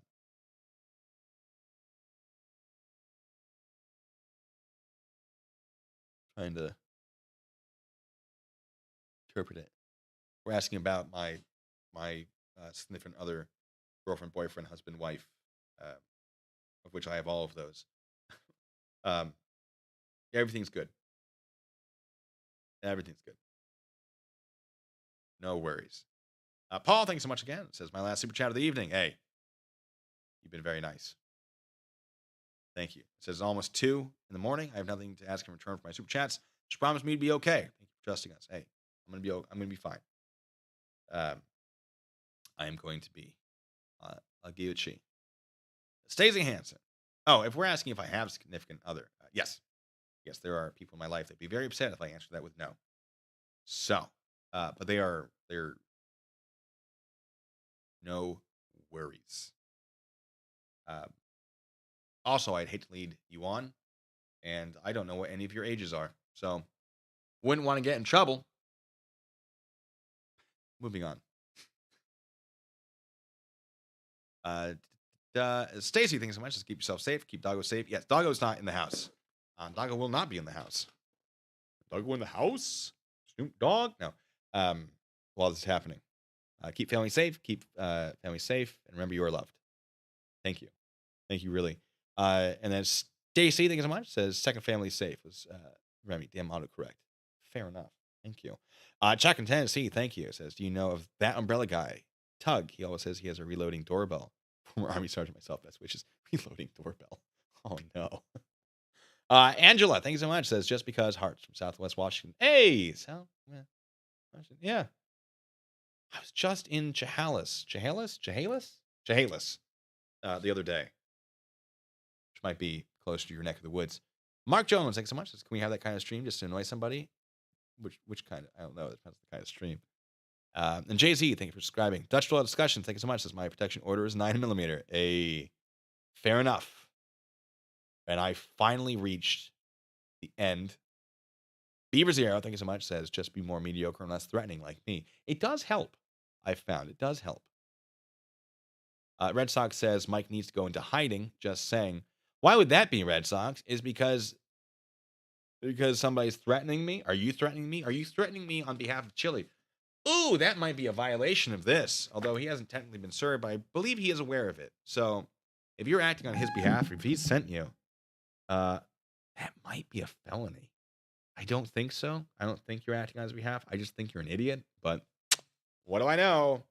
to interpret it. We're asking about my significant other, girlfriend, boyfriend, husband, wife, of which I have all of those. Yeah, everything's good. Everything's good. No worries. Paul, thanks so much again. It says, my last super chat of the evening. Hey, you've been very nice. Thank you. It says, almost 2 in the morning. I have nothing to ask in return for my super chats. Just promise me to be okay. Thank you for trusting us. Hey, I'm gonna be fine. I am going to be. I'll give it she. Stacey Hansen. Oh, if we're asking if I have a significant other, yes. Yes, there are people in my life that'd be very upset if I answered that with no. So, but they're no worries. Also, I'd hate to lead you on, and I don't know what any of your ages are, so wouldn't want to get in trouble. Moving on. Stacy, thanks so much. Just keep yourself safe. Keep Doggo safe. Yes, Doggo's not in the house. Doggo will not be in the house. Doggo in the house? Snoop Dogg? No. While this is happening. Keep family safe. Keep family safe. And remember, you are loved. Thank you. Thank you, really. And then Stacy, thank you so much. Says, second family safe. Was Remy, damn autocorrect. Fair enough. Thank you. Chuck in Tennessee, thank you. Says, do you know of that umbrella guy? Tug. He always says he has a reloading doorbell. Former Army Sergeant myself, best wishes. Reloading doorbell. Oh, no. Angela, thank you so much. Says, just because hearts from Southwest Washington. Hey, yeah. I was just in Chehalis the other day, which might be close to your neck of the woods. Mark Jones, thanks so much. Says, can we have that kind of stream just to annoy somebody? Which kind of? I don't know. It depends on the kind of stream. And Jay-Z, thank you for subscribing. Dutch Law Discussion, thank you so much. Says, my protection order is 9mm. Fair enough. And I finally reached the end. Beaver Zero, thank you so much. Says, just be more mediocre and less threatening like me. It does help. I've found it does help. Red Sox says Mike needs to go into hiding. Just saying. Why would that be, Red Sox? Is because somebody's threatening me? Are you threatening me? Are you threatening me on behalf of Chille? Ooh, that might be a violation of this. Although he hasn't technically been served, but I believe he is aware of it. So if you're acting on his behalf, if he's sent you, that might be a felony. I don't think so. I don't think you're acting on his behalf. I just think you're an idiot. But what do I know?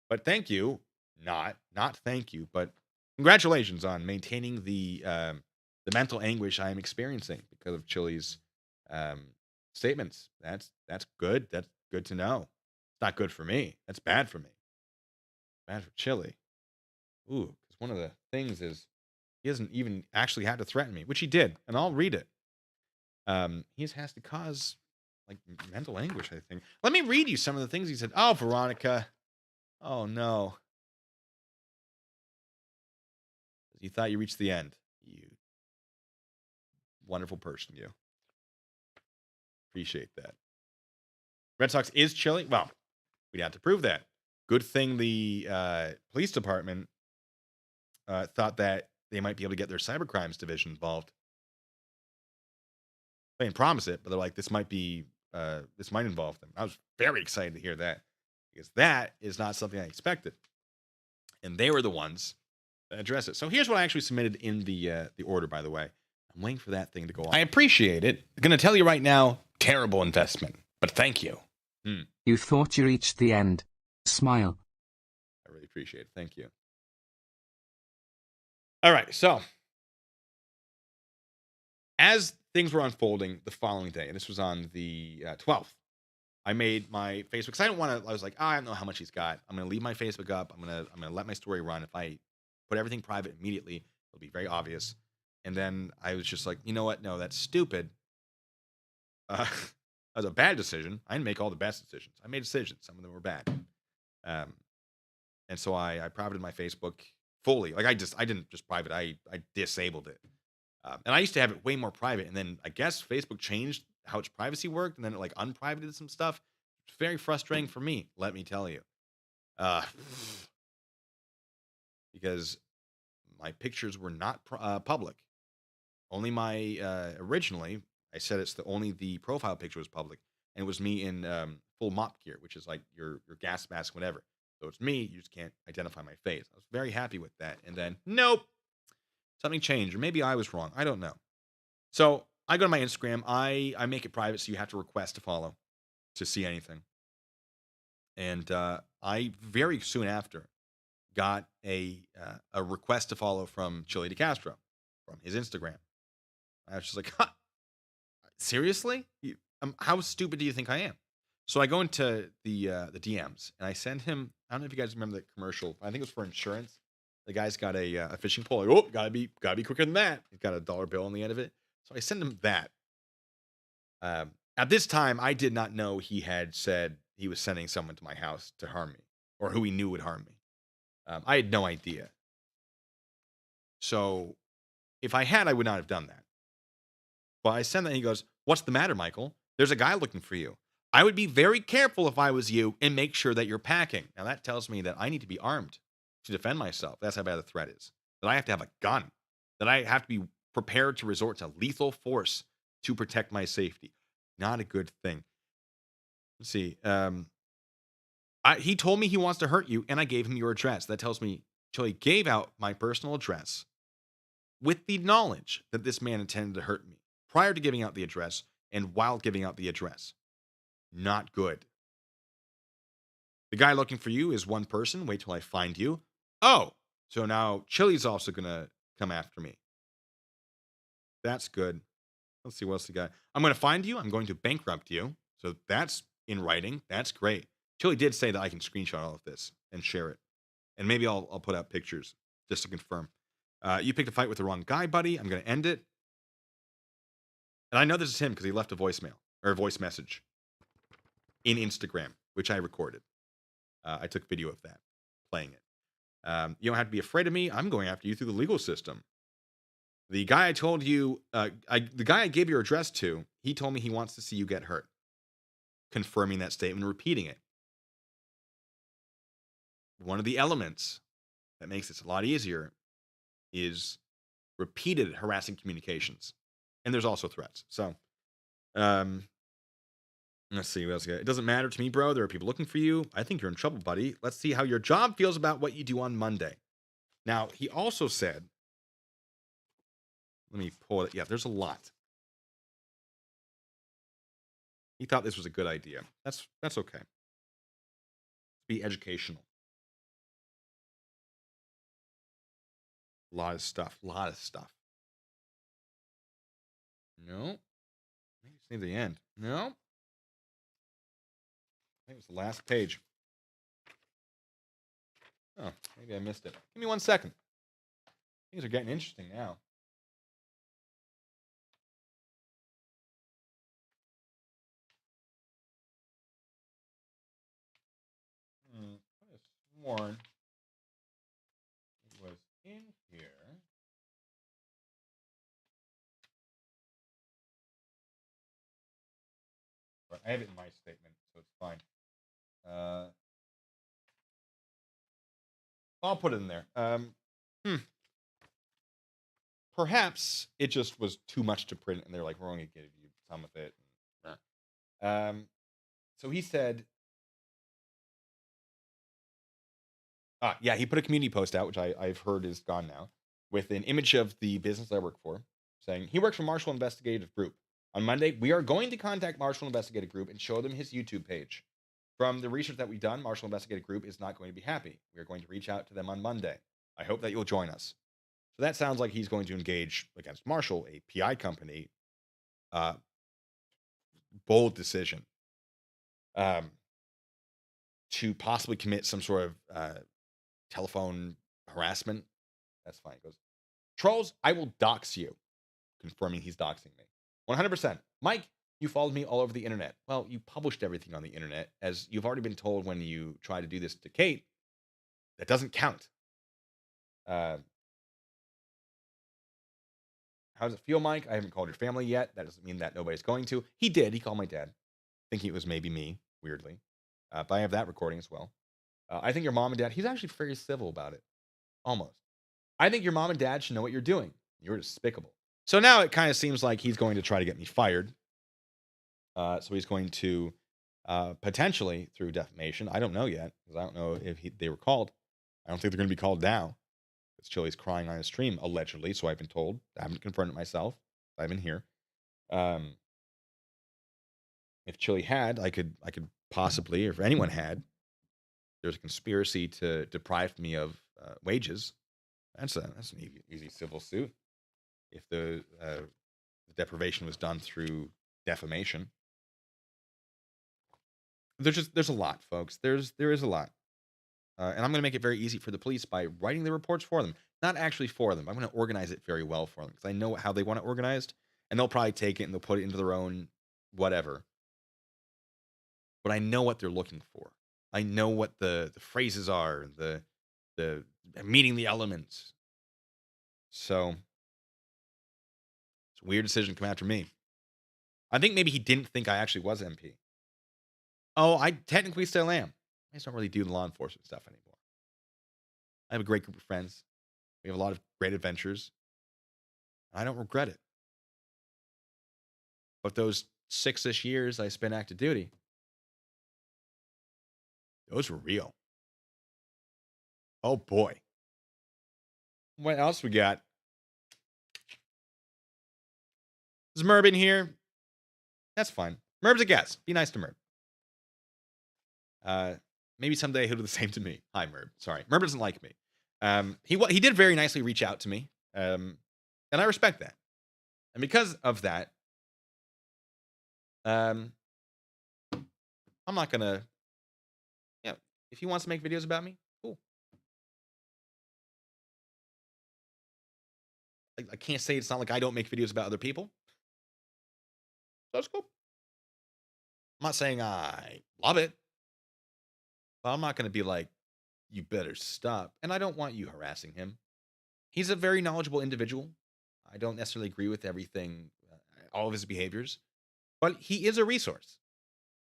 But thank you. Not thank you, but congratulations on maintaining the mental anguish I am experiencing because of Chille's statements. That's good. That's good to know. It's not good for me. That's bad for me. Bad for Chille. Ooh, because one of the things is he hasn't even actually had to threaten me, which he did, and I'll read it. He just has to cause like mental anguish, I think. Let me read you some of the things he said. Oh, Veronica. Oh no. You thought you reached the end. You wonderful person, you. Appreciate that. Red Sox is Chille. Well, we'd have to prove that. Good thing the police department thought that they might be able to get their cybercrimes division involved. They didn't promise it, but they're like, this might involve them. I was very excited to hear that because that is not something I expected. And they were the ones that address it. So here's what I actually submitted in the order, by the way. I'm waiting for that thing to go off. I appreciate it. I'm going to tell you right now, terrible investment, but thank you. You thought you reached the end. Smile. I really appreciate it. Thank you. All right, so as things were unfolding the following day, and this was on the 12th, I made my Facebook because I didn't want to. I was like, I don't know how much he's got. I'm going to leave my Facebook up. I'm gonna let my story run. If I put everything private immediately, it'll be very obvious. And then I was just like, you know what? No, that's stupid. That was a bad decision. I didn't make all the best decisions. I made decisions. Some of them were bad. And so I privated my Facebook fully. Like I didn't just private. I disabled it. And I used to have it way more private. And then I guess Facebook changed how its privacy worked. And then it like unprivated some stuff. It's very frustrating for me, let me tell you. Because my pictures were not public. Only my, originally, I said only the profile picture was public. And it was me in full mop gear, which is like your gas mask, whatever. So it's me. You just can't identify my face. I was very happy with that. And then, nope. Something changed. Or maybe I was wrong. I don't know. So I go to my Instagram. I make it private, so you have to request to follow to see anything. And I very soon after got a request to follow from Chille de Castro from his Instagram. I was just like, huh, seriously? How stupid do you think I am? So I go into the DMs and I send him. I don't know if you guys remember that commercial. I think it was for insurance. The guy's got a fishing pole. Like, oh, gotta be quicker than that. He's got a dollar bill on the end of it. So I send him that. At this time, I did not know he had said he was sending someone to my house to harm me, or who he knew would harm me. I had no idea. So if I had, I would not have done that. But I send that, and he goes, "What's the matter, Michael? There's a guy looking for you. I would be very careful if I was you and make sure that you're packing." Now that tells me that I need to be armed to defend myself. That's how bad the threat is. That I have to have a gun. That I have to be prepared to resort to lethal force to protect my safety. Not a good thing. Let's see. He told me he wants to hurt you, and I gave him your address. That tells me Chille gave out my personal address with the knowledge that this man intended to hurt me prior to giving out the address and while giving out the address. Not good. The guy looking for you is one person. Wait till I find you. Oh, so now Chille's also going to come after me. That's good. Let's see what else he got. I'm going to find you. I'm going to bankrupt you. So that's in writing. That's great. Chille did say that I can screenshot all of this and share it. And maybe I'll put out pictures just to confirm. You picked a fight with the wrong guy, buddy. I'm going to end it. And I know this is him because he left a voicemail or a voice message in Instagram, which I recorded. I took video of that, playing it. You don't have to be afraid of me. I'm going after you through the legal system. The guy I told you, the guy I gave your address to, he told me he wants to see you get hurt. Confirming that statement, repeating it. One of the elements that makes this a lot easier is repeated harassing communications. And there's also threats. So, um, let's see what else we got. It doesn't matter to me, bro. There are people looking for you. I think you're in trouble, buddy. Let's see how your job feels about what you do on Monday. Now, he also said, let me pull it. Yeah, there's a lot. He thought this was a good idea. That's okay. Be educational. A lot of stuff. No. Maybe it's near the end. No. I think it's the last page. Oh, maybe I missed it. Give me 1 second. Things are getting interesting now. I could have sworn it was in here. But I have it in my statement, so it's fine. I'll put it in there. Perhaps it just was too much to print, and they're like, we're only going to give you some of it. So he said, yeah, he put a community post out, which I've heard is gone now, with an image of the business I work for, saying, he works for Marshall Investigative Group. On Monday, we are going to contact Marshall Investigative Group and show them his YouTube page. From the research that we've done, Marshall Investigative Group is not going to be happy. We are going to reach out to them on Monday. I hope that you'll join us. So that sounds like he's going to engage against Marshall, a PI company. Bold decision. To possibly commit some sort of telephone harassment. That's fine. It goes, trolls, I will dox you. Confirming he's doxing me. 100%. Mike, you followed me all over the internet. Well, you published everything on the internet, as you've already been told when you try to do this to Kate. That doesn't count. How does it feel, Mike? I haven't called your family yet. That doesn't mean that nobody's going to. He did. He called my dad, thinking it was maybe me, weirdly. But I have that recording as well. I think your mom and dad, he's actually very civil about it. Almost. I think your mom and dad should know what you're doing. You're despicable. So now it kind of seems like he's going to try to get me fired. So he's going to potentially through defamation. I don't know yet, because I don't know if they were called. I don't think they're going to be called now. Because Chille's crying on his stream, allegedly. So I've been told. I haven't confirmed it myself. I've been here. If Chille had, I could possibly, or if anyone had, there's a conspiracy to deprive me of wages. That's an easy civil suit. If the deprivation was done through defamation. There's a lot, folks. There is a lot. And I'm going to make it very easy for the police by writing the reports for them. Not actually for them. I'm going to organize it very well for them, because I know how they want it organized, and they'll probably take it and they'll put it into their own whatever. But I know what they're looking for. I know what the phrases are, the meeting the elements. So it's a weird decision to come after me. I think maybe he didn't think I actually was MP. Oh, I technically still am. I just don't really do the law enforcement stuff anymore. I have a great group of friends. We have a lot of great adventures. I don't regret it. But those 6-ish years I spent active duty, those were real. Oh boy. What else we got? Is Merb in here? That's fine. Merb's a guest. Be nice to Merb. Maybe someday he'll do the same to me. Hi, Merb. Sorry. Merb doesn't like me. He did very nicely reach out to me. And I respect that. And because of that, I'm not gonna, if he wants to make videos about me, cool. I can't say it's not like I don't make videos about other people. That's cool. I'm not saying I love it, but I'm not gonna be like, you better stop. And I don't want you harassing him. He's a very knowledgeable individual. I don't necessarily agree with everything, all of his behaviors, but he is a resource.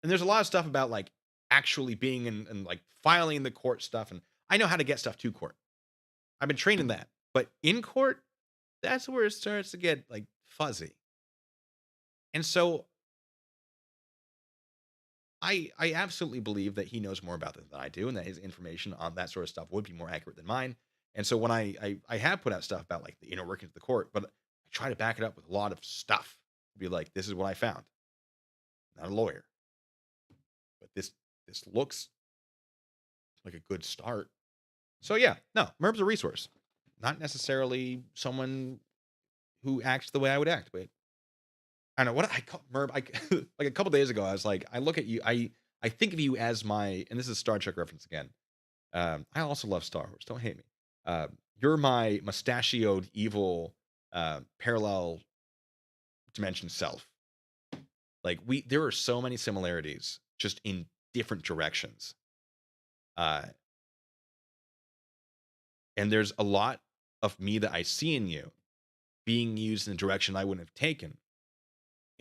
And there's a lot of stuff about like actually being and like filing the court stuff. And I know how to get stuff to court. I've been trained in that. But in court, that's where it starts to get like fuzzy. And so I absolutely believe that he knows more about this than I do, and that his information on that sort of stuff would be more accurate than mine. And so when I have put out stuff about like the inner workings of the court, but I try to back it up with a lot of stuff. Be like, this is what I found. Not a lawyer, but this looks like a good start. So yeah, no, Merb's a resource, not necessarily someone who acts the way I would act, but I don't know what I call Merb. Like a couple days ago, I was like, I look at you, I think of you as my, and this is a Star Trek reference again. I also love Star Wars. Don't hate me. You're my mustachioed evil parallel dimension self. Like there are so many similarities, just in different directions. And there's a lot of me that I see in you being used in a direction I wouldn't have taken.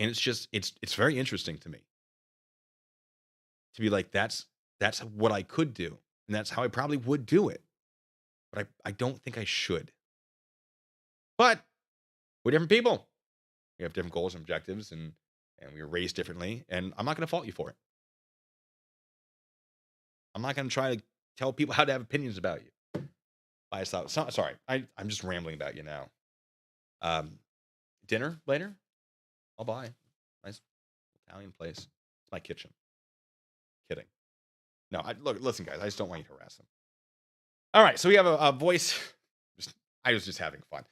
And it's just it's very interesting to me to be like, that's what I could do, and that's how I probably would do it. But I don't think I should. But we're different people. We have different goals and objectives, and we were raised differently, and I'm not going to fault you for it. I'm not going to try to tell people how to have opinions about you. I thought, sorry, I'm just rambling about you now. Dinner later? I'll buy. Nice Italian place. It's my kitchen. Kidding. No, listen, guys. I just don't want you to harass them. All right, so we have a voice. I was just having fun.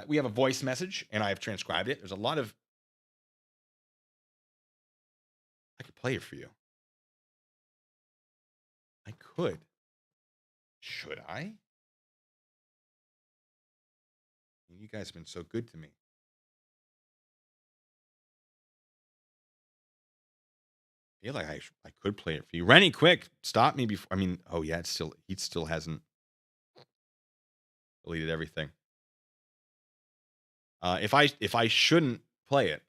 We have a voice message, and I've transcribed it. There's a lot of. I could play it for you. I could. Should I? You guys have been so good to me. I feel like I could play it for you. Rennie, quick, stop me before. I mean, oh yeah, he still hasn't deleted everything. If I shouldn't play it,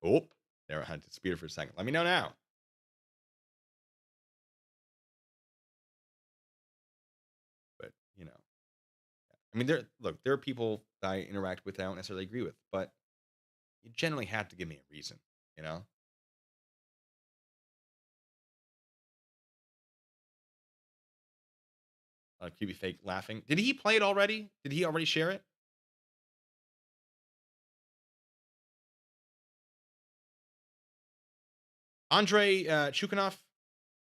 oh, there I had to speed it for a second. Let me know now. But I mean, there are people that I interact with that I don't necessarily agree with, but you generally have to give me a reason, QB fake laughing. Did he play it already? Did he already share it? Andre Chukhanov,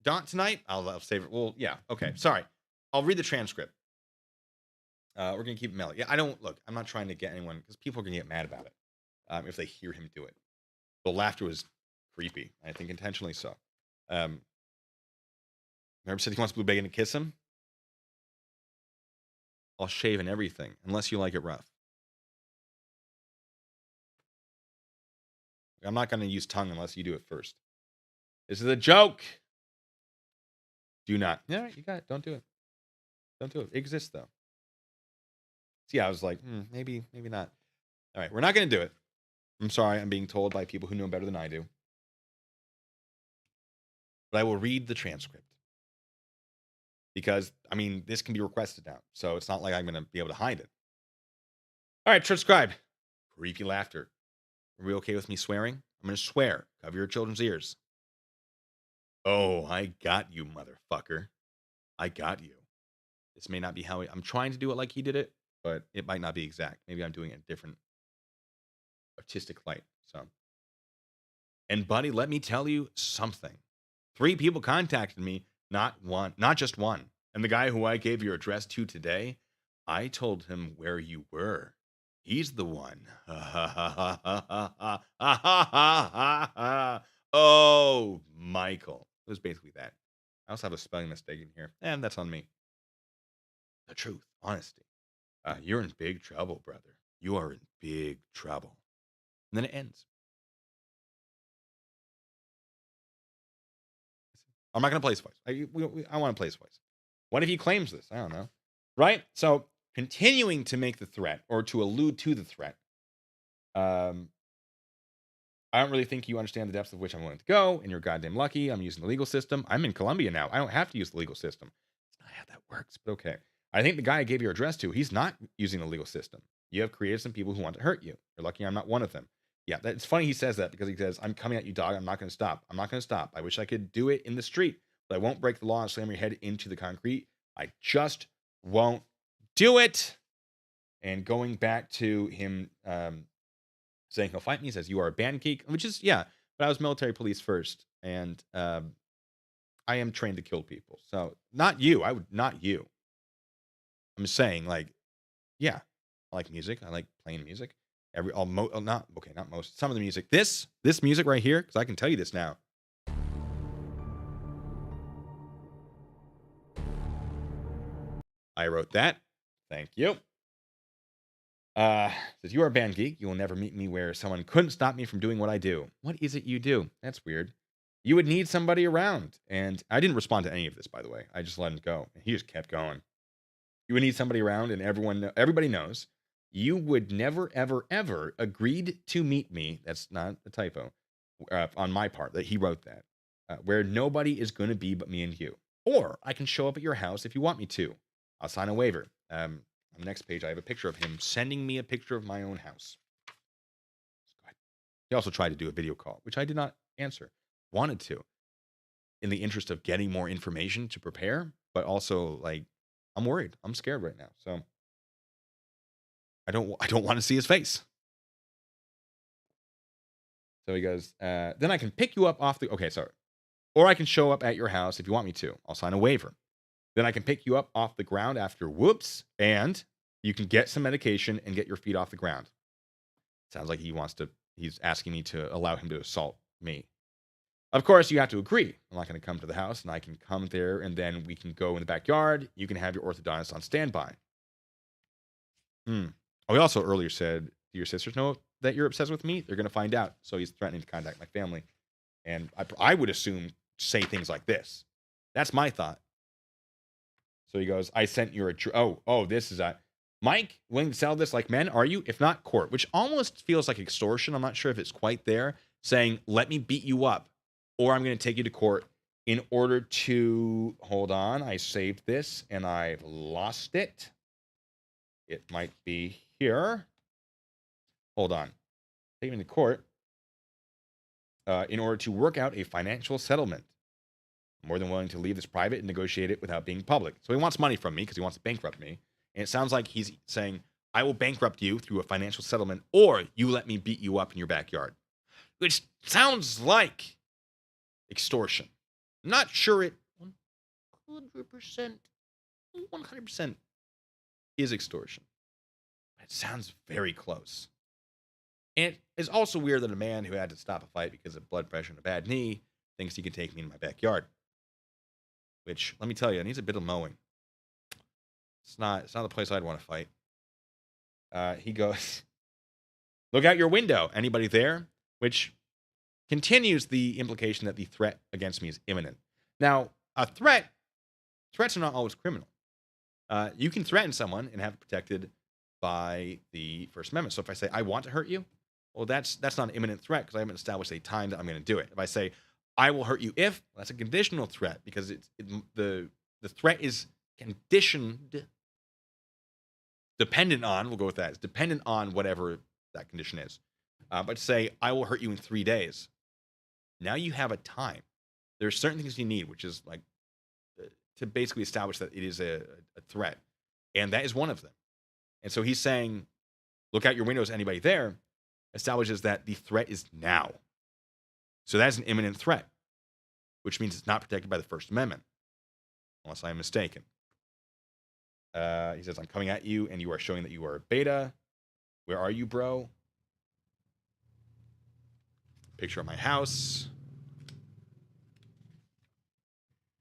Daunt tonight? I'll save it. Well, yeah. Okay. Sorry. I'll read the transcript. We're going to keep it mellow. Yeah, I'm not trying to get anyone, because people are going to get mad about it if they hear him do it. The laughter was creepy. I think intentionally so. Remember said he wants Blue Bacon to kiss him? I'll shave and everything, unless you like it rough. I'm not going to use tongue unless you do it first. This is a joke. Do not. Yeah, you got it. Don't do it. Don't do it. It exists, though. See, I was like, maybe not. All right, we're not going to do it. I'm sorry. I'm being told by people who know better than I do. But I will read the transcript. Because, I mean, this can be requested now. So it's not like I'm going to be able to hide it. All right, transcribe. Creepy laughter. Are we okay with me swearing? I'm going to swear. Cover your children's ears. Oh, I got you, motherfucker. I got you. This may not be how I'm trying to do it like he did it, but it might not be exact. Maybe I'm doing it in a different artistic light. So, and buddy, let me tell you something. 3 people contacted me, not just one. And the guy who I gave your address to today, I told him where you were. He's the one. Oh, Michael. It was basically that. I also have a spelling mistake in here, and that's on me. The truth, honesty. You're in big trouble, brother. You are in big trouble. And then it ends. I'm not going to play his voice. I want to play his voice. What if he claims this? I don't know. Right? So, continuing to make the threat, or to allude to the threat, I don't really think you understand the depths of which I'm willing to go, and you're goddamn lucky I'm using the legal system. I'm in Colombia now. I don't have to use the legal system. It's not how that works, but okay. I think the guy I gave your address to, he's not using the legal system. You have created some people who want to hurt you. You're lucky I'm not one of them. Yeah, it's funny he says that because he says, I'm coming at you, dog. I'm not going to stop. I'm not going to stop. I wish I could do it in the street, but I won't break the law and slam your head into the concrete. I just won't do it. And going back to him saying he'll fight me, he says, you are a band geek, which is, yeah, but I was military police first. And I am trained to kill people. So not you. Not you. I'm saying, like, yeah, I like music. I like playing music. Not most. Some of the music. This music right here, because I can tell you this now. I wrote that. Thank you. Says, you are a band geek. You will never meet me where someone couldn't stop me from doing what I do. What is it you do? That's weird. You would need somebody around. And I didn't respond to any of this, by the way. I just let him go. And he just kept going. You would need somebody around, and everybody knows. You would never, ever, ever agreed to meet me. That's not a typo on my part, that he wrote that. Where nobody is going to be but me and you. Or I can show up at your house if you want me to. I'll sign a waiver. On the next page, I have a picture of him sending me a picture of my own house. He also tried to do a video call, which I did not answer. Wanted to, in the interest of getting more information to prepare, but also, like, I'm worried. I'm scared right now. So I don't want to see his face. So he goes, then I can pick you up off the, okay, sorry. Or I can show up at your house if you want me to. I'll sign a waiver. Then I can pick you up off the ground after whoops, and you can get some medication and get your feet off the ground. Sounds like he's asking me to allow him to assault me. Of course, you have to agree. I'm not going to come to the house, and I can come there, and then we can go in the backyard. You can have your orthodontist on standby. Oh, he also earlier said, do your sisters know that you're obsessed with me? They're going to find out. So he's threatening to contact my family. And I would assume say things like this. That's my thought. So he goes, I sent your this is Mike, willing to sell this like men, are you? If not, court, which almost feels like extortion. I'm not sure if it's quite there. Saying, let me beat you up, or I'm going to take you to court in order to, hold on, I saved this and I've lost it. It might be here. Hold on. Take me to court in order to work out a financial settlement. I'm more than willing to leave this private and negotiate it without being public. So he wants money from me because he wants to bankrupt me. And it sounds like he's saying, I will bankrupt you through a financial settlement, or you let me beat you up in your backyard. Which sounds like extortion. I'm not sure it 100% is extortion. It sounds very close. And it is also weird that a man who had to stop a fight because of blood pressure and a bad knee thinks he can take me in my backyard. Which, let me tell you, it needs a bit of mowing. It's not the place I'd want to fight. He goes, look out your window. Anybody there? Which continues the implication that the threat against me is imminent. Now, threats are not always criminal. You can threaten someone and have it protected by the First Amendment. So if I say, I want to hurt you, well, that's not an imminent threat because I haven't established a time that I'm going to do it. If I say, I will hurt you if, well, that's a conditional threat because the threat is conditioned, dependent on, we'll go with that, it's dependent on whatever that condition is. But say, I will hurt you in 3 days. Now you have a time. There are certain things you need, which is like to basically establish that it is a threat. And that is one of them. And so he's saying, look out your windows, anybody there, establishes that the threat is now. So that's an imminent threat, which means it's not protected by the First Amendment, unless I'm mistaken. He says, I'm coming at you, and you are showing that you are a beta. Where are you, bro? Picture of my house.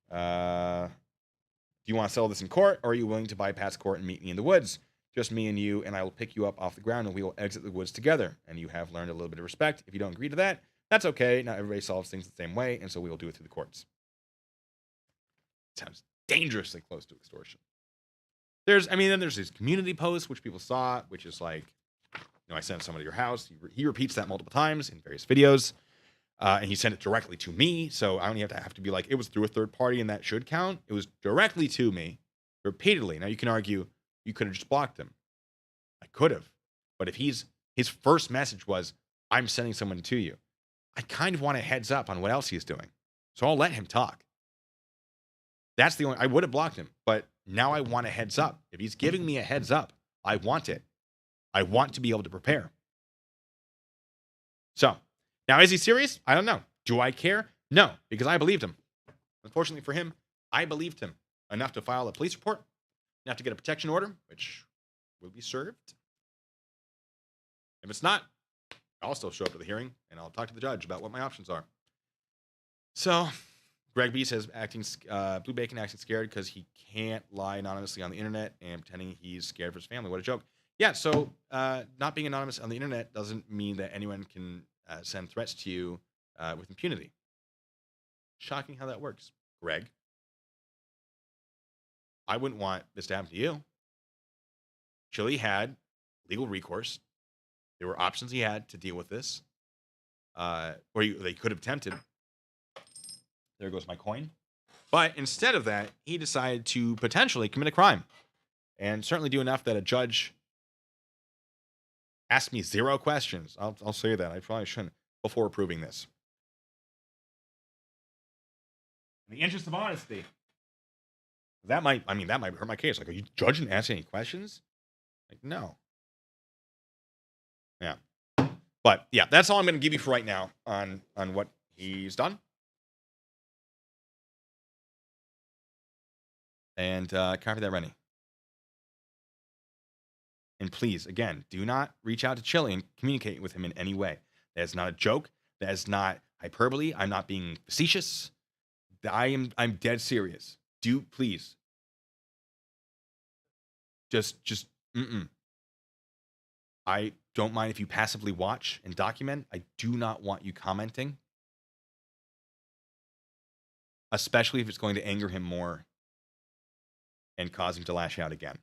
Do you want to settle this in court, or are you willing to bypass court and meet me in the woods? Just me and you, and I will pick you up off the ground, and we will exit the woods together. And you have learned a little bit of respect. If you don't agree to that, that's okay. Not everybody solves things the same way, and so we will do it through the courts. Sounds dangerously close to extortion. Then there's these community posts, which people saw, which is like, I sent someone to your house. He repeats that multiple times in various videos, and he sent it directly to me. So I don't have to be like, it was through a third party, and that should count. It was directly to me, repeatedly. Now, you can argue you could have just blocked him. I could have. But if his first message was, I'm sending someone to you, I kind of want a heads up on what else he's doing. So I'll let him talk. That's the only, I would have blocked him, but now I want a heads up. If he's giving me a heads up, I want it. I want to be able to prepare. So, now is he serious? I don't know. Do I care? No, because I believed him. Unfortunately for him, I believed him enough to file a police report, enough to get a protection order, which will be served. If it's not, I'll still show up to the hearing, and I'll talk to the judge about what my options are. So, Greg B says, Blue Bacon acting scared because he can't lie anonymously on the internet and pretending he's scared for his family. What a joke. Yeah, so not being anonymous on the internet doesn't mean that anyone can send threats to you with impunity. Shocking how that works, Greg. I wouldn't want this to happen to you. Chille had legal recourse. There were options he had to deal with this, or they could have attempted. There goes my coin. But instead of that, he decided to potentially commit a crime and certainly do enough that a judge asked me 0 questions. I'll say that. I probably shouldn't before approving this. In the interest of honesty, that might hurt my case. Like, are you judging asking any questions? Like, no. Yeah. But yeah, that's all I'm going to give you for right now on what he's done. And copy that, Rennie. And please, again, do not reach out to Chille and communicate with him in any way. That is not a joke. That is not hyperbole. I'm not being facetious. I'm dead serious. Do please. Just I don't mind if you passively watch and document. I do not want you commenting. Especially if it's going to anger him more and cause him to lash out again.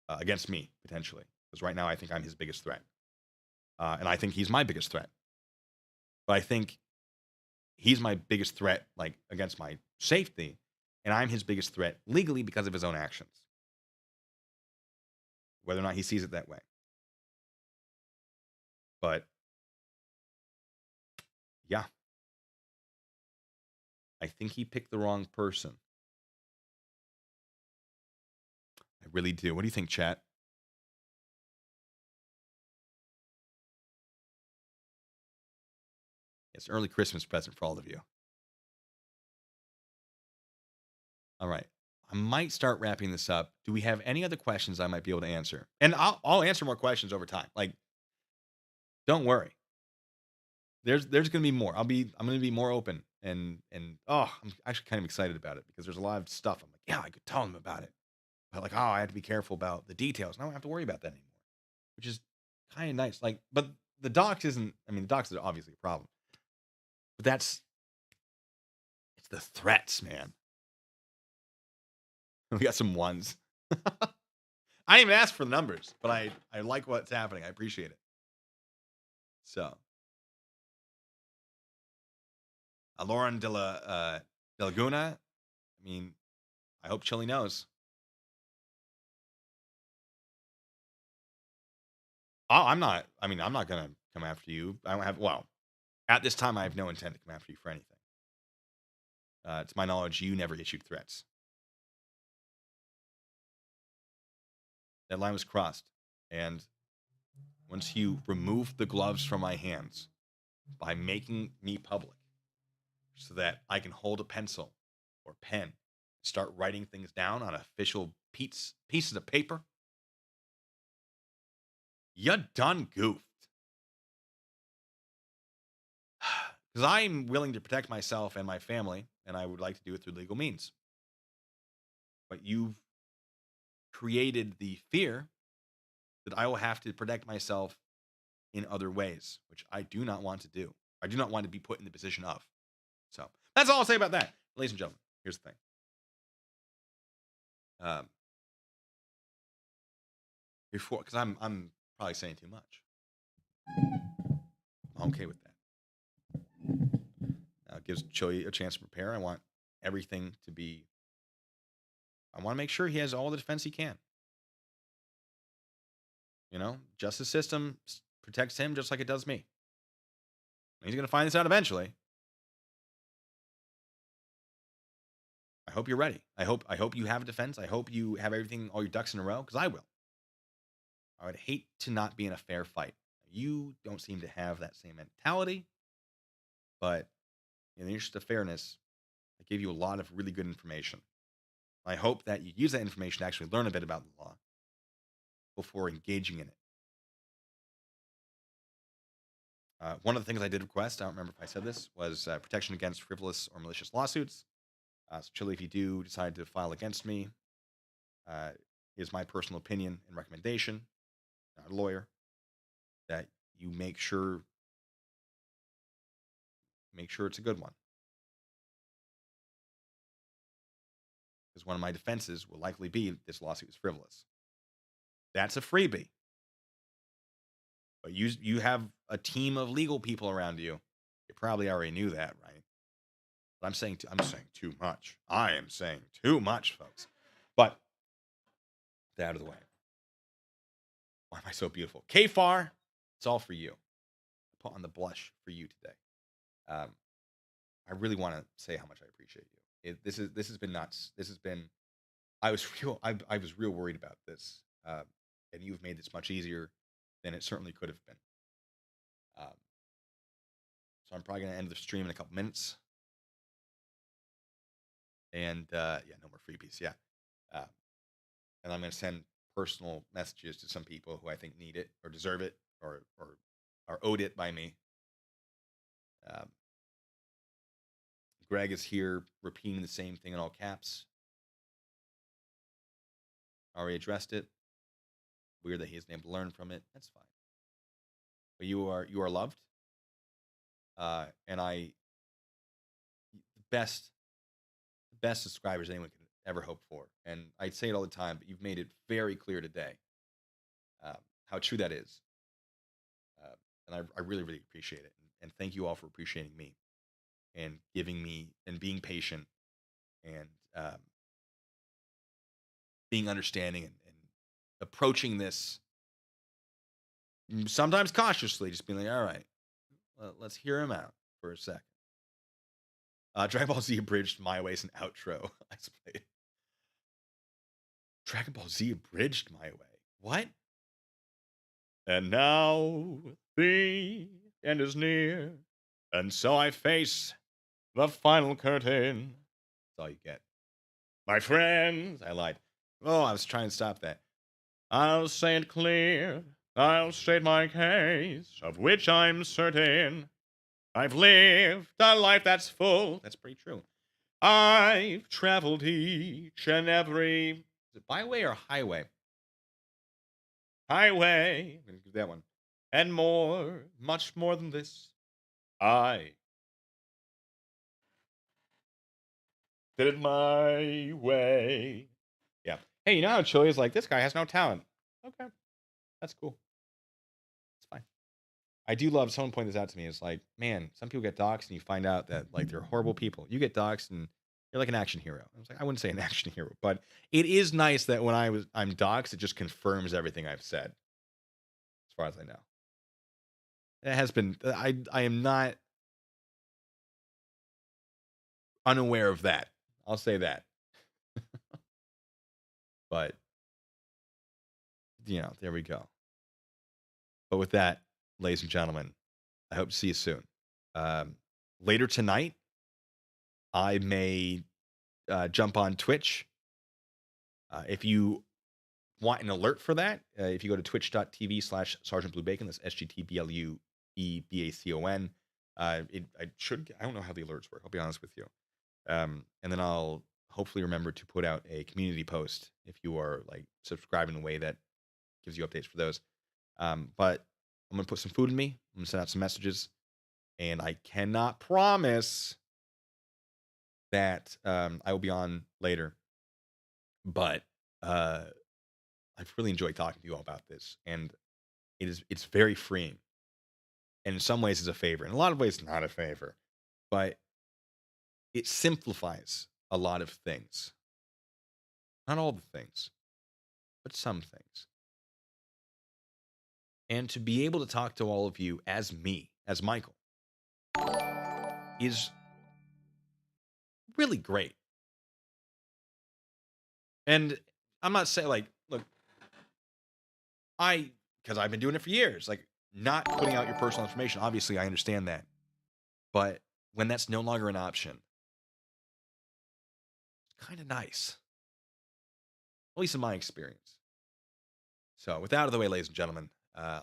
Against me, potentially. Because right now I think I'm his biggest threat. And I think he's my biggest threat. But I think he's my biggest threat, like, against my safety. And I'm his biggest threat legally because of his own actions. Whether or not he sees it that way. But, yeah. I think he picked the wrong person. I really do. What do you think, chat? It's an early Christmas present for all of you. All right. I might start wrapping this up. Do we have any other questions I might be able to answer? And I'll answer more questions over time. Like, don't worry. There's going to be more. I'm going to be more open and I'm actually kind of excited about it because there's a lot of stuff. I'm like, yeah, I could tell them about it. But like, I have to be careful about the details. And I don't have to worry about that anymore, which is kind of nice. Like, but the docs the docs are obviously a problem. But it's the threats, man. We got some ones. I didn't even ask for the numbers, but I like what's happening. I appreciate it. So, Lauren de Laguna. I hope Chille knows. Oh, I'm not going to come after you. At this time, I have no intent to come after you for anything. To my knowledge, you never issued threats. That line was crossed. And once you remove the gloves from my hands by making me public so that I can hold a pencil or pen, start writing things down on official pieces of paper, you done goofed. Because I'm willing to protect myself and my family, and I would like to do it through legal means. But you've created the fear that I will have to protect myself in other ways, which I do not want to do. I do not want to be put in the position of. So that's all I'll say about that. Ladies and gentlemen, here's the thing. Because I'm probably saying too much. I'm okay with that. It gives Chille a chance to prepare. I want everything to be I want to make sure he has all the defense he can. Justice system protects him just like it does me. He's going to find this out eventually. I hope you're ready. I hope you have a defense. I hope you have everything, all your ducks in a row, because I will. I would hate to not be in a fair fight. You don't seem to have that same mentality, but in the interest of fairness, I gave you a lot of really good information. I hope that you use that information to actually learn a bit about the law before engaging in it. One of the things I did request, I don't remember if I said this, was protection against frivolous or malicious lawsuits. So Chille, if you do decide to file against me, is my personal opinion and recommendation, not a lawyer, that you make sure it's a good one. Because one of my defenses will likely be this lawsuit is frivolous. That's a freebie. But you have a team of legal people around you. You probably already knew that, right? But I'm saying too much. I am saying too much, folks. But that out of the way. Why am I so beautiful? K-Far, it's all for you. I put on the blush for you today. I really want to say how much I appreciate you. This has been nuts. This has been. I was real worried about this, and you've made this much easier than it certainly could have been. So I'm probably gonna end the stream in a couple minutes, and no more freebies. Yeah, and I'm gonna send personal messages to some people who I think need it or deserve it or are owed it by me. Greg is here repeating the same thing in all caps. Already addressed it. Weird that he isn't able to learn from it. That's fine. But you are loved. And the best subscribers anyone can ever hope for. And I say it all the time, but you've made it very clear today how true that is. And I really, really appreciate it. And thank you all for appreciating me and giving me and being patient and being understanding and approaching this sometimes cautiously, just being like, all right, let's hear him out for a second. Dragon Ball Z abridged My Way's an outro. Dragon Ball Z abridged My Way. What? And now the end is near, and so I face the final curtain. That's all you get. My friends, I lied. Oh, I was trying to stop that. I'll say it clear. I'll state my case, of which I'm certain. I've lived a life that's full. That's pretty true. I've traveled each and every. Is it byway or highway? Highway. I'm going to do that one. And more, much more than this. I did it my way. Yeah. Hey, you know how Chille is like, this guy has no talent. Okay. That's cool. It's fine. I do love, someone pointed this out to me. It's like, man, some people get doxxed and you find out that like they're horrible people. You get doxxed and you're like an action hero. I was like, I wouldn't say an action hero, but it is nice that when I'm doxxed, it just confirms everything I've said. As far as I know. It has been, I am not unaware of that. I'll say that. But, there we go. But with that, ladies and gentlemen, I hope to see you soon. Later tonight, I may jump on Twitch. If you want an alert for that, if you go to twitch.tv/Sergeant Blue Bacon, that's SGTBLUEBACON. I don't know how the alerts work, I'll be honest with you. And then I'll hopefully remember to put out a community post if you are like subscribing in a way that gives you updates for those. But I'm going to put some food in me. I'm going to send out some messages. And I cannot promise that I will be on later. But I've really enjoyed talking to you all about this. And it's very freeing. And in some ways, it's a favor. In a lot of ways, not a favor. But it simplifies a lot of things. Not all the things, but some things. And to be able to talk to all of you as me, as Michael, is really great. And I'm not saying, like, look, because I've been doing it for years, like, not putting out your personal information. Obviously, I understand that. But when that's no longer an option, it's kind of nice. At least in my experience. So, with that out of the way, ladies and gentlemen, I'm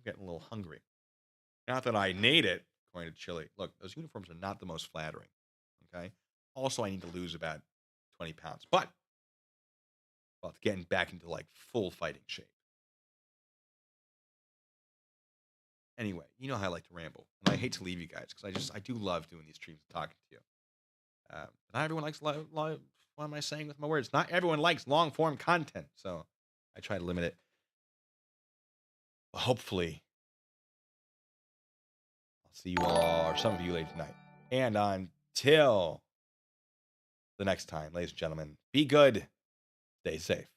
getting a little hungry. Not that I need it, according to Chille. Look, those uniforms are not the most flattering. Okay. Also, I need to lose about 20 pounds. But, well, getting back into like full fighting shape. Anyway, you know how I like to ramble. And I hate to leave you guys because I do love doing these streams and talking to you. Not everyone likes, what am I saying with my words? Not everyone likes long form content. So I try to limit it. But hopefully, I'll see you all, or some of you later tonight. And until the next time, ladies and gentlemen, be good, stay safe.